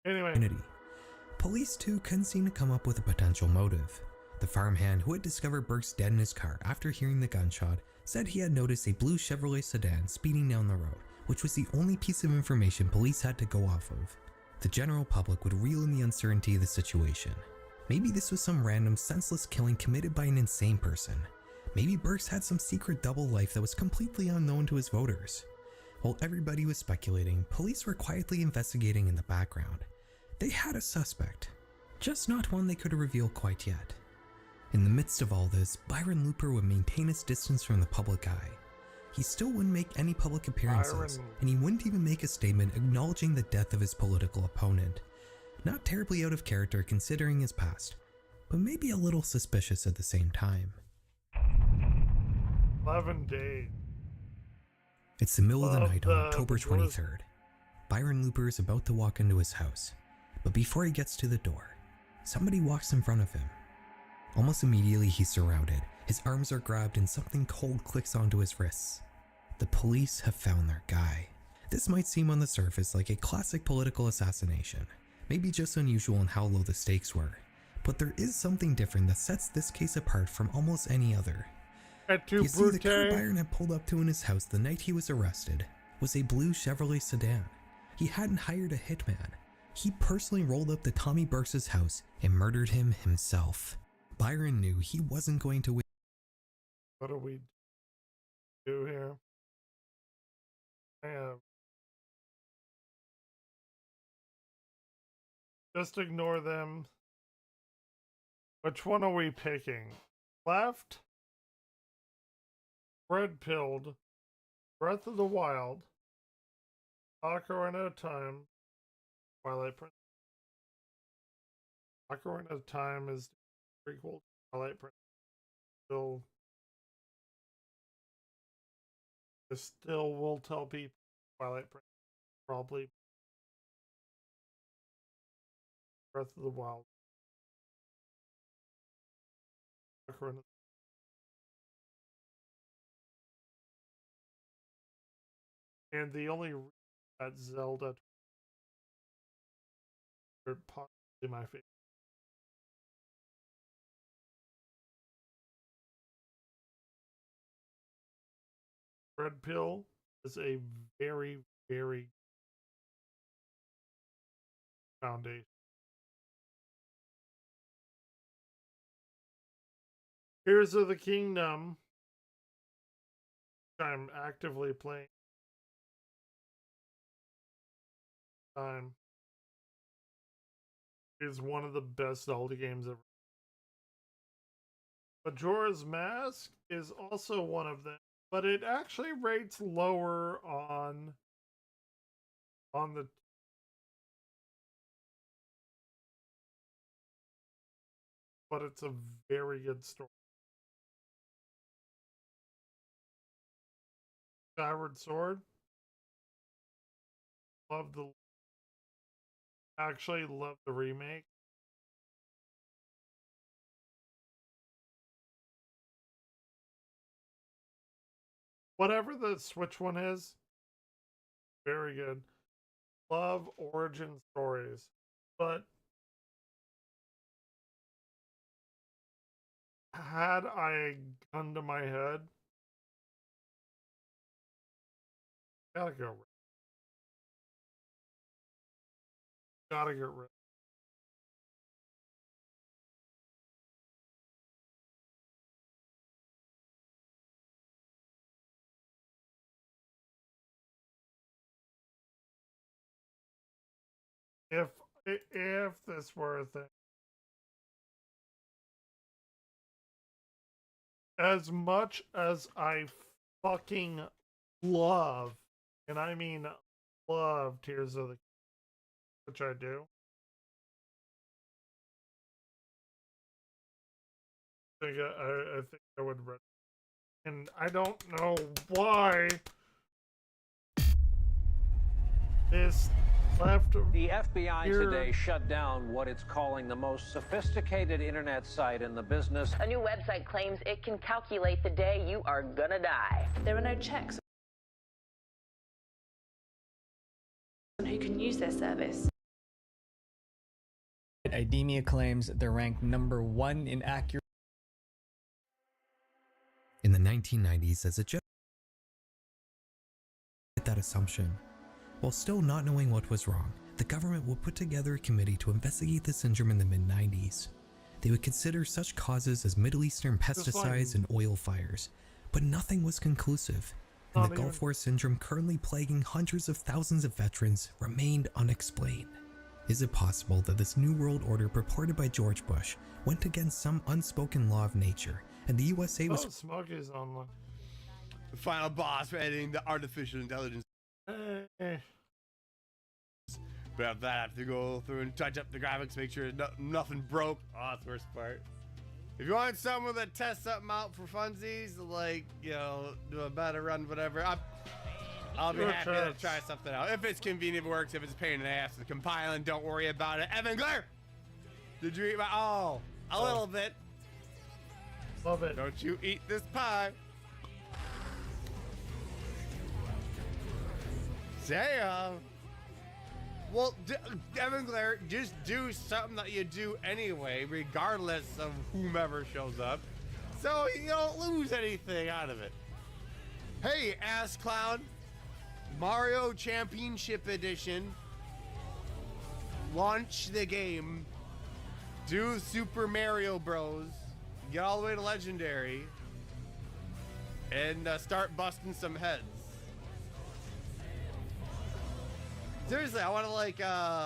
Anyway. Police too couldn't seem to come up with a potential motive. The farmhand who had discovered Burks dead in his car after hearing the gunshot said he had noticed a blue Chevrolet sedan speeding down the road, which was the only piece of information police had to go off of. The general public would reel in the uncertainty of the situation. Maybe this was some random senseless killing committed by an insane person. Maybe Burks had some secret double life that was completely unknown to his voters. While everybody was speculating, police were quietly investigating in the background. They had a suspect, just not one they could reveal quite yet. In the midst of all this, Byron Looper would maintain his distance from the public eye. He still wouldn't make any public appearances, and he wouldn't even make a statement acknowledging the death of his political opponent. Not terribly out of character considering his past, but maybe a little suspicious at the same time. 11 days. It's the middle of the night on the October doors. 23rd. Byron Looper is about to walk into his house, but before he gets to the door, somebody walks in front of him. Almost immediately he's surrounded, his arms are grabbed and something cold clicks onto his wrists. The police have found their guy. This might seem on the surface like a classic political assassination, maybe just unusual in how low the stakes were, but there is something different that sets this case apart from almost any other. You see, the car Byron had pulled up to in his house the night he was arrested was a blue Chevrolet sedan. He hadn't hired a hitman. He personally rolled up to Tommy Burks' house and murdered him himself. Byron knew he wasn't going to win. What do we do here? Just ignore them. Which one are we picking? Left? Red Pilled, Breath of the Wild, Ocarina of Time, Twilight Princess. Ocarina of Time is the prequel to Twilight Princess. Still will tell people Twilight Princess probably Breath of the Wild. Ocarina. And the only that Zelda are possibly my favorite. Red Pill is a very, very foundation. Tears of the Kingdom, which I'm actively playing. Is one of the best Zelda games ever. Majora's Mask is also one of them, but it actually rates lower on the but it's a very good story. Skyward Sword. Actually love the remake. Whatever the Switch one is, very good. Love origin stories, but had I a gun to my head, gotta go. Gotta get rid. If this were a thing, as much as I fucking love, and I mean love Tears of the Kingdom, which I do. I think I would read, and I don't know why this left. The FBI today shut down what it's calling the most sophisticated internet site in the business. A new website claims it can calculate the day you are gonna die. There are no checks on who can use their service. IDEMIA claims they're ranked #1 in accuracy. In the 1990s, as a joke, that assumption. While still not knowing what was wrong, the government would put together a committee to investigate the syndrome in the mid-90s. They would consider such causes as Middle Eastern pesticides and oil fires, but nothing was conclusive, and the Gulf War syndrome currently plaguing hundreds of thousands of veterans remained unexplained. Is it possible that this New World Order purported by George Bush went against some unspoken law of nature, and the USA was... Smokey's online. The final boss for editing the artificial intelligence. But after that, I have to go through and touch up the graphics, make sure nothing broke. Oh, that's the worst part. If you want someone that tests something out for funsies, like, you know, do a better run, whatever, I'll be happy to try something out. If it's convenient, it works. If it's a pain in the ass to compiling, don't worry about it. Evan Glare! Did you eat my... Oh, a little bit. Love it. Don't you eat this pie. Damn. Well, Evan Glare, just do something that you do anyway, regardless of whomever shows up, so you don't lose anything out of it. Hey, ass clown, Mario Championship Edition. Launch the game. Do Super Mario Bros. Get all the way to Legendary. And start busting some heads. Seriously, I want to like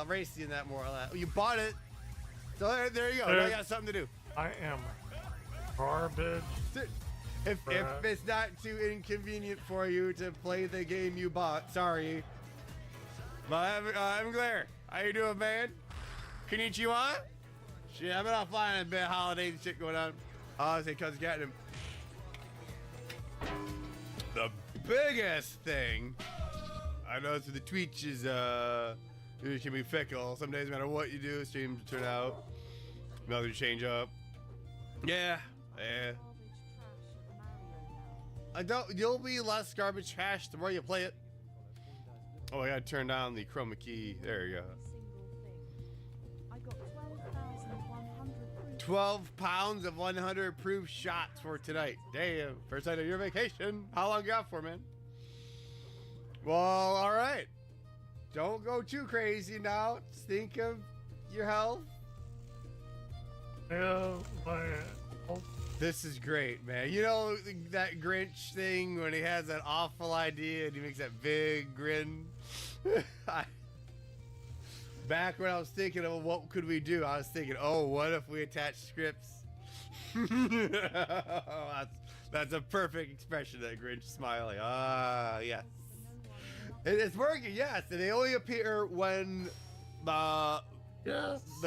race you in that more or less. You bought it, so there you go. Now you got something to do. I am garbage. If it's not too inconvenient for you to play the game you bought, sorry. But I'm Glare. How you doing, man? Konnichiwa? Shit, I've been offline a bit, holiday and shit going on. I say, cause getting him. The biggest thing I noticed with the Twitch is it can be fickle. Some days, no matter what you do, streams turn out. Nothing change up. Yeah. You'll be less garbage trash the more you play it. Oh, I gotta turn down the chroma key. There you go. 12 pounds of 100 proof shots for tonight. Damn. First night of your vacation. How long you got for, man? Well, all right. Don't go too crazy now. Just think of your health. Yeah, my health. This is great, man. You know that Grinch thing when he has that awful idea and he makes that big grin? Back when I was thinking of what could we do, I was thinking, oh, what if we attach scripts? That's a perfect expression, that Grinch smiling. Ah, yes. It's working, yes. And they only appear when the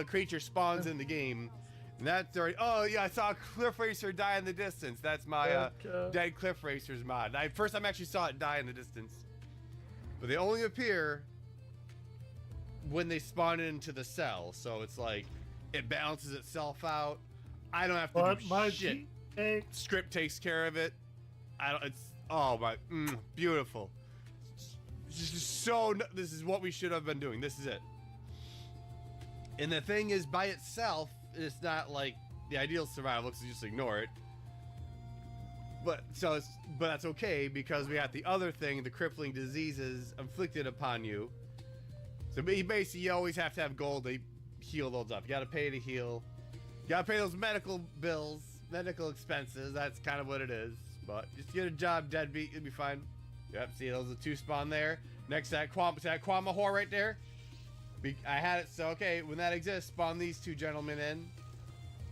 creature spawns in the game. And that's already. Oh, yeah, I saw a Cliff Racer die in the distance. That's my Dead Cliff Racers mod. First time I actually saw it die in the distance. But they only appear when they spawn into the cell. So it's like it balances itself out. I don't have to do shit. Script takes care of it. Oh my, beautiful. This is what we should have been doing. This is it. And the thing is, by itself, it's not like the ideal survival, because you just ignore it. But that's okay, because we got the other thing, the crippling diseases inflicted upon you. So basically, you always have to have gold to heal those up. You gotta pay to heal. You gotta pay those medical bills, medical expenses. That's kind of what it is. But just get a job, deadbeat, you'll be fine. Yep, see, those are the two spawn there. Next to that Kwama whore right there. I had it, so okay, when that exists, spawn these two gentlemen in.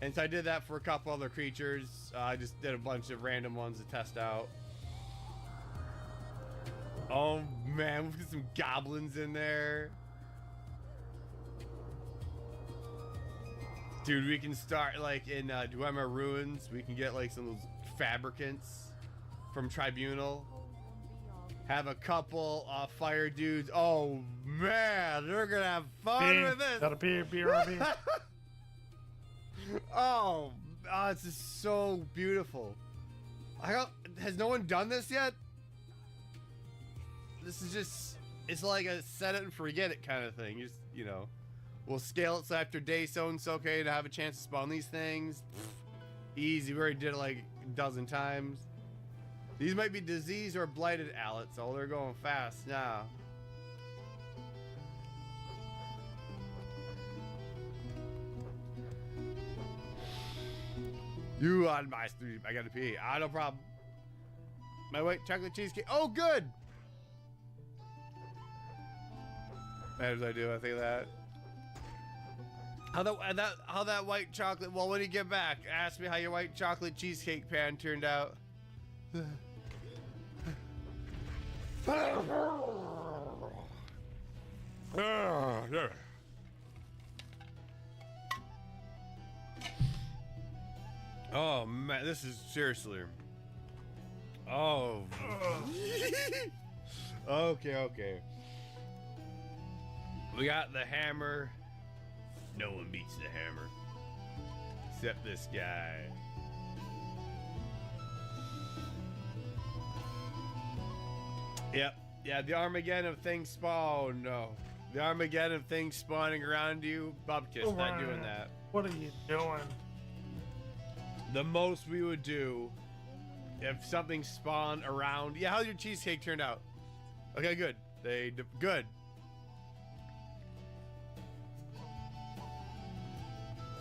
And so I did that for a couple other creatures. I just did a bunch of random ones to test out. Oh man, we've got some goblins in there. Dude, we can start like in Dwemer Ruins. We can get like some of those fabricants from Tribunal. Have a couple fire dudes. Oh man, they're gonna have fun with this. Gotta be on me. Oh, this is so beautiful. Has no one done this yet? This is just, it's like a set it and forget it kind of thing. Just, you know, we'll scale it so after day so and so, okay, to have a chance to spawn these things. Easy, we already did it like a dozen times. These might be disease or blighted allets, so they're going fast now. You on my stream, I gotta pee. No problem. My white chocolate cheesecake. Oh, good. As I do, I think that. How that white chocolate? Well, when you get back, ask me how your white chocolate cheesecake pan turned out. Yeah. Oh man, this is seriously. Oh. Okay. We got the hammer. No one beats the hammer. Except this guy. Yep. Yeah, the Armageddon of things spawn. No. The Armageddon of things spawning around you. Bubkiss, not doing that. What are you doing? The most we would do if something spawned around. Yeah, how's your cheesecake turned out? Okay, good. Good.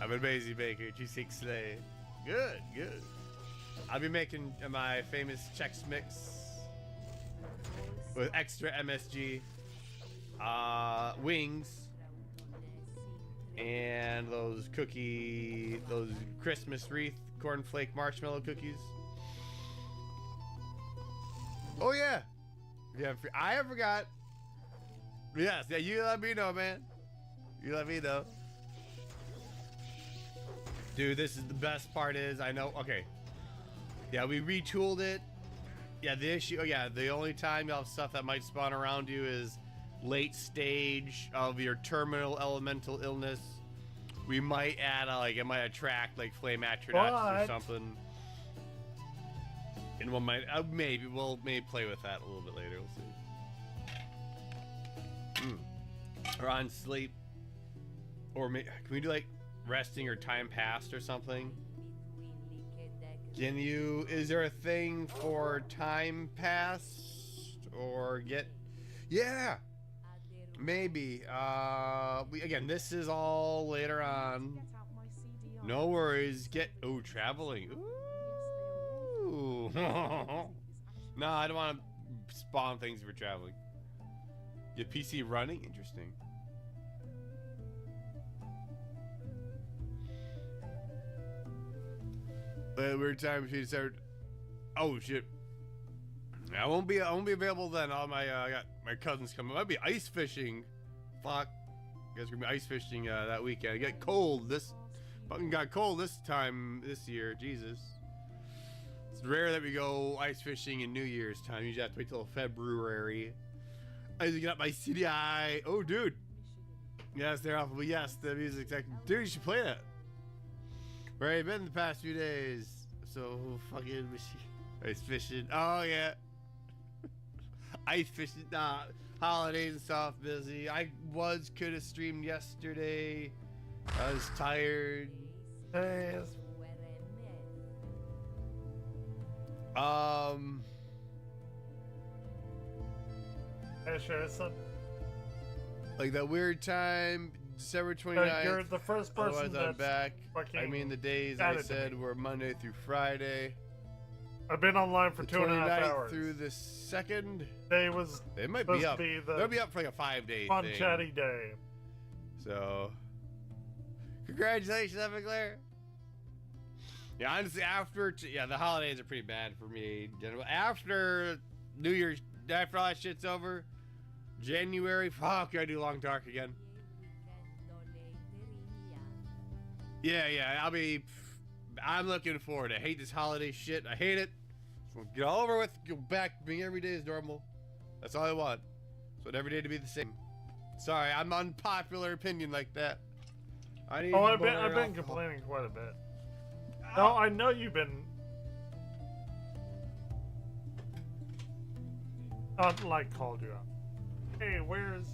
I'm an amazing baker. Cheesecake slay. Good. I'll be making my famous Chex Mix with extra MSG, wings, and those Christmas wreath cornflake marshmallow cookies. Oh yeah, I forgot. Yes, yeah, you let me know, man. You let me know. Dude, this is the best part is, I know, okay. Yeah, we retooled it. Yeah, the issue, the only time you'll have stuff that might spawn around you is late stage of your terminal elemental illness. We might add, it might attract, flame atronachs or something. And one might, maybe play with that a little bit later, we'll see. Or on sleep. Or can we do, resting or time passed or something? Is there a thing for time passed or yeah, maybe. Again, this is all later on. No worries. Traveling. Ooh. No, I don't want to spawn things for traveling. Get PC running? Interesting. Weird time between start. Oh shit! I won't be available then. All my I got my cousins coming. I'll be ice fishing. Fuck, you guys are gonna be ice fishing that weekend. It got cold. Fucking got cold this time this year. Jesus, it's rare that we go ice fishing in New Year's time. You usually have to wait till February. I usually get up my CDI. Oh dude, yes, they're awful. But yes, the music's like, dude, you should play that. Where have you been the past few days? So fucking ice fishing. Oh yeah. Ice fishing. Nah, holidays and stuff, busy. Could have streamed yesterday. I was tired. Hey, sure, son. That weird time, December 29th. You're the first person I'm back. I mean, the days I said were Monday through Friday. I've been online for 2.5 hours. Through the 2nd. They might be up. They'll be up for a 5-day fun thing. Chatty day. So, congratulations, Evan Claire. Yeah, honestly, the holidays are pretty bad for me in general. After New Year's, after all that shit's over, January, fuck, I do Long Dark again. Yeah, I'm looking forward. I hate this holiday shit. I hate it. Just want to get all over with, go back, being every day is normal. That's all I want. Just want every day to be the same. Sorry, I'm unpopular opinion like that. I've been complaining quite a bit. No, I know you've been. Called you out. Hey, where's?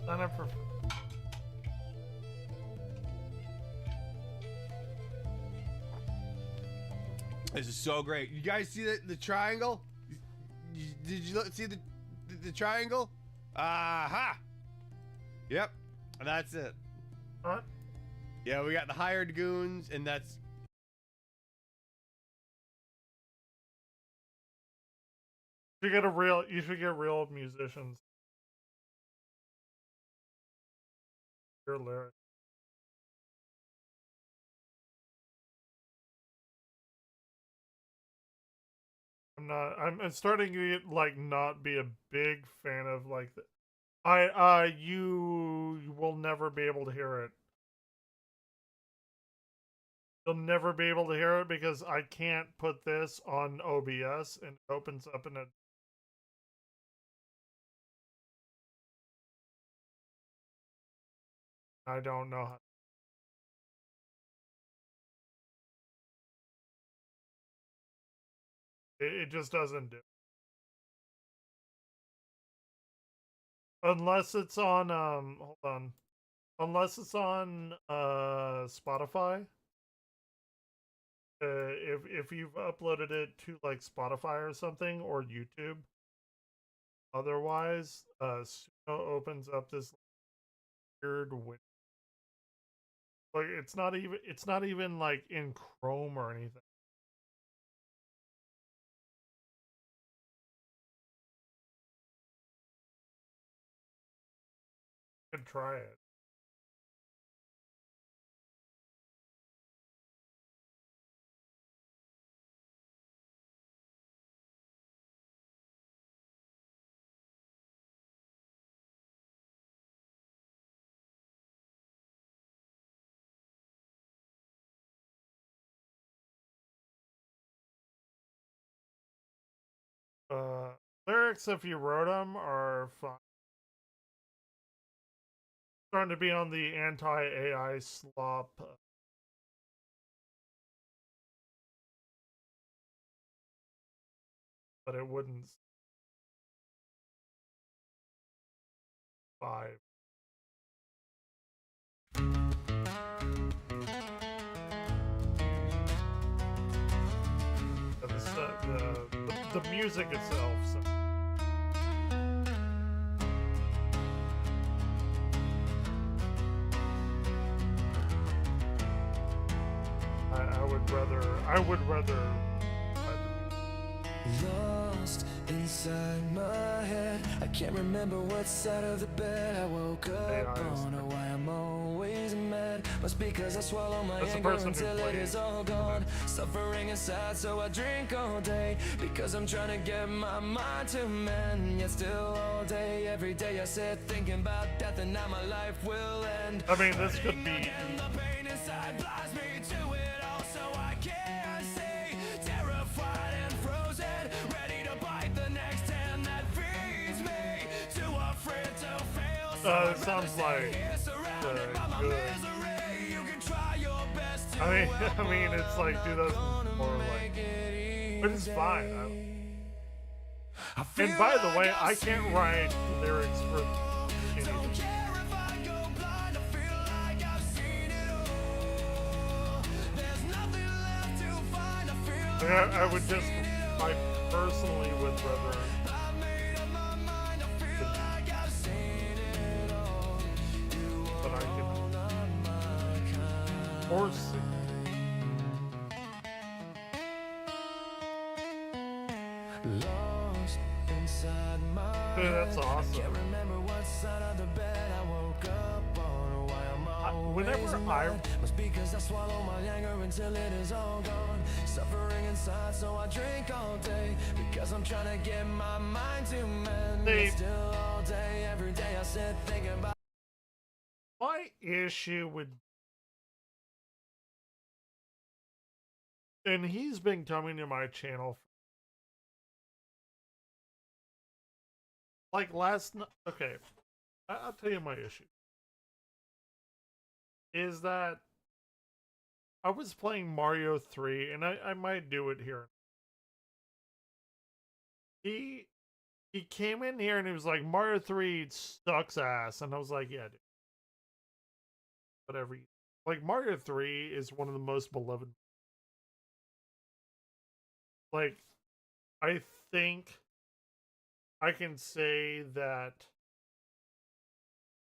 Sign up for. This is so great. You guys see the triangle? Did you see the triangle? Aha! Yep, that's it. What? Yeah, we got the hired goons, and that's. You should get real musicians. your lyrics. I'm starting to like not be a big fan of like you will never be able to hear it. You'll never be able to hear it because I can't put this on OBS and it opens up in a I don't know how. It just doesn't do. Unless it's on hold on. Unless it's on Spotify. If you've uploaded it to like Spotify or something or YouTube. Otherwise, Suno opens up this weird window. Like it's not even like in Chrome or anything. You can try it. Lyrics, if you wrote them, are fine. Starting to be on the anti-AI slop. But it wouldn't. 5. The music itself. So. I would rather lost inside my head. I can't remember what side of the bed I woke up on or why I'm always mad. Must be because I swallow my anger until it is all gone. Suffering inside, so I drink all day because I'm trying to get my mind to mend. Yet still all day, every day I sit thinking about death and now my life will end. I mean, this could be. And the pain inside blinds me to it all, so I can't see. Terrified and frozen, ready to bite the next hand that feeds me. Too afraid to fail. It sounds like good. I mean, it's like 2004, like, but it's fine. And by the way, I can't write lyrics for anything. I would just, I personally would rather. But I can force it. Lost inside my that's awesome. Can't remember what side of the bed I woke up on or why I'm always mad. Must be because I swallow my anger until it is all gone. Suffering inside, so I drink all day because I'm trying to get my mind to mend. Still all day, every day I sit thinking about. My issue with, and he's been coming to my channel like last night. Okay, I'll tell you my issue is that I was playing Mario 3 and I might do it here. He came in here and he was like, Mario 3 sucks ass, and I was like, yeah, dude. Whatever. Like, Mario 3 is one of the most beloved. Like, I think I can say that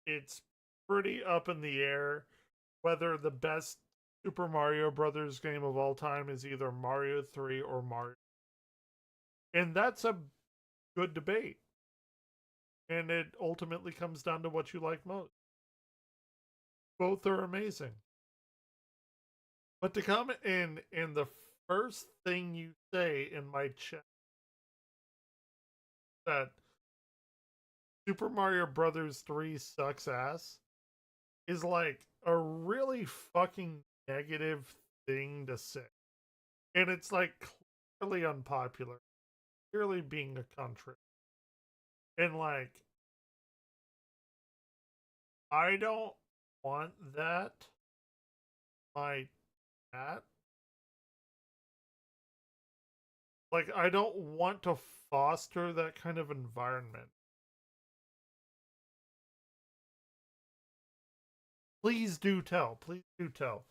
it's pretty up in the air whether the best Super Mario Brothers game of all time is either Mario 3 or Mario. And that's a good debate. And it ultimately comes down to what you like most. Both are amazing. But to come in the first thing you say in my chat that Super Mario Brothers 3 sucks ass is like a really fucking negative thing to say. And it's like clearly unpopular, clearly being a country. And like, I don't want that. My chat. Like, I don't want to foster that kind of environment. Please do tell. Please do tell.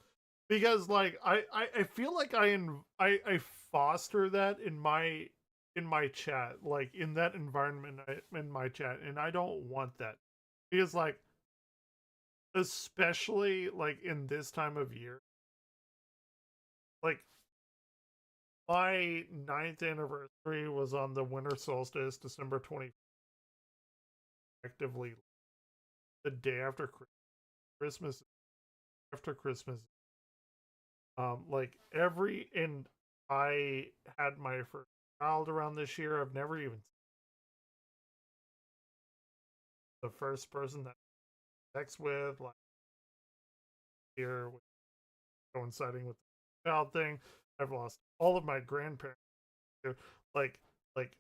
Because like I feel like I foster that in my chat, like in that environment in my chat, and I don't want that. Because like especially like in this time of year, like my 9th anniversary was on the winter solstice, December 20th, effectively the day after Christmas, after Christmas. Like and I had my first child around this year. I've never even the first person that I sex with, like here coinciding with the child thing. I've lost all of my grandparents. Like like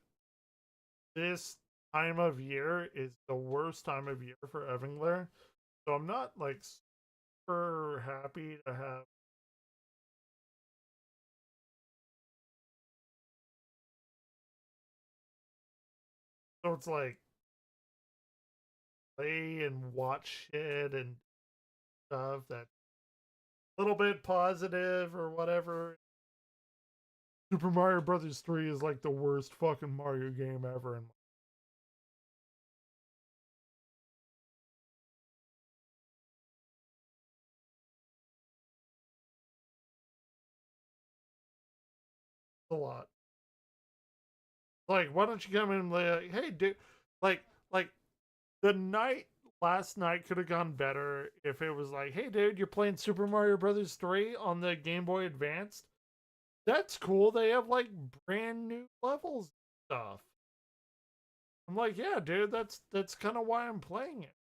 this time of year is the worst time of year for Evingler. So I'm not like super happy to have so it's like play and watch shit and stuff that a little bit positive or whatever. Super Mario Brothers 3 is like the worst fucking Mario game ever. And a lot. Like, why don't you come in and like, hey, dude, like the night last night could have gone better if it was like, hey, dude, you're playing Super Mario Brothers 3 on the Game Boy Advanced. That's cool. They have like brand new levels and stuff. I'm like, yeah, dude, that's kind of why I'm playing it.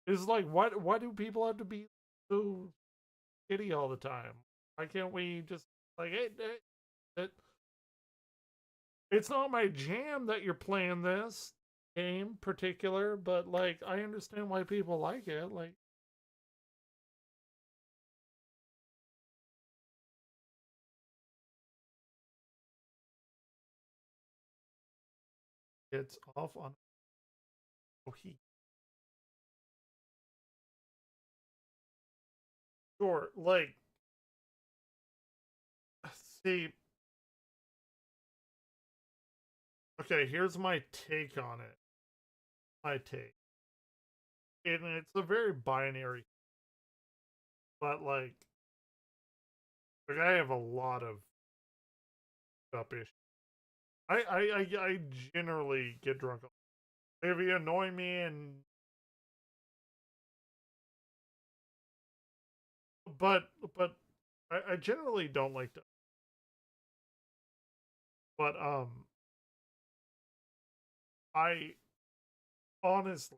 It's like, why do people have to be so shitty all the time? Why can't we just like, hey, it's not my jam that you're playing this game particular, but like I understand why people like it. Like it's off on heat. Sure, like see. Okay, here's my take on it. My take. And it's a very binary, but like I have a lot of up issues. I generally get drunk. If you annoy me and but I generally don't like to. But I honestly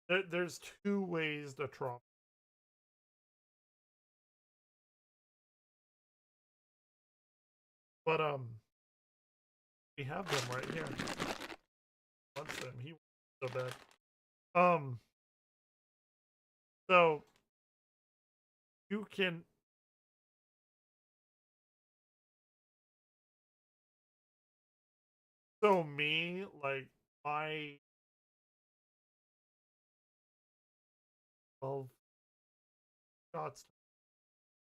there's two ways to Trump. But we have them right here. Wants them. He wants so bad. So you can me like my 12 shots.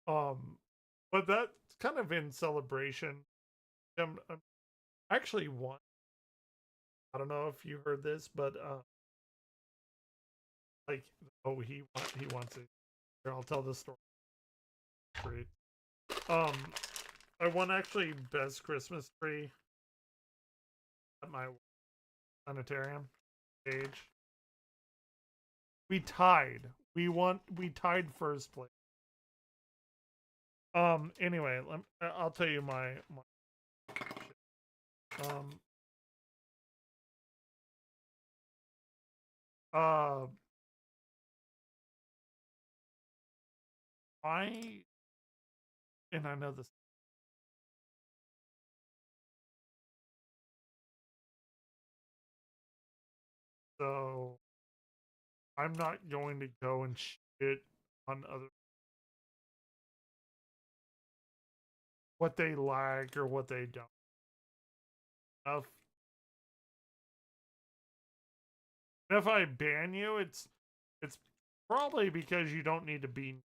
But that's kind of in celebration. I'm actually one. I don't know if you heard this, but like oh he wants it. Here, I'll tell this story. Great. I won actually best Christmas tree at my planetarium stage. We tied. We tied first place. Anyway, I'll tell you my and I know this. So I'm not going to go and shit on other what they like or what they don't. If I ban you, it's probably because you don't need to be.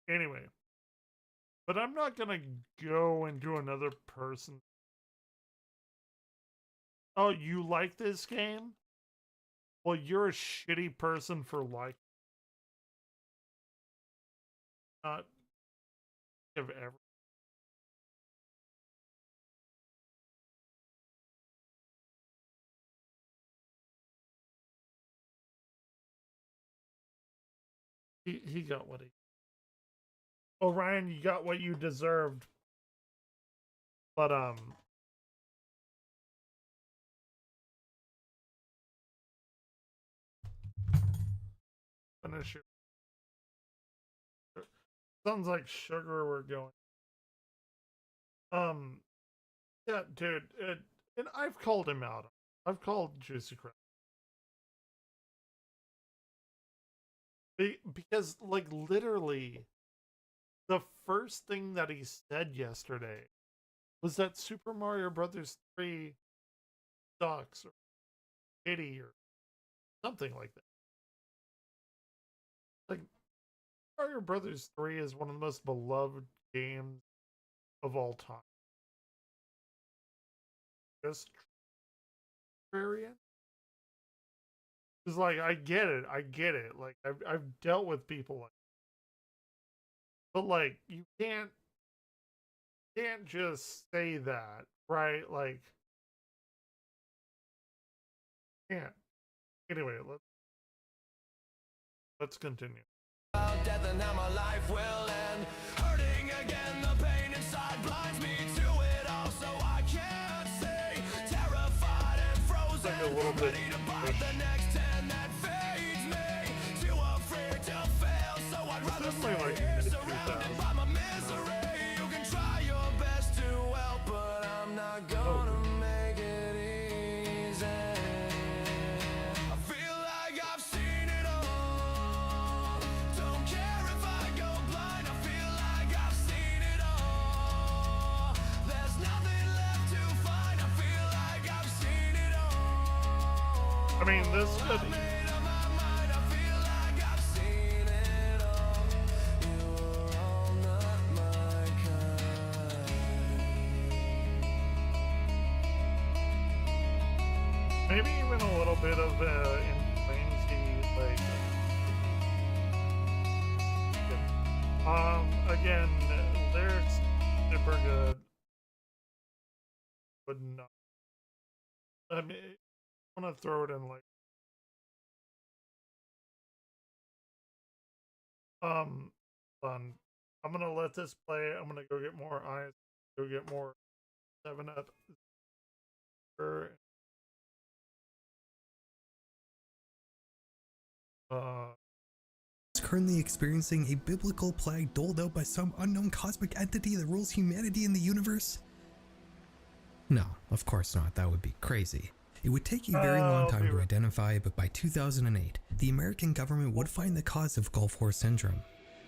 Anyway, but I'm not gonna go and do another person. Oh, you like this game? Well, you're a shitty person for like not have ever. He got what he. Oh, Ryan, you got what you deserved. But finish it. Sounds like sugar we're going. Yeah, dude, and I've called him out. I've called Juicy Crab. Because, like, literally, the first thing that he said yesterday was that Super Mario Brothers 3 sucks or shitty or something like that. Like, Mario Brothers 3 is one of the most beloved games of all time. Just contrarian. It's like, I get it. Like, I've dealt with people like, but like, you can't just say that, right? Like, can't. Anyway, let's continue. Death and how my life will end. Hurting again, the pain inside blinds me to it all, so I can't say. Terrified and frozen, like a little bit ready to bite the next 10 that fades me. Too afraid to fail, so I'd rather stay here surrounded by my misery. You can try your best to help, but I'm not gonna make it easy. I feel like I've seen it all. Don't care if I go blind, I feel like I've seen it all. There's nothing left to find, I feel like I've seen it all. I mean, this could. Maybe even a little bit of influency, like. Again, lyrics super good. Would not. I mean, I want to throw it in like. Fun. I'm gonna let this play. I'm gonna go get more ice. Go get more 7-Up. Is currently experiencing a biblical plague doled out by some unknown cosmic entity that rules humanity in the universe? No, of course not. That would be crazy. It would take a very long time to identify, but by 2008, the American government would find the cause of Gulf War Syndrome.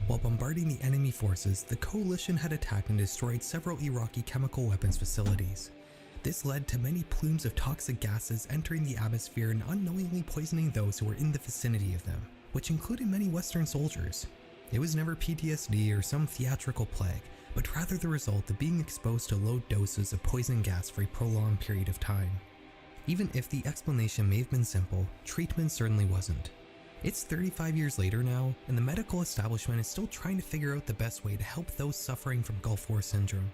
While bombarding the enemy forces, the coalition had attacked and destroyed several Iraqi chemical weapons facilities. This led to many plumes of toxic gases entering the atmosphere and unknowingly poisoning those who were in the vicinity of them, which included many Western soldiers. It was never PTSD or some theatrical plague, but rather the result of being exposed to low doses of poison gas for a prolonged period of time. Even if the explanation may have been simple, treatment certainly wasn't. It's 35 years later now, and the medical establishment is still trying to figure out the best way to help those suffering from Gulf War Syndrome.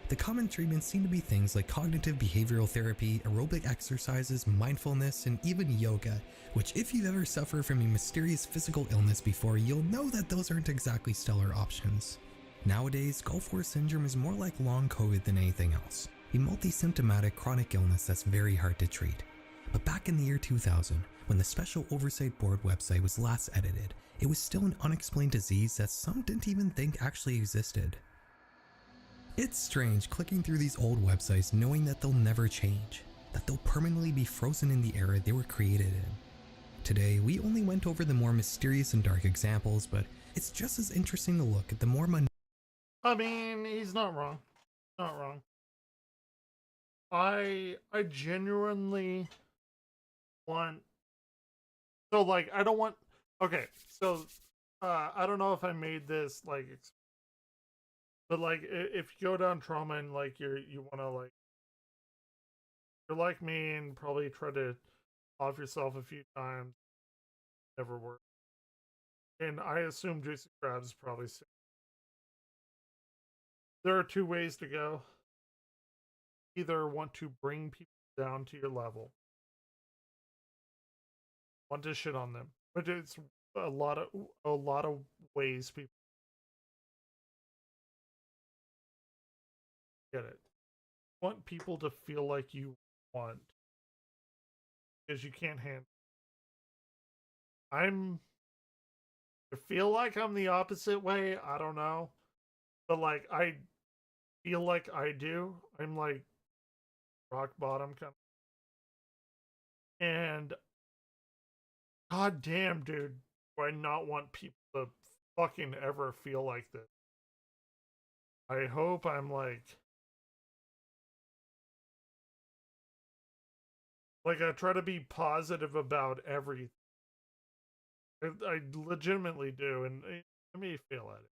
The common treatments seem to be things like cognitive behavioral therapy, aerobic exercises, mindfulness, and even yoga, which if you've ever suffered from a mysterious physical illness before, you'll know that those aren't exactly stellar options. Nowadays, Gulf War syndrome is more like long COVID than anything else, a multi-symptomatic chronic illness that's very hard to treat. But back in the year 2000, when the Special Oversight Board website was last edited, it was still an unexplained disease that some didn't even think actually existed. It's strange clicking through these old websites knowing that they'll never change, that they'll permanently be frozen in the era they were created in. Today, we only went over the more mysterious and dark examples, but it's just as interesting to look at the more mundane. I mean, he's not wrong. Not wrong. I genuinely want, so like I don't want, okay, so I don't know if I made this like, but like if you go down trauma and like you want to like, you're like me and probably try to off yourself a few times, never work. And I assume Juicy Crabs is probably sick. There are two ways to go. Either want to bring people down to your level, want to shit on them, but it's a lot of ways people get it. Want people to feel like you want, because you can't handle. I feel like I'm the opposite way. I don't know, but like I feel like I do. I'm like rock bottom kind of. And god damn, dude, do I not want people to fucking ever feel like this. I hope I'm like I try to be positive about everything. I legitimately do, and let me feel at it.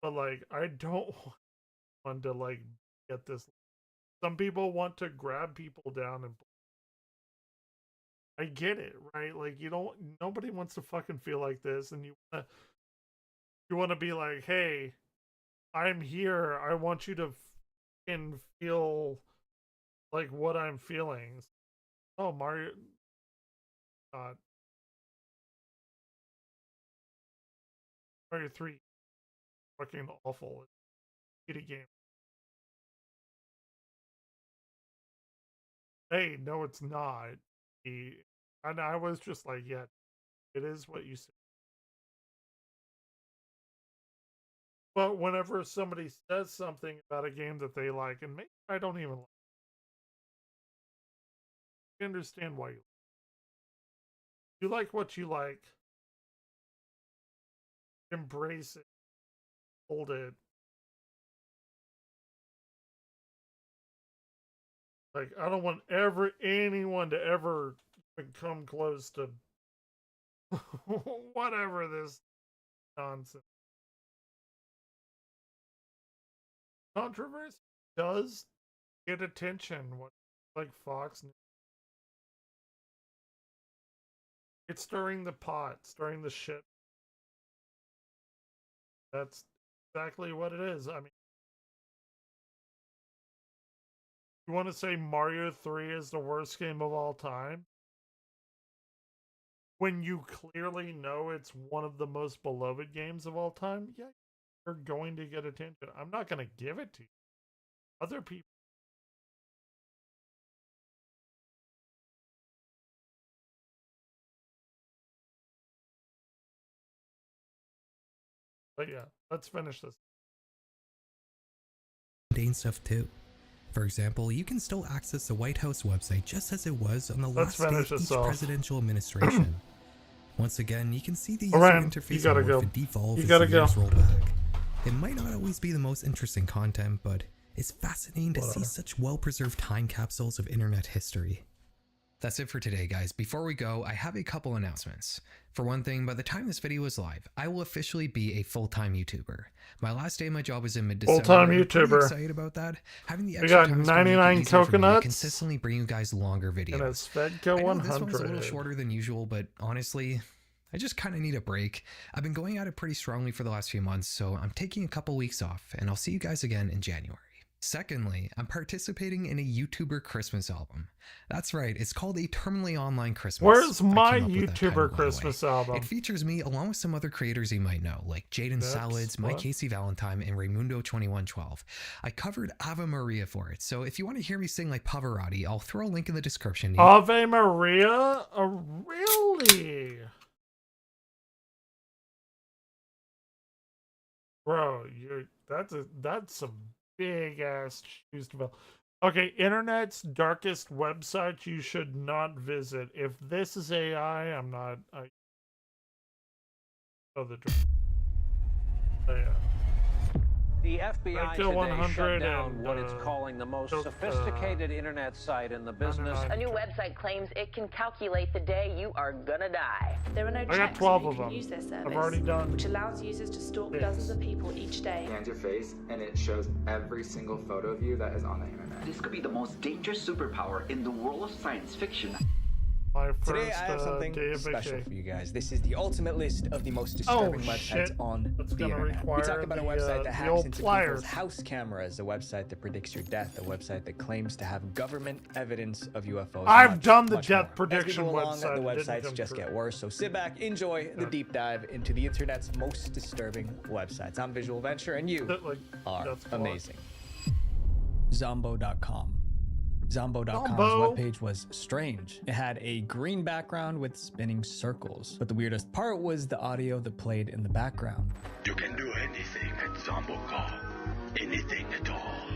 But like I don't want to like get this. Some people want to grab people down and I get it, right? Like nobody wants to fucking feel like this, and you want to be like, hey, I'm here. I want you to fucking feel like what I'm feeling. Oh, Mario, God, Mario 3, fucking awful. It's a game. Hey, no, it's not. And I was just like, yeah, it is what you said. But whenever somebody says something about a game that they like, and maybe I don't even like, I understand why you like what you like. Embrace it. Hold it. Like, I don't want anyone to ever come close to whatever this nonsense. Controversy does get attention. What, like Fox News. It's stirring the pot, stirring the shit. That's exactly what it is. I mean, you want to say Mario 3 is the worst game of all time? When you clearly know it's one of the most beloved games of all time, yeah, you're going to get attention. I'm not going to give it to you. Other people. But yeah, let's finish this. Mundane stuff too. For example, you can still access the White House website just as it was on the last day of each presidential administration. Once again, you can see the user interface morph and devolve as the years roll back. It might not always be the most interesting content, but it's fascinating to see such well-preserved time capsules of internet history. That's it for today, guys. Before we go, I have a couple announcements. For one thing, by the time this video is live, I will officially be a full-time YouTuber. My last day of my job was in mid-December. Full-time YouTuber. I'm pretty excited about that. Having the extra time is going to make it easier for me to consistently bring you guys longer videos. And a Svedka 100. I know this one's a little shorter than usual, but honestly, I just kind of need a break. I've been going at it pretty strongly for the last few months, so I'm taking a couple weeks off, and I'll see you guys again in January. Secondly, I'm participating in a YouTuber Christmas album. That's right, it's called a Terminally Online Christmas. Where's I my came up with that title, YouTuber by the way. Christmas album? It features me along with some other creators you might know, like Jaden Salads, Mike Casey Valentine, and Raymundo2112. I covered Ave Maria for it, so if you want to hear me sing like Pavarotti, I'll throw a link in the description. Ave Maria? Really? Bro, that's some big ass shoes to fill. Okay, internet's darkest website you should not visit. If this is AI, I'm not. Oh, the. Oh, yeah. The FBI today shut down what it's calling the most sophisticated internet site in the business. A new website claims it can calculate the day you are gonna die. There are no checks on who can use their service, which allows users to stalk dozens of people each day. Scan your face, and it shows every single photo of you that is on the internet. This could be the most dangerous superpower in the world of science fiction. Today I have something special for you guys. This is the ultimate list of the most disturbing websites on the internet. We talk about a website that hacks into people's house cameras, a website that predicts your death, a website that claims to have government evidence of UFOs. I've done the death prediction website. The website. websites just get worse, so sit back, enjoy the deep dive into the internet's most disturbing websites. I'm Visual Venture, and you are amazing. Zombo.com. Zombo.com's webpage was strange. It had a green background with spinning circles, but the weirdest part was the audio that played in the background. You can do anything at Zombo.com. Anything at all.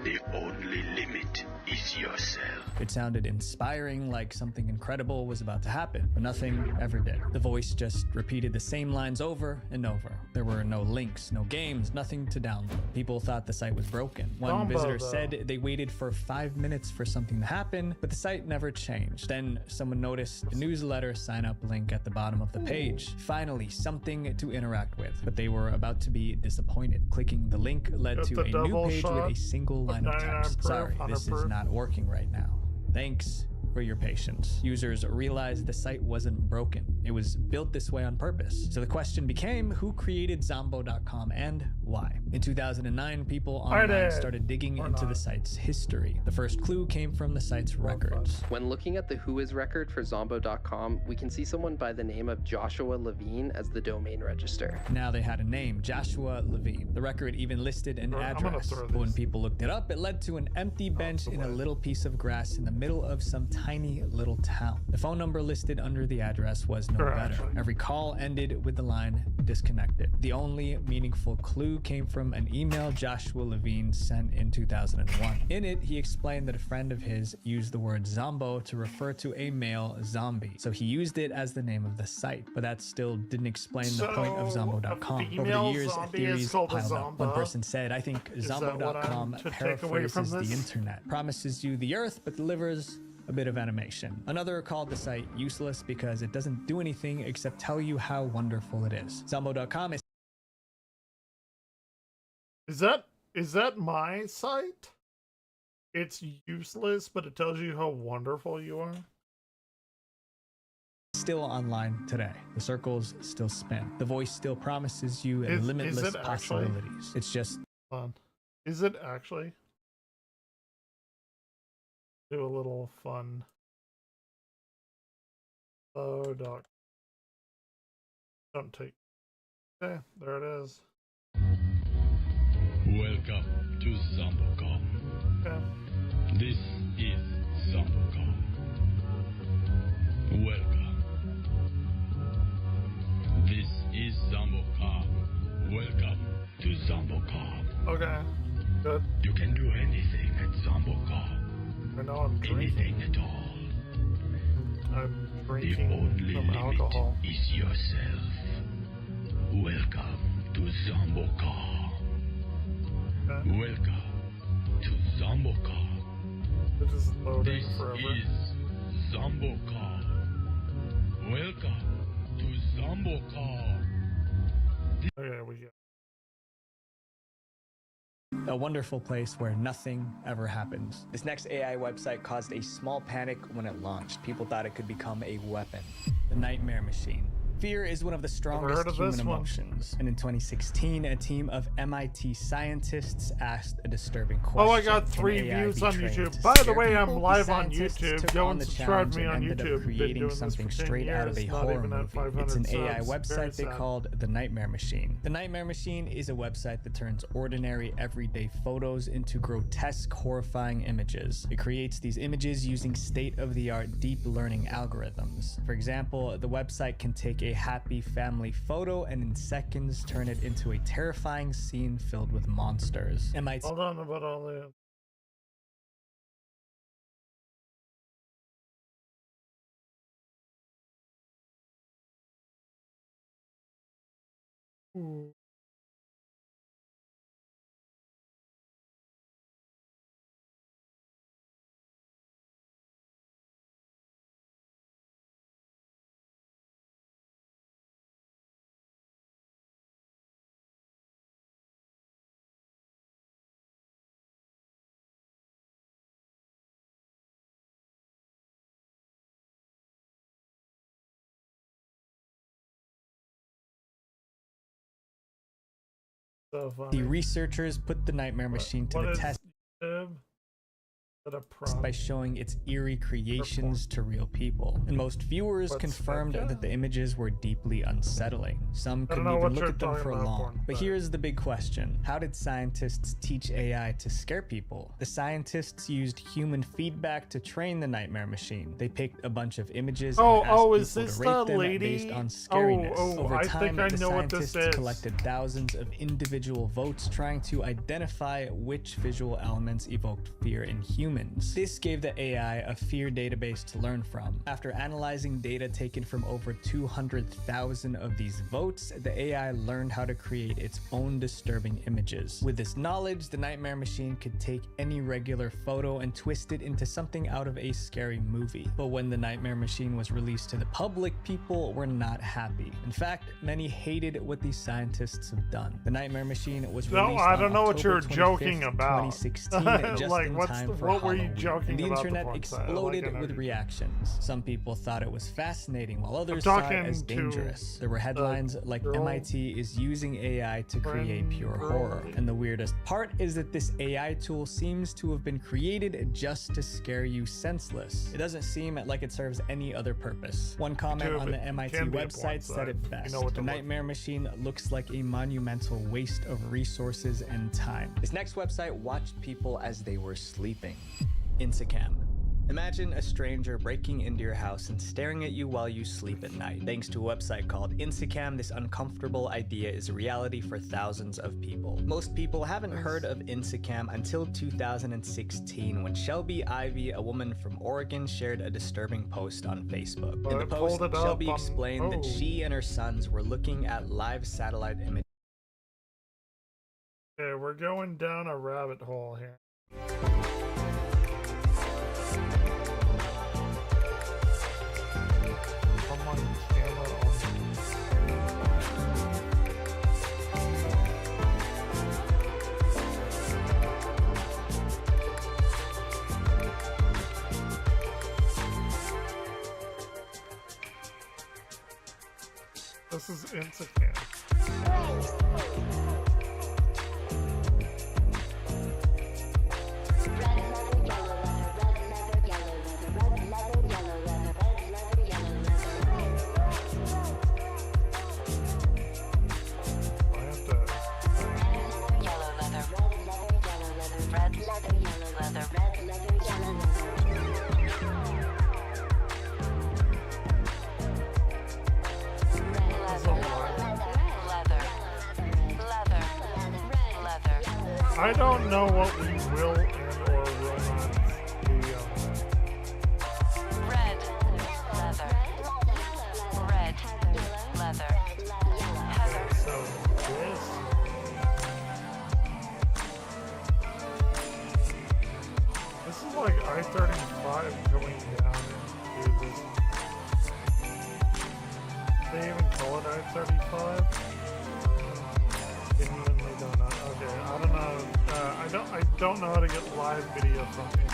The only limit is yourself. It sounded inspiring, like something incredible was about to happen, but nothing ever did. The voice just repeated the same lines over and over. There were no links, no games, nothing to download. People thought the site was broken. One visitor said they waited for 5 minutes for something to happen, but the site never changed. Then someone noticed the newsletter sign-up link at the bottom of the page. Finally, something to interact with, but they were about to be disappointed. Clicking the link led to a new page with a single line of text. Sorry, this is not working right now. Thanks for your patience. Users realized the site wasn't broken. It was built this way on purpose. So the question became, who created Zombo.com and why? In 2009, people online started digging into the site's history. The first clue came from the site's records. When looking at the Whois record for Zombo.com, we can see someone by the name of Joshua Levine as the domain register. Now they had a name, Joshua Levine. The record even listed an address. But when people looked it up, it led to an empty bench in a little piece of grass in the middle of some tiny little town. The phone number listed under the address was no better. Every call ended with the line disconnected. The only meaningful clue came from an email Joshua Levine sent in 2001. In it, he explained that a friend of his used the word zombo to refer to a male zombie. So he used it as the name of the site, but that still didn't explain the point of Zombo.com. Over the years, theories piled up. One person said, I think Zombo.com paraphrases the internet, promises you the earth, but delivers a bit of animation. Another called the site useless because it doesn't do anything except tell you how wonderful it is. Zombo.com is that my site? It's useless, but it tells you how wonderful you are. Still online today. The circles still spin. The voice still promises you limitless possibilities. It's just fun. Is it actually? Do a little fun. Oh, doc. Don't take. Okay, there it is. Welcome to Zombo.com. Okay. This is Zombo.com. Welcome. This is Zombo.com. Welcome to Zombo.com. Okay, good. You can do anything at Zombo.com. I know I'm drinking. Anything at all. I'm drinking some alcohol. Is yourself. Welcome to Zombo.com. Okay. Welcome to Zombo.com. This is loading this forever. Is Zombo.com. Welcome to Zombo.com. Okay, we go. a wonderful place where nothing ever happens. This next AI website caused a small panic when it launched. People thought it could become a weapon. The Nightmare Machine. Fear is one of the strongest human emotions, and in 2016, a team of MIT scientists asked a disturbing question. Oh, I got 3 views on YouTube. By the way, I'm live on YouTube. Go and subscribe to me on YouTube. Creating something straight out of a horror movie. It's an AI website they called The Nightmare Machine. The Nightmare Machine is a website that turns ordinary, everyday photos into grotesque, horrifying images. It creates these images using state-of-the-art deep learning algorithms. For example, the website can take a happy family photo and in seconds turn it into a terrifying scene filled with monsters. MIT Hold on about all that. Ooh. So The researchers put the Nightmare Machine to the test by showing its eerie creations to real people, and most viewers confirmed that the images were deeply unsettling. Some couldn't even look at them for long. But here's the big question: how did scientists teach AI to scare people? The scientists used human feedback to train the Nightmare Machine. They picked a bunch of images and asked people to rate them based on scariness. Over time, the scientists collected thousands of individual votes trying to identify which visual elements evoked fear in humans. This gave the AI a fear database to learn from. After analyzing data taken from over 200,000 of these votes, the AI learned how to create its own disturbing images. With this knowledge, the Nightmare Machine could take any regular photo and twist it into something out of a scary movie. But when the Nightmare Machine was released to the public, people were not happy. In fact, many hated what these scientists have done. The Nightmare Machine was released I don't on know what October you're joking 25th, about. 2016, just like, in what's time the, for what were you Halloween. joking And the about? internet exploded with reactions. Some people thought it was fascinating, while others saw it as dangerous. There were headlines like MIT is using AI to create pure horror. And the weirdest part is that this AI tool seems to have been created just to scare you senseless. It doesn't seem like it serves any other purpose. One comment on the MIT website said it best: the Nightmare Machine looks like a monumental waste of resources and time. This next website watched people as they were sleeping. Insicam. Imagine a stranger breaking into your house and staring at you while you sleep at night. Thanks to a website called Insicam, this uncomfortable idea is a reality for thousands of people. Most people haven't heard of Insicam until 2016, when Shelby Ivy, a woman from Oregon, shared a disturbing post on Facebook. In the post, Shelby explained that she and her sons were looking at live satellite images. Okay, we're going down a rabbit hole here. This is Insicam. I don't know what we will and or will not be red leather, red leather, heather. So this is like I-35 going down into this. They even call it I-35? Genuinely don't know. Okay, I don't know. I don't know how to get live video from here.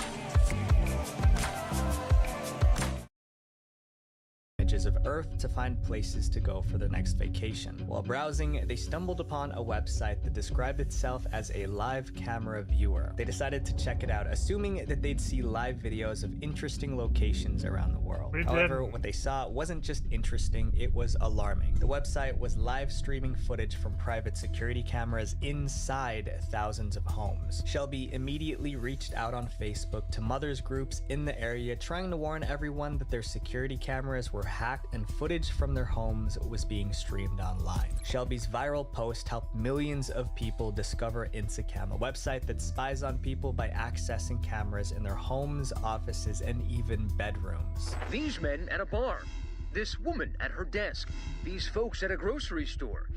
Images of Earth to find places to go for their next vacation. While browsing, they stumbled upon a website that described itself as a live camera viewer. They decided to check it out, assuming that they'd see live videos of interesting locations around the world. However, what they saw wasn't just interesting, it was alarming. The website was live streaming footage from private security cameras inside thousands of homes. Shelby immediately reached out on Facebook to mothers groups in the area, trying to warn everyone that their security cameras were hacked and footage from their homes was being streamed online. Shelby's viral post helped millions of people discover Instacam, a website that spies on people by accessing cameras in their homes, offices, and even bedrooms. These men at a bar, this woman at her desk, these folks at a grocery store.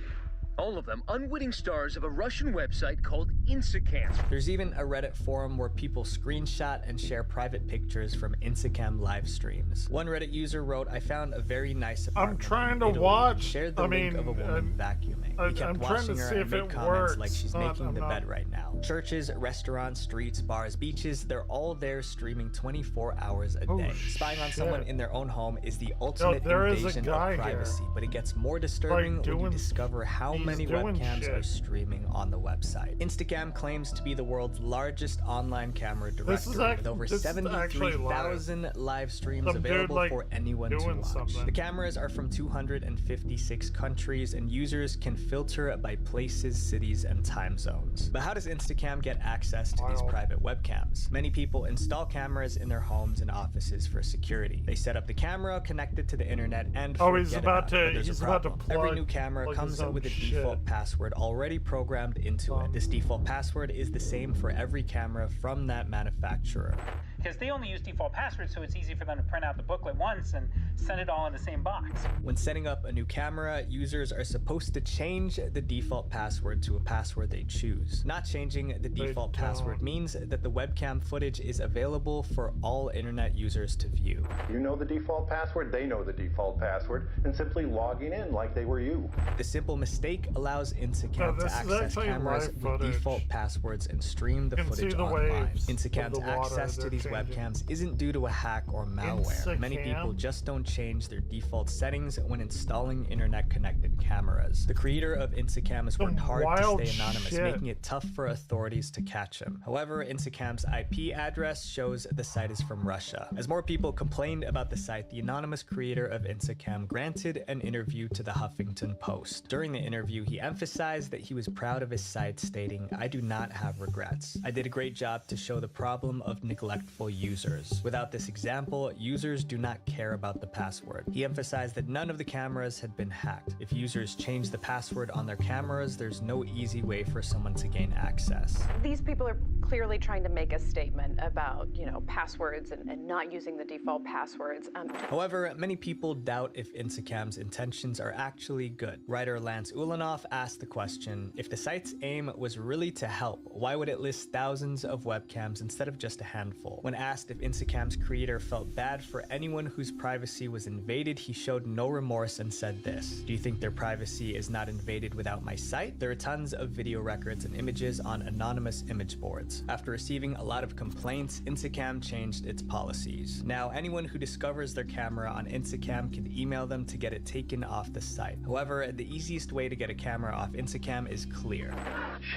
All of them unwitting stars of a Russian website called Instacam. There's even a Reddit forum where people screenshot and share private pictures from Instacam live streams. One Reddit user wrote, "I found a very nice apartment." I'm trying to Italy, watch. Shared the link of a woman vacuuming. He kept I'm trying watching to her see and if made it comments works. like she's making the bed right now. Churches, restaurants, streets, bars, beaches, they're all there streaming 24 hours a day. Spying on someone in their own home is the ultimate invasion of privacy, but it gets more disturbing when you discover how many webcams are streaming on the website. Instacam claims to be the world's largest online camera directory with over 73,000 live streams available for anyone to watch. The cameras are from 256 countries and users can filter by places, cities, and time zones. But how does Instacam get access to these private webcams? Many people install cameras in their homes and offices for security. They set up the camera, connect it to the internet, and he's about to Every new camera comes with a default password already programmed into it. This default password is the same for every camera from that manufacturer. Because they only use default passwords, so it's easy for them to print out the booklet once and send it all in the same box. When setting up a new camera, users are supposed to change the default password to a password they choose. Not changing the default password means that the webcam footage is available for all internet users to view. You know the default password, they know the default password, and simply logging in like they were you. The simple mistake allows Instacam to access cameras with default passwords and stream the footage online. Instacam's access to these webcams isn't due to a hack or malware. Many people just don't change their default settings when installing internet-connected cameras. The creator of Instacam has worked hard to stay anonymous, making it tough for authorities to catch him. However, Instacam's IP address shows the site is from Russia. As more people complained about the site, the anonymous creator of Instacam granted an interview to the Huffington Post. During the interview, he emphasized that he was proud of his site, stating, "I do not have regrets. I did a great job to show the problem of neglectful users. Without this example, users do not care about the password." He emphasized that none of the cameras had been hacked. If users change the password on their cameras, there's no easy way for someone to gain access. These people are clearly trying to make a statement about, passwords and not using the default passwords. However, many people doubt if Instacam's intentions are actually good. Writer Lance Ulanoff asked the question, if the site's aim was really to help, why would it list thousands of webcams instead of just a handful? When asked if Instacam's creator felt bad for anyone whose privacy was invaded, he showed no remorse and said this, "Do you think their privacy is not invaded without my site? There are tons of video records and images on anonymous image boards." After receiving a lot of complaints, Instacam changed its policies. Now, anyone who discovers their camera on Instacam can email them to get it taken off the site. However, the easiest way to get a camera off Instacam is clear.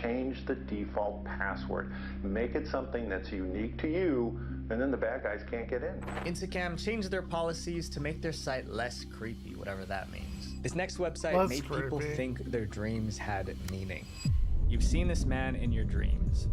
Change the default password. Make it something that's unique to you, and then the bad guys can't get in. Instacam changed their policies to make their site less creepy, whatever that means. This next website made people think their dreams had meaning. You've seen this man in your dreams.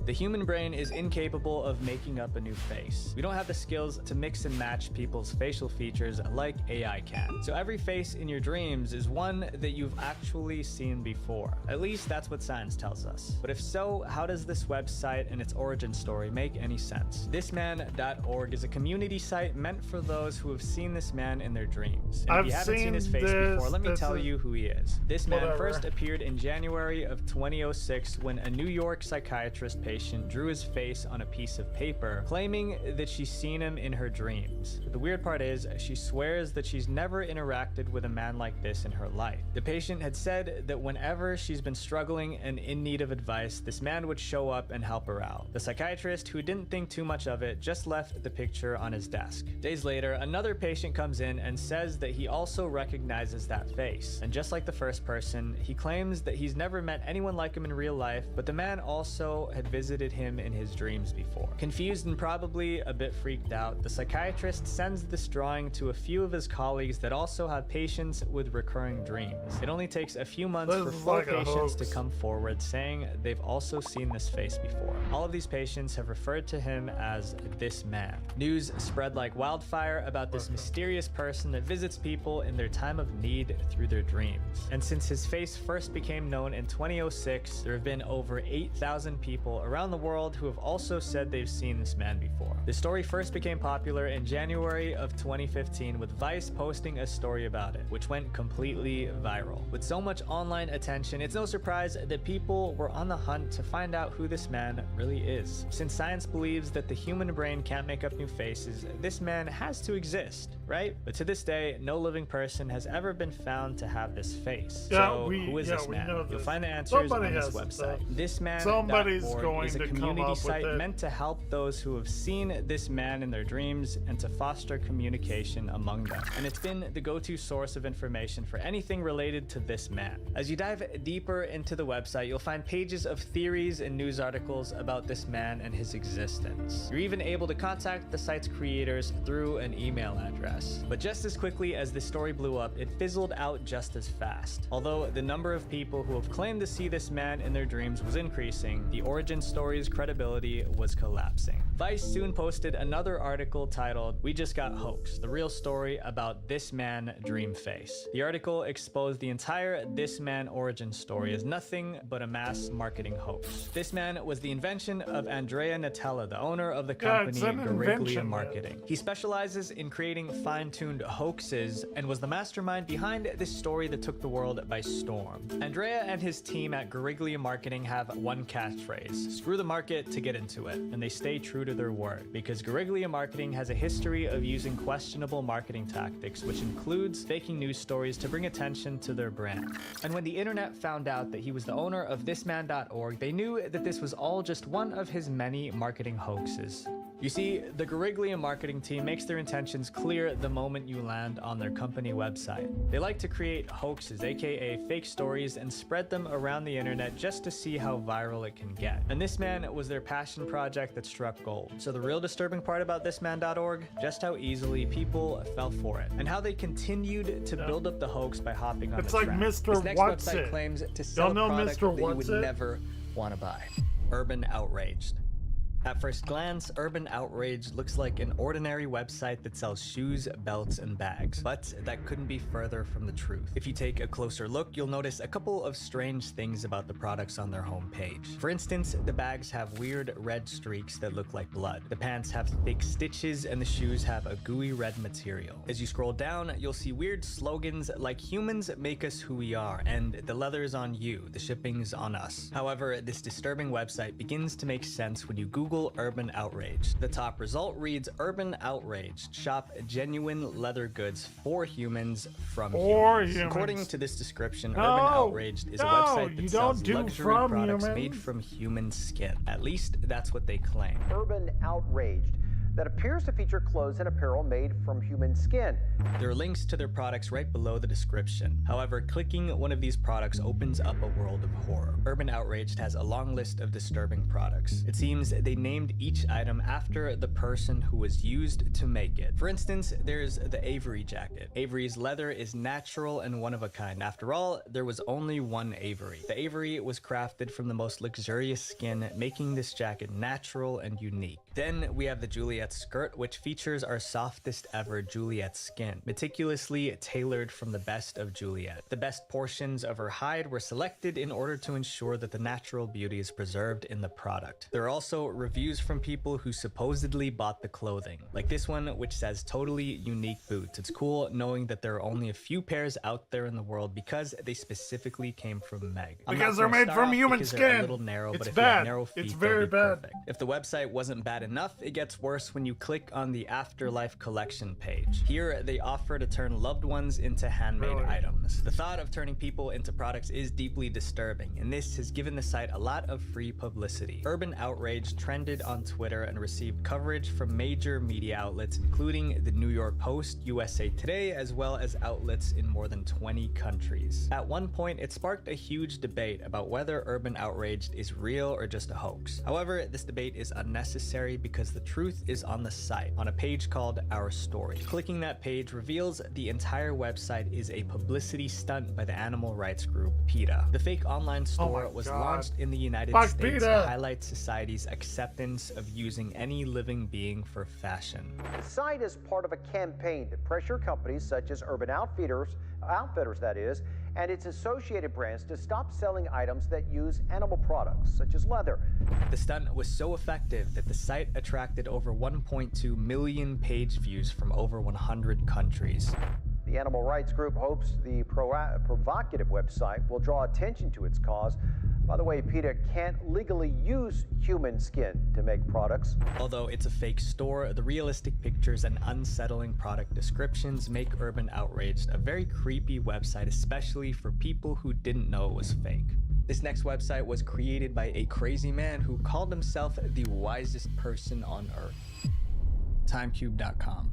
The human brain is incapable of making up a new face. We don't have the skills to mix and match people's facial features like AI can. So every face in your dreams is one that you've actually seen before. At least that's what science tells us. But if so, how does this website and its origin story make any sense? Thisman.org is a community site meant for those who have seen this man in their dreams. And if you haven't seen his face before, let me tell you who he is. This man first appeared in January of 2006 when a New York psychiatrist patient patient drew his face on a piece of paper, claiming that she's seen him in her dreams. But the weird part is, she swears that she's never interacted with a man like this in her life. The patient had said that whenever she's been struggling and in need of advice, this man would show up and help her out. The psychiatrist, who didn't think too much of it, just left the picture on his desk. Days later, another patient comes in and says that he also recognizes that face. And just like the first person, he claims that he's never met anyone like him in real life, but the man also had visited him in his dreams before. Confused and probably a bit freaked out, the psychiatrist sends this drawing to a few of his colleagues that also have patients with recurring dreams. It only takes a few months for 4 patients to come forward saying they've also seen this face before. All of these patients have referred to him as this man. News spread like wildfire about this mysterious person that visits people in their time of need through their dreams. And since his face first became known in 2006, there have been over 8,000 people around the world who have also said they've seen this man before. The story first became popular in January of 2015 with Vice posting a story about it, which went completely viral. With so much online attention, it's no surprise that people were on the hunt to find out who this man really is. Since science believes that the human brain can't make up new faces, this man has to exist, right? But to this day, no living person has ever been found to have this face. So who is this man? You'll find the answers on this website. Thisman.org is a community site meant to help those who have seen this man in their dreams and to foster communication among them. And it's been the go-to source of information for anything related to this man. As you dive deeper into the website, you'll find pages of theories and news articles about this man and his existence. You're even able to contact the site's creators through an email address. But just as quickly as this story blew up, it fizzled out just as fast. Although the number of people who have claimed to see this man in their dreams was increasing, the origin story's credibility was collapsing. Vice soon posted another article titled, "We Just Got Hoaxed, the real story about this man dream face." The article exposed the entire This Man origin story as nothing but a mass marketing hoax. This man was the invention of Andrea Natella, the owner of the company Gariglia Marketing. He specializes in creating fine-tuned hoaxes and was the mastermind behind this story that took the world by storm. Andrea and his team at Gariglia Marketing have one catchphrase: screw the market to get into it, and they stay true to their word, because Gariglia Marketing has a history of using questionable marketing tactics, which includes faking news stories to bring attention to their brand. And when the internet found out that he was the owner of thisman.org, they knew that this was all just one of his many marketing hoaxes. You see, the Gariglia marketing team makes their intentions clear the moment you land on their company website. They like to create hoaxes, aka fake stories, and spread them around the internet just to see how viral it can get. And this man was their passion project that struck gold. So the real disturbing part about thisman.org, just how easily people fell for it, and how they continued to build up the hoax by hopping on the trend. It's like Mr. This next website claims to sell a product that you would never want to buy. Urban Outraged. At first glance, Urban Outrage looks like an ordinary website that sells shoes, belts, and bags, but that couldn't be further from the truth. If you take a closer look, you'll notice a couple of strange things about the products on their homepage. For instance, the bags have weird red streaks that look like blood. The pants have thick stitches, and the shoes have a gooey red material. As you scroll down, you'll see weird slogans like "Humans make us who we are," and "The leather's on you, the shipping's on us." However, this disturbing website begins to make sense when you Google Urban Outrage. The top result reads, "Urban Outrage. Shop genuine leather goods for humans from humans." According to this description, Urban Outraged is a website that sells luxury products made from human skin. At least that's what they claim. Urban Outraged, that appears to feature clothes and apparel made from human skin. There are links to their products right below the description. However, clicking one of these products opens up a world of horror. Urban Outraged has a long list of disturbing products. It seems they named each item after the person who was used to make it. For instance, there's the Avery jacket. Avery's leather is natural and one of a kind. After all, there was only one Avery. The Avery was crafted from the most luxurious skin, making this jacket natural and unique. Then we have the Juliet Juliet's skirt, which features our softest ever Juliet skin, meticulously tailored from the best of Juliet. The best portions of her hide were selected in order to ensure that the natural beauty is preserved in the product. There are also reviews from people who supposedly bought the clothing, like this one, which says totally unique boots. It's cool knowing that there are only a few pairs out there in the world because they specifically came from Meg. Because they're made from human skin. A little narrow, it's but if bad. you have narrow feet, it's very bad. Perfect. If the website wasn't bad enough, it gets worse when you click on the Afterlife collection page. Here, they offer to turn loved ones into handmade items. The thought of turning people into products is deeply disturbing, and this has given the site a lot of free publicity. Urban outrage trended on Twitter and received coverage from major media outlets, including the New York Post, USA Today, as well as outlets in more than 20 countries. At one point, it sparked a huge debate about whether Urban Outraged is real or just a hoax. However, this debate is unnecessary because the truth is on the site, on a page called Our Story. Clicking that page reveals the entire website is a publicity stunt by the animal rights group PETA. The fake online store was launched in the United States to highlight society's acceptance of using any living being for fashion. The site is part of a campaign to pressure companies such as Urban Outfitters that is, and its associated brands to stop selling items that use animal products, such as leather. The stunt was so effective that the site attracted over 1.2 million page views from over 100 countries. The animal rights group hopes the provocative website will draw attention to its cause. By the way, PETA can't legally use human skin to make products. Although it's a fake store, the realistic pictures and unsettling product descriptions make Urban Outraged a very creepy website, especially for people who didn't know it was fake. This next website was created by a crazy man who called himself the wisest person on earth. Timecube.com.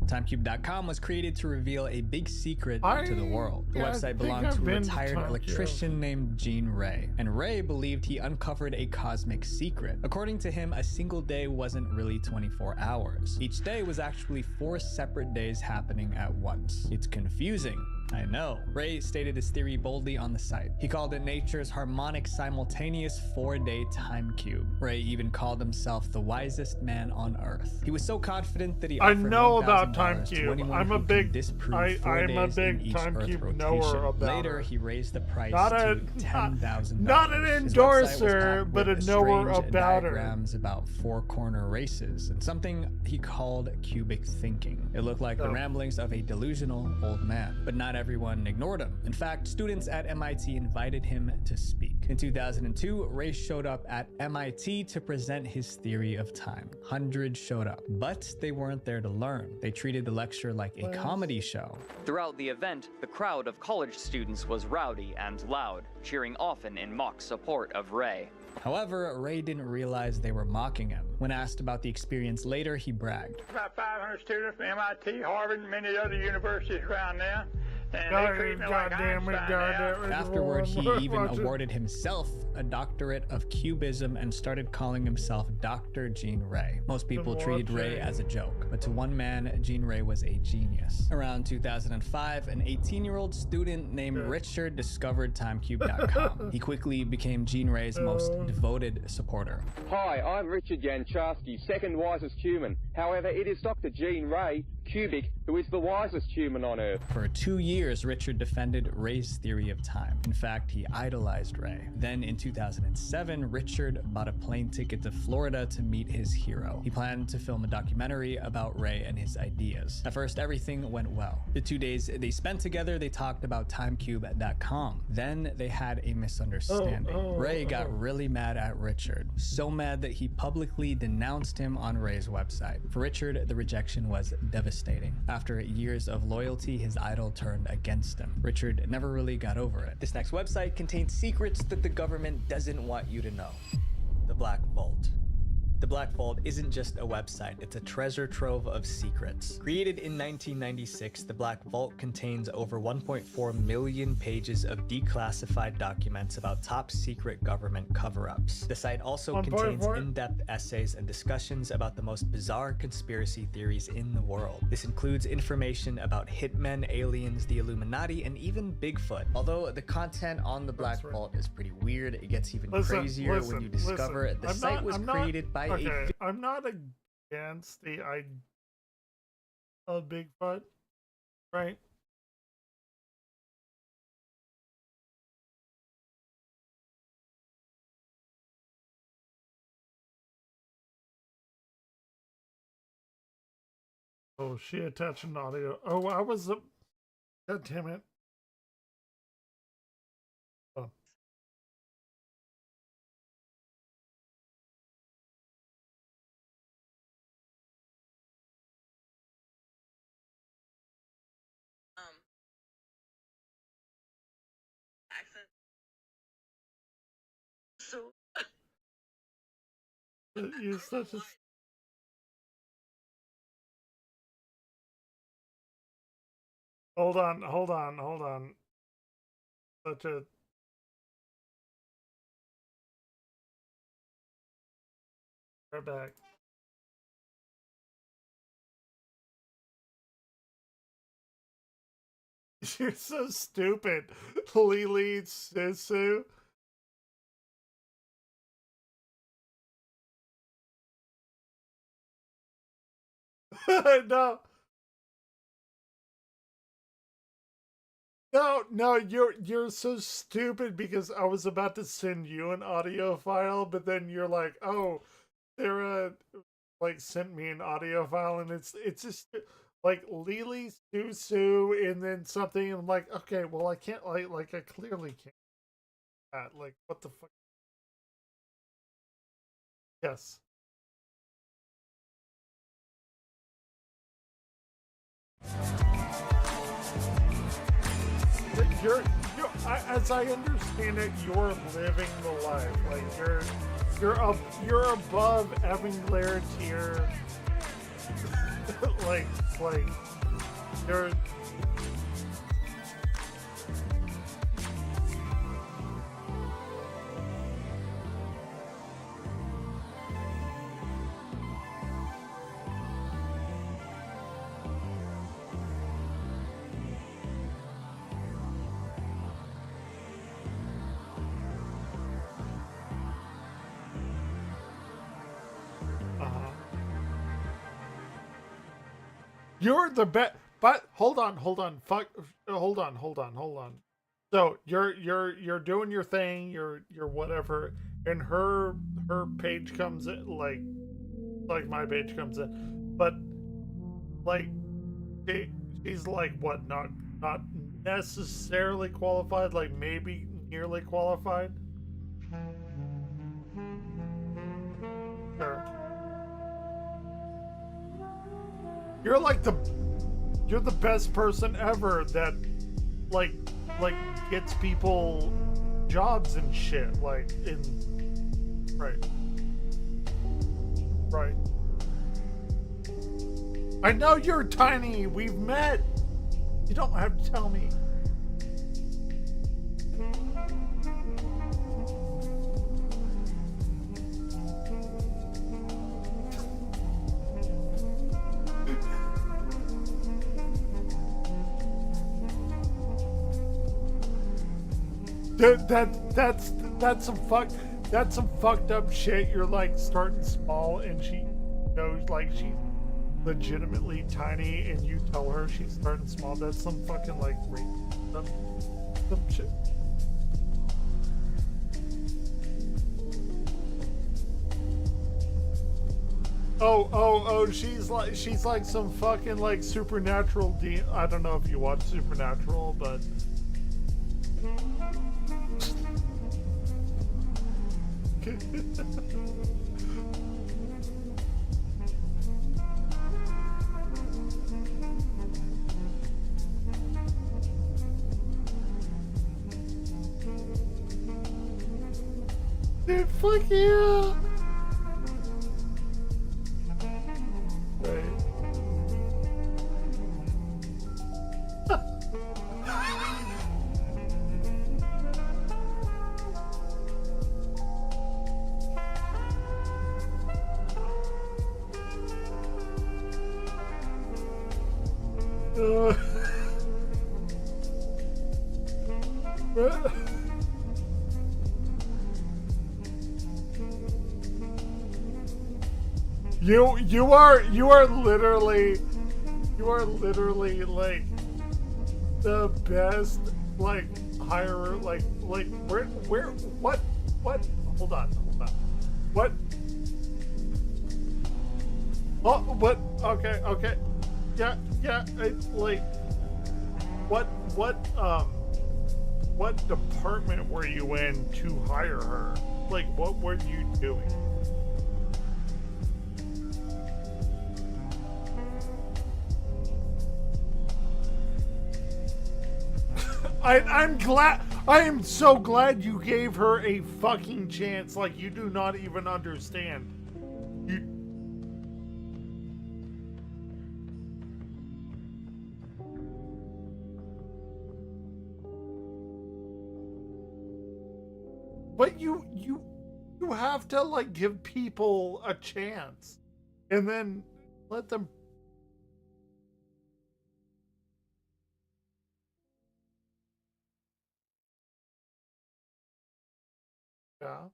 Timecube.com was created to reveal a big secret to the world. The website belonged to a retired electrician named Gene Ray, and Ray believed he uncovered a cosmic secret. According to him, a single day wasn't really 24 hours. Each day was actually 4 separate days happening at once. It's confusing. I know. Ray stated his theory boldly on the site. He called it nature's harmonic simultaneous 4-day time cube. Ray even called himself the wisest man on earth. He was so confident that he offered I know about time cube. I'm a big time cube knower about Later, he raised the price to $10,000. Not an endorser, but a knower about diagrams about 4-corner races and something he called cubic thinking. It looked like the ramblings of a delusional old man, but not everyone ignored him. In fact, students at MIT invited him to speak. In 2002, Ray showed up at MIT to present his theory of time. Hundreds showed up, but they weren't there to learn. They treated the lecture like a comedy show. Throughout the event, the crowd of college students was rowdy and loud, cheering often in mock support of Ray. However, Ray didn't realize they were mocking him. When asked about the experience later, he bragged. About 500 students from MIT, Harvard, and many other universities around now. Afterward, he even awarded himself a doctorate of cubism and started calling himself Dr. Gene Ray. Most people treated Ray as a joke, but to one man, Gene Ray was a genius. Around 2005, an 18-year-old student named Richard discovered Timecube.com. He quickly became Gene Ray's most devoted supporter. Hi, I'm Richard Yancharsky, second wisest human. However, it is Dr. Gene Ray, Cubic, who is the wisest human on Earth. For 2 years, Richard defended Ray's theory of time. In fact, he idolized Ray. Then in 2007, Richard bought a plane ticket to Florida to meet his hero. He planned to film a documentary about Ray and his ideas. At first, everything went well. The 2 days they spent together, they talked about Timecube.com. Then they had a misunderstanding. Ray got really mad at Richard. So mad that he publicly denounced him on Ray's website. For Richard, the rejection was devastating. After years of loyalty, his idol turned against him. Richard never really got over it. This next website contains secrets that the government doesn't want you to know. The Black Vault. The Black Vault isn't just a website, it's a treasure trove of secrets. Created in 1996, the Black Vault contains over 1.4 million pages of declassified documents about top secret government cover-ups. The site also contains in-depth essays and discussions about the most bizarre conspiracy theories in the world. This includes information about hitmen, aliens, the Illuminati, and even Bigfoot. Although the content on the Black Vault is pretty weird, it gets even crazier when you discover the site was created by I'm not against the idea of Bigfoot, right? Oh, she attached an audio. Oh, I was a. God damn it. Oh. Accent. So. You're such a. Hold on. Such a. Right back. You're so stupid, Lily Sisu. No. No, you're so stupid because I was about to send you an audio file, but then you're like, oh, Sarah like sent me an audio file, and it's just like Lily Susu and then something, and I'm like, okay, well I can't like I clearly can't. Like what the fuck? Yes. As I understand it, you're living the life. Like you're above Evan Blair tier. like you're. You're the best, but hold on. Hold on. So you're doing your thing, you're whatever, and her page comes in like my page comes in, but like she's like what, not necessarily qualified, like maybe nearly qualified. Sure. You're the best person ever that like gets people jobs and shit, like in right. I know you're tiny. We've met. You don't have to tell me. Dude, that's some fucked up shit. You're like starting small, and she knows like she's legitimately tiny, and you tell her she's starting small. That's some fucking like rape stuff. Some shit. Oh, she's like some fucking like supernatural I don't know if you watch Supernatural, but dude, fuck you. Right. You are literally like the best like hirer like where what hold on what oh what okay yeah it's like what department were you in to hire her? Like what were you doing? I'm glad. I am so glad you gave her a fucking chance. Like, you do not even understand. You. But you have to, like, give people a chance. And then let them. Yeah.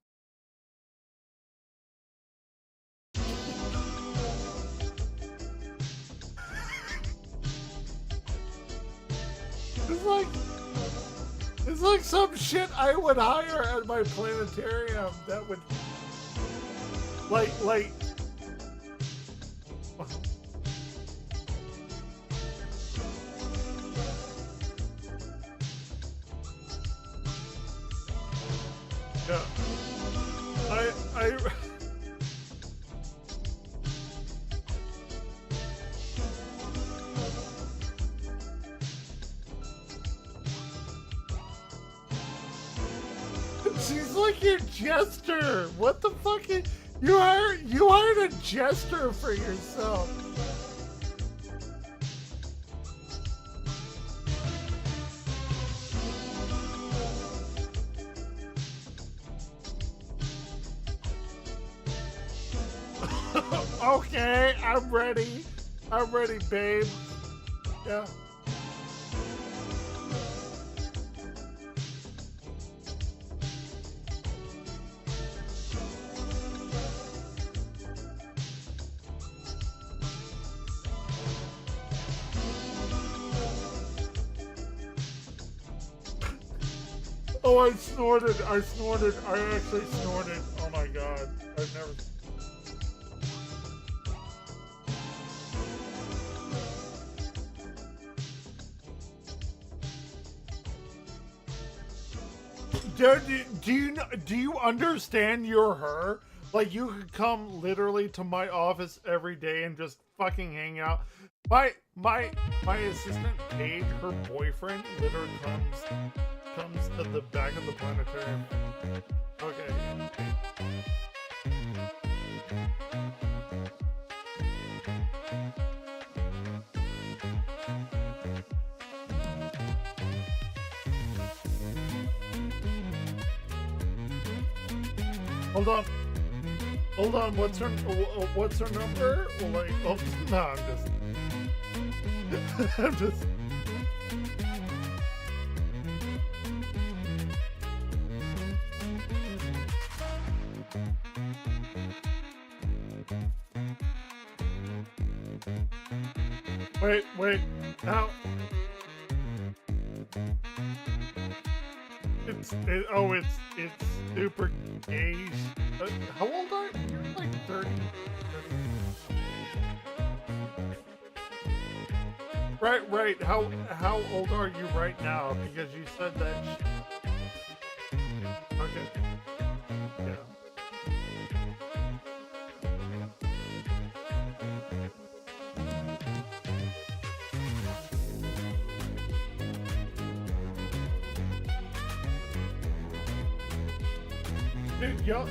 It's like some shit I would hire at my planetarium that would like yeah. I she's like your jester. What the fuck? You hired a jester for yourself. Okay, I'm ready. I'm ready, babe. Yeah. Oh, I snorted. I actually snorted. Oh my god. I've never. Do you understand you're her? Like, you could come literally to my office every day and just fucking hang out. My assistant Paige, her boyfriend, literally comes to the back of the planetarium. Okay. Hold on. What's her number? Like, oh no, I'm just. Wait, now. It's super gay. How old are you? You're like 30. Right. How old are you right now? Because you said that. Okay. Yeah. Dude, yo.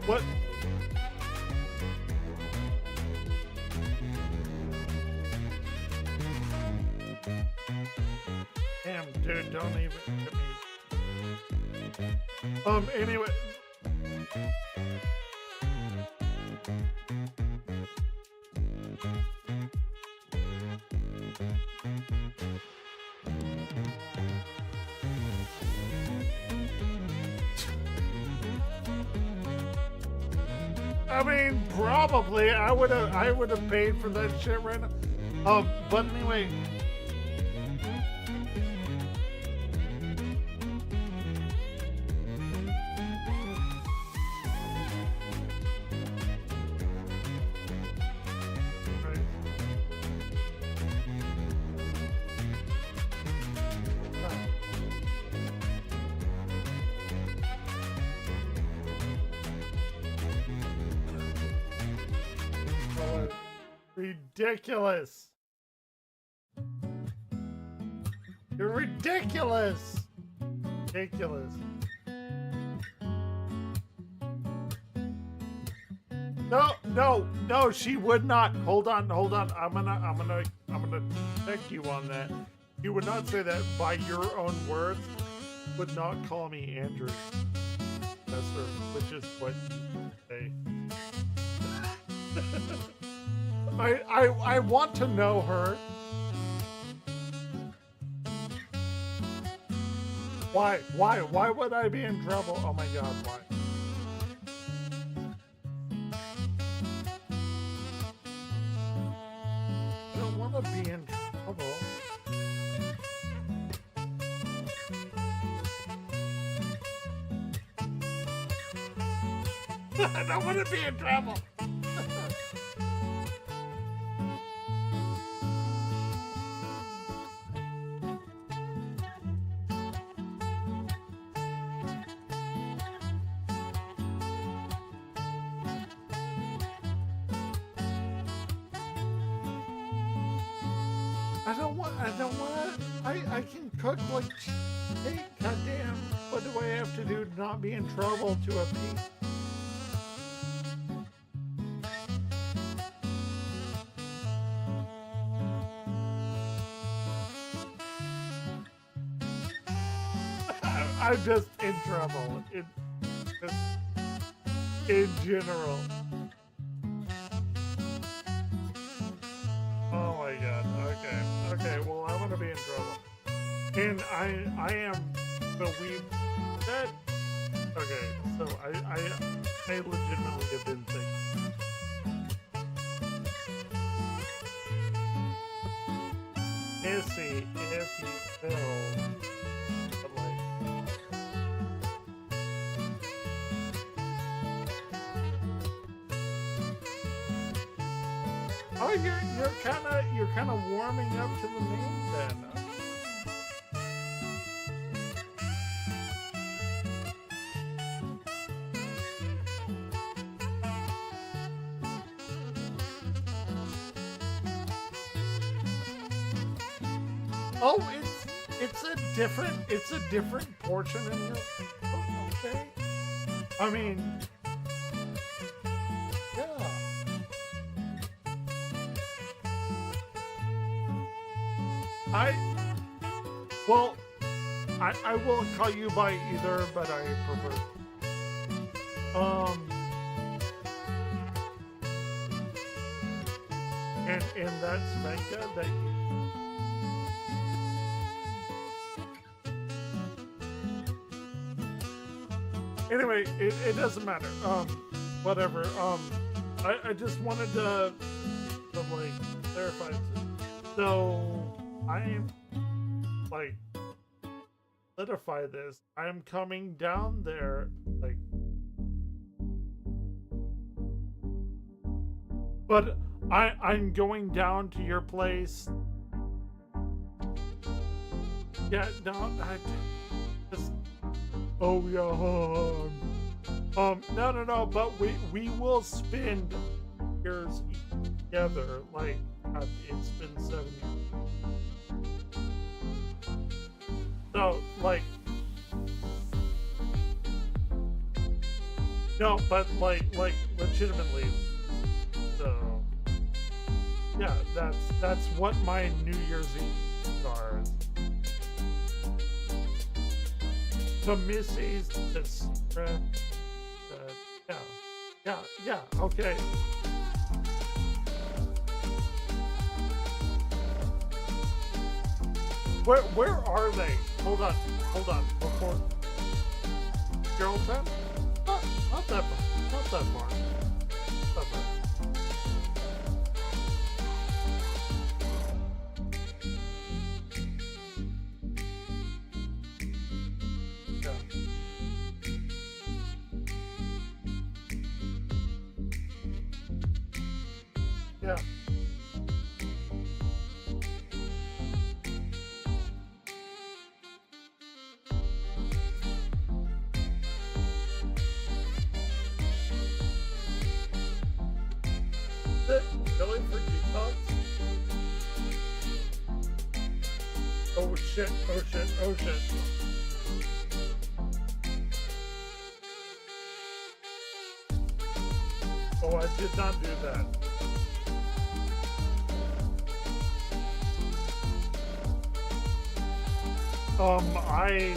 What? Damn, dude, don't even hit me. Anyway. I mean, probably. I would have paid for that shit right now. But anyway. Ridiculous. You're ridiculous. Ridiculous. No, she would not. Hold on. I'm gonna check you on that. You would not say that by your own words. Would not call me Andrew. Professor, which is what you say. I want to know her. Why would I be in trouble? Oh my god, why? I don't want to be in trouble. I don't want to be in trouble. I can cook like, hey, goddamn, what do I have to do to not be in trouble to a piece? I'm just in trouble, in general. Oh my god, okay, well I'm gonna be in trouble. And I am, so we said, okay, so I legitimately have been thinking. Missy, if you will, but like, oh, you're kind of warming up to the name then. Oh, it's a different portion in your. Oh, okay. I mean, yeah. I will call you by either, but I prefer. And that's manga that you. Anyway, it doesn't matter. Whatever. I just wanted to like clarify. So I'm like solidify this. I'm coming down there like, but I'm going down to your place. Yeah, no, I just. Oh yeah. No. But we will spend years together. Like it's been 7 years. So like, no, but like legitimately. So yeah, that's what my New Year's Eve stars. To Missy's, yeah, okay. Where are they? Hold on, before Geraldton? Not that far. Yeah. Really for detox? Oh shit, oh shit, oh shit. Oh, I did not do that. I...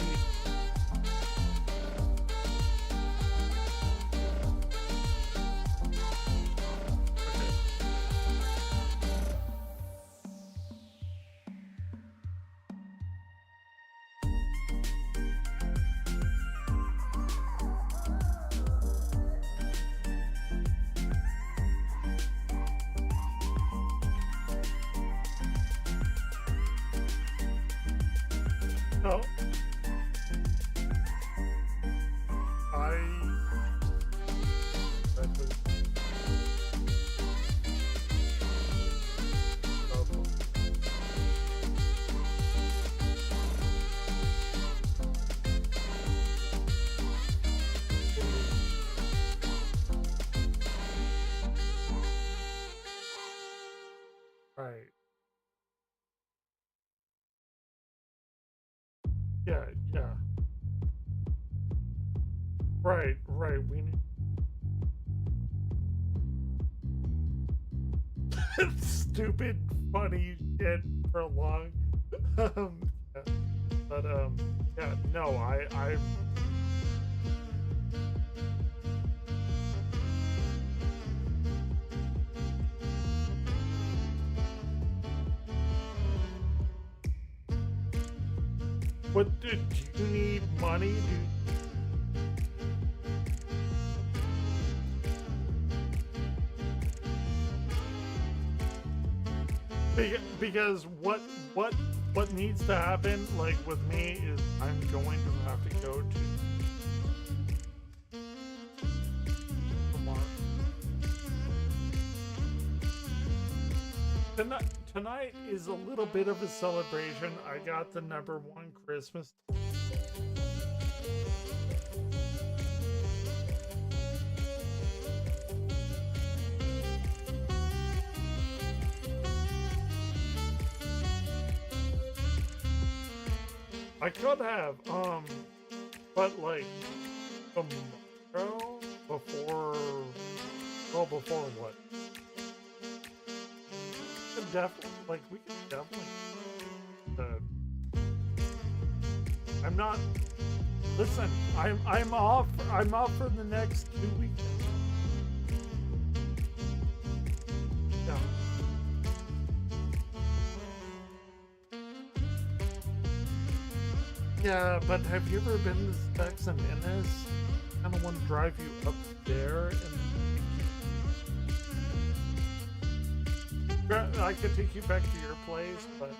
No. Right. Yeah, yeah. Right, right. We need stupid, funny shit for long. Yeah. But yeah, no, I. What do you need money? Because what needs to happen, like with me, is I'm going to have to go to tomorrow. Tonight is a little bit of a celebration. I got the #1 Christmas. I could have, but like tomorrow before what? Definitely, like we could definitely. I'm not. Listen, I'm off. I'm off for the next 2 weeks. Yeah. Yeah, but have you ever been to Specs and Innes? I kind of want to drive you up there and. I could take you back to your place, but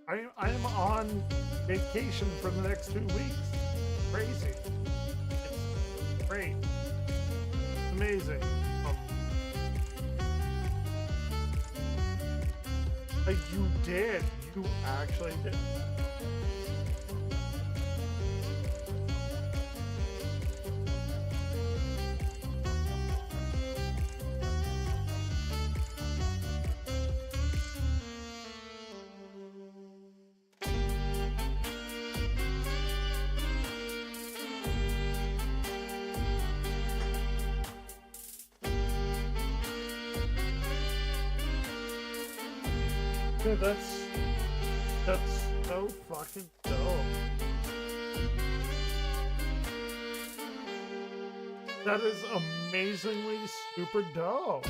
I am on vacation for the next 2 weeks. Crazy. It's great. It's amazing. You did. You actually did. Dude, that's so fucking dope. That is amazingly super dope.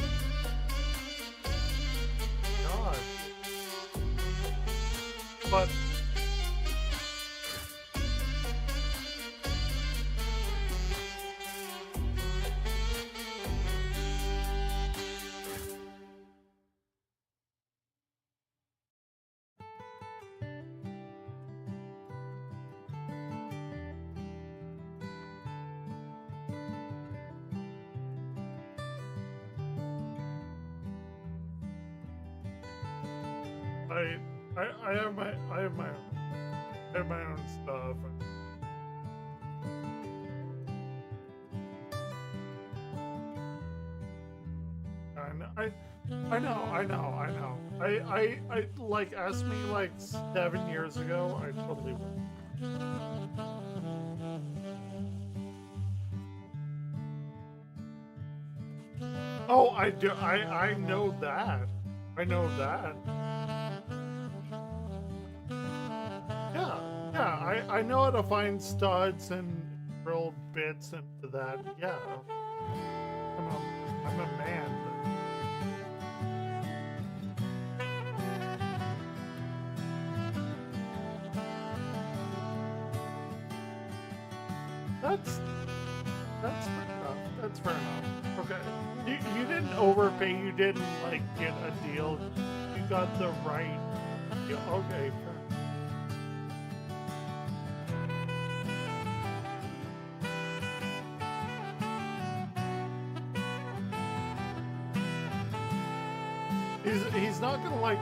God. But I have my own stuff. I know. I like asked me like 7 years ago. I totally would. Oh, I do. I know that. I know that. Yeah. I know how to find studs and drill bits into that. Yeah. I'm a man. That's fair enough. That's fair enough. Okay. You didn't overpay. You didn't like get a deal. You got the right deal. Okay. Fair. He's not gonna like.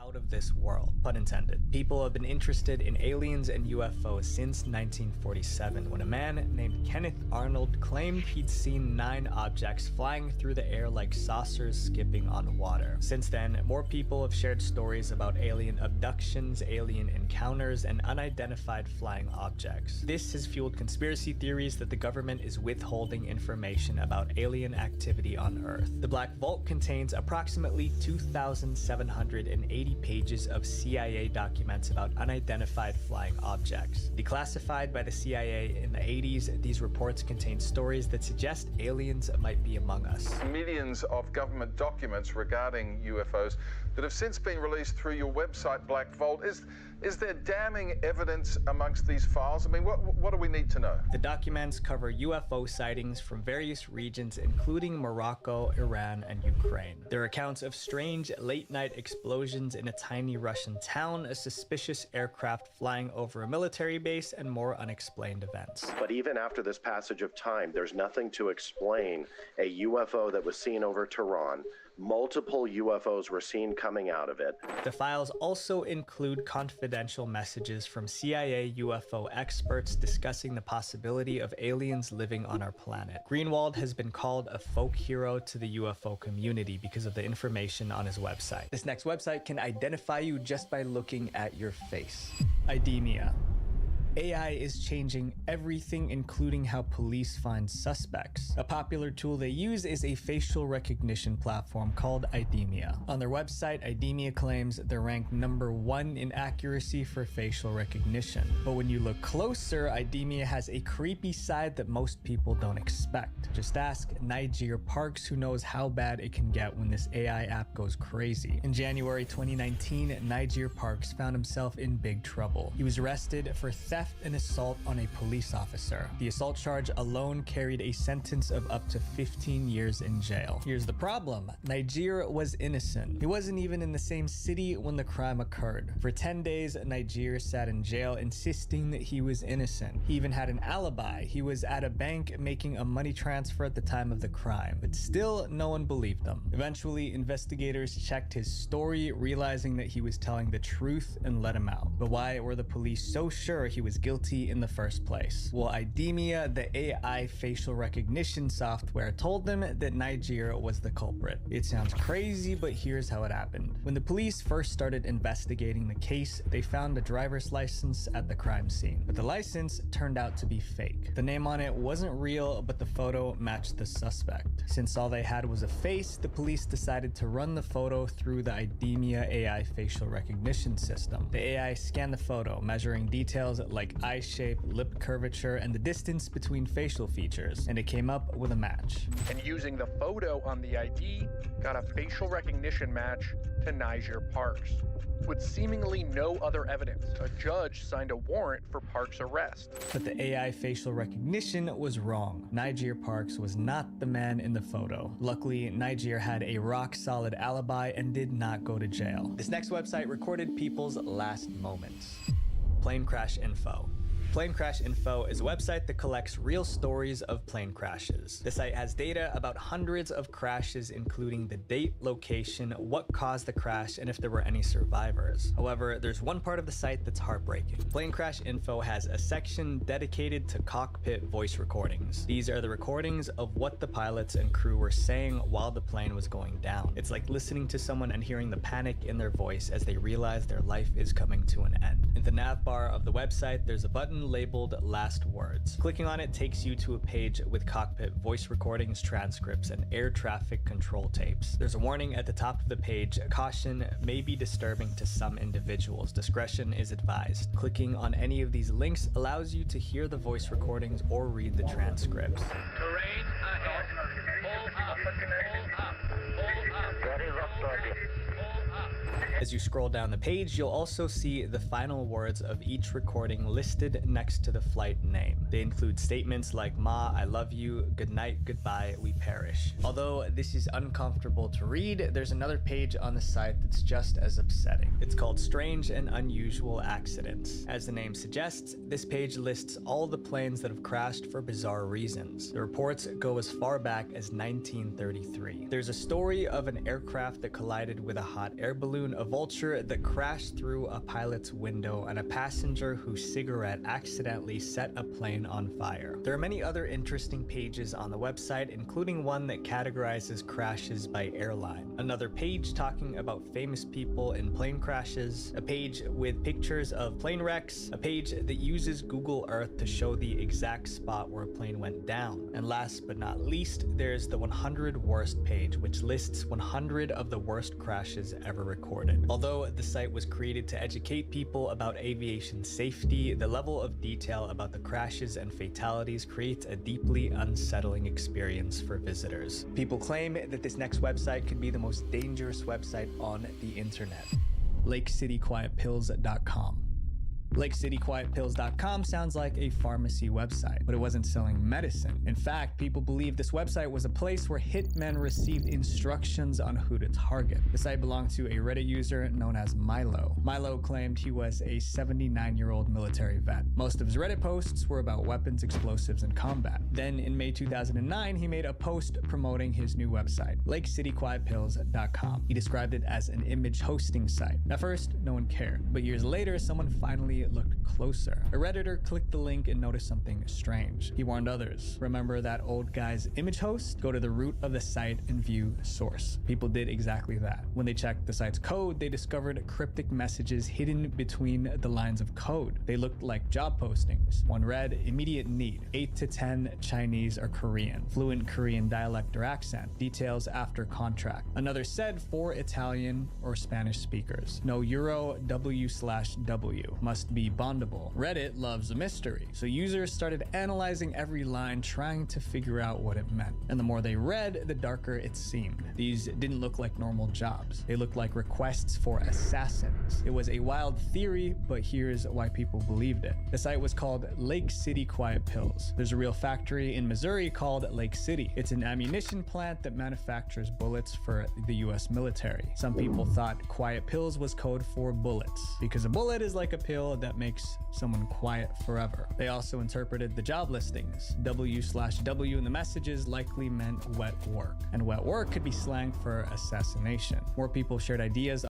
Out of this world, pun intended. People have been interested in aliens and UFOs since 1947, when a man named Kenneth Arnold claimed he'd seen 9 objects flying through the air like saucers skipping on water. Since then, more people have shared stories about alien abductions, alien encounters, and unidentified flying objects. This has fueled conspiracy theories that the government is withholding information about alien activity on Earth. The Black Vault contains approximately 2,780 pages of CIA documents about unidentified flying objects. Declassified by the CIA in the 80s, these reports contain stories that suggest aliens might be among us. Millions of government documents regarding UFOs that have since been released through your website, Black Vault. Is there damning evidence amongst these files? I mean, what do we need to know? The documents cover UFO sightings from various regions, including Morocco, Iran, and Ukraine. There are accounts of strange late-night explosions in a tiny Russian town, a suspicious aircraft flying over a military base, and more unexplained events. But even after this passage of time, there's nothing to explain a UFO that was seen over Tehran. Multiple UFOs were seen coming out of it. The files also include confidential messages from CIA UFO experts discussing the possibility of aliens living on our planet. Greenwald has been called a folk hero to the UFO community because of the information on his website. This next website can identify you just by looking at your face. IDEMIA. AI is changing everything, including how police find suspects. A popular tool they use is a facial recognition platform called IDEMIA. On their website, IDEMIA claims they're ranked #1 in accuracy for facial recognition. But when you look closer, IDEMIA has a creepy side that most people don't expect. Just ask Niger Parks, who knows how bad it can get when this AI app goes crazy. In January 2019, Niger Parks found himself in big trouble. He was arrested for theft and assault on a police officer. The assault charge alone carried a sentence of up to 15 years in jail. Here's the problem. Niger was innocent. He wasn't even in the same city when the crime occurred. For 10 days, Niger sat in jail, insisting that he was innocent. He even had an alibi. He was at a bank making a money transfer at the time of the crime, but still no one believed him. Eventually, investigators checked his story, realizing that he was telling the truth, and let him out. But why were the police so sure he was guilty in the first place? Well, IDEMIA, the AI facial recognition software, told them that Niger was the culprit. It sounds crazy, but here's how it happened. When the police first started investigating the case, they found a driver's license at the crime scene, but the license turned out to be fake. The name on it wasn't real, but the photo matched the suspect. Since all they had was a face, the police decided to run the photo through the IDEMIA AI facial recognition system. The AI scanned the photo, measuring details like eye shape, lip curvature, and the distance between facial features, and it came up with a match. And using the photo on the ID, got a facial recognition match to Niger Parks. With seemingly no other evidence, a judge signed a warrant for Parks' arrest. But the AI facial recognition was wrong. Niger Parks was not the man in the photo. Luckily, Niger had a rock-solid alibi and did not go to jail. This next website recorded people's last moments. Plane crash info. Plane Crash Info is a website that collects real stories of plane crashes. The site has data about hundreds of crashes, including the date, location, what caused the crash, and if there were any survivors. However, there's one part of the site that's heartbreaking. Plane Crash Info has a section dedicated to cockpit voice recordings. These are the recordings of what the pilots and crew were saying while the plane was going down. It's like listening to someone and hearing the panic in their voice as they realize their life is coming to an end. In the nav bar of the website, there's a button labeled Last Words. Clicking on it takes you to a page with cockpit voice recordings, transcripts, and air traffic control tapes. There's a warning at the top of the page: caution may be disturbing to some individuals. Discretion is advised. Clicking on any of these links allows you to hear the voice recordings or read the transcripts. Terrain ahead. Pull up. Pull up. Pull up. Very rough target. As you scroll down the page, you'll also see the final words of each recording listed next to the flight name. They include statements like "Ma, I love you," "Good night, goodbye, we perish." Although this is uncomfortable to read, there's another page on the site that's just as upsetting. It's called Strange and Unusual Accidents. As the name suggests, this page lists all the planes that have crashed for bizarre reasons. The reports go as far back as 1933. There's a story of an aircraft that collided with a hot air balloon, a vulture that crashed through a pilot's window, and a passenger whose cigarette accidentally set a plane on fire. There are many other interesting pages on the website, including one that categorizes crashes by airline, another page talking about famous people in plane crashes, a page with pictures of plane wrecks, a page that uses Google Earth to show the exact spot where a plane went down, and last but not least, there's the 100 Worst page, which lists 100 of the worst crashes ever recorded. Although the site was created to educate people about aviation safety, the level of detail about the crashes and fatalities creates a deeply unsettling experience for visitors. People claim that this next website could be the most dangerous website on the internet. LakeCityQuietPills.com. LakeCityQuietPills.com sounds like a pharmacy website, but it wasn't selling medicine. In fact, people believe this website was a place where hitmen received instructions on who to target. The site belonged to a Reddit user known as Milo. Milo claimed he was a 79-year-old military vet. Most of his Reddit posts were about weapons, explosives, and combat. Then, in May 2009, he made a post promoting his new website, LakeCityQuietPills.com. He described it as an image hosting site. At first, no one cared, but years later, someone finally looked closer. A Redditor clicked the link and noticed something strange. He warned others. Remember that old guy's image host? Go to the root of the site and view source. People did exactly that. When they checked the site's code, they discovered cryptic messages hidden between the lines of code. They looked like job postings. One read, immediate need, 8 to 10 Chinese or Korean, fluent Korean dialect or accent, details after contract. Another said 4 Italian or Spanish speakers. No Euro W/W. Must be bondable. Reddit loves a mystery, so users started analyzing every line, trying to figure out what it meant. And the more they read, the darker it seemed. These didn't look like normal jobs. They looked like requests for assassins. It was a wild theory, but here's why people believed it. The site was called Lake City Quiet Pills. There's a real factory in Missouri called Lake City. It's an ammunition plant that manufactures bullets for the US military. Some people thought Quiet Pills was code for bullets, because a bullet is like a pill that makes someone quiet forever. They also interpreted the job listings. W/W in the messages likely meant wet work, and wet work could be slang for assassination. More people shared ideas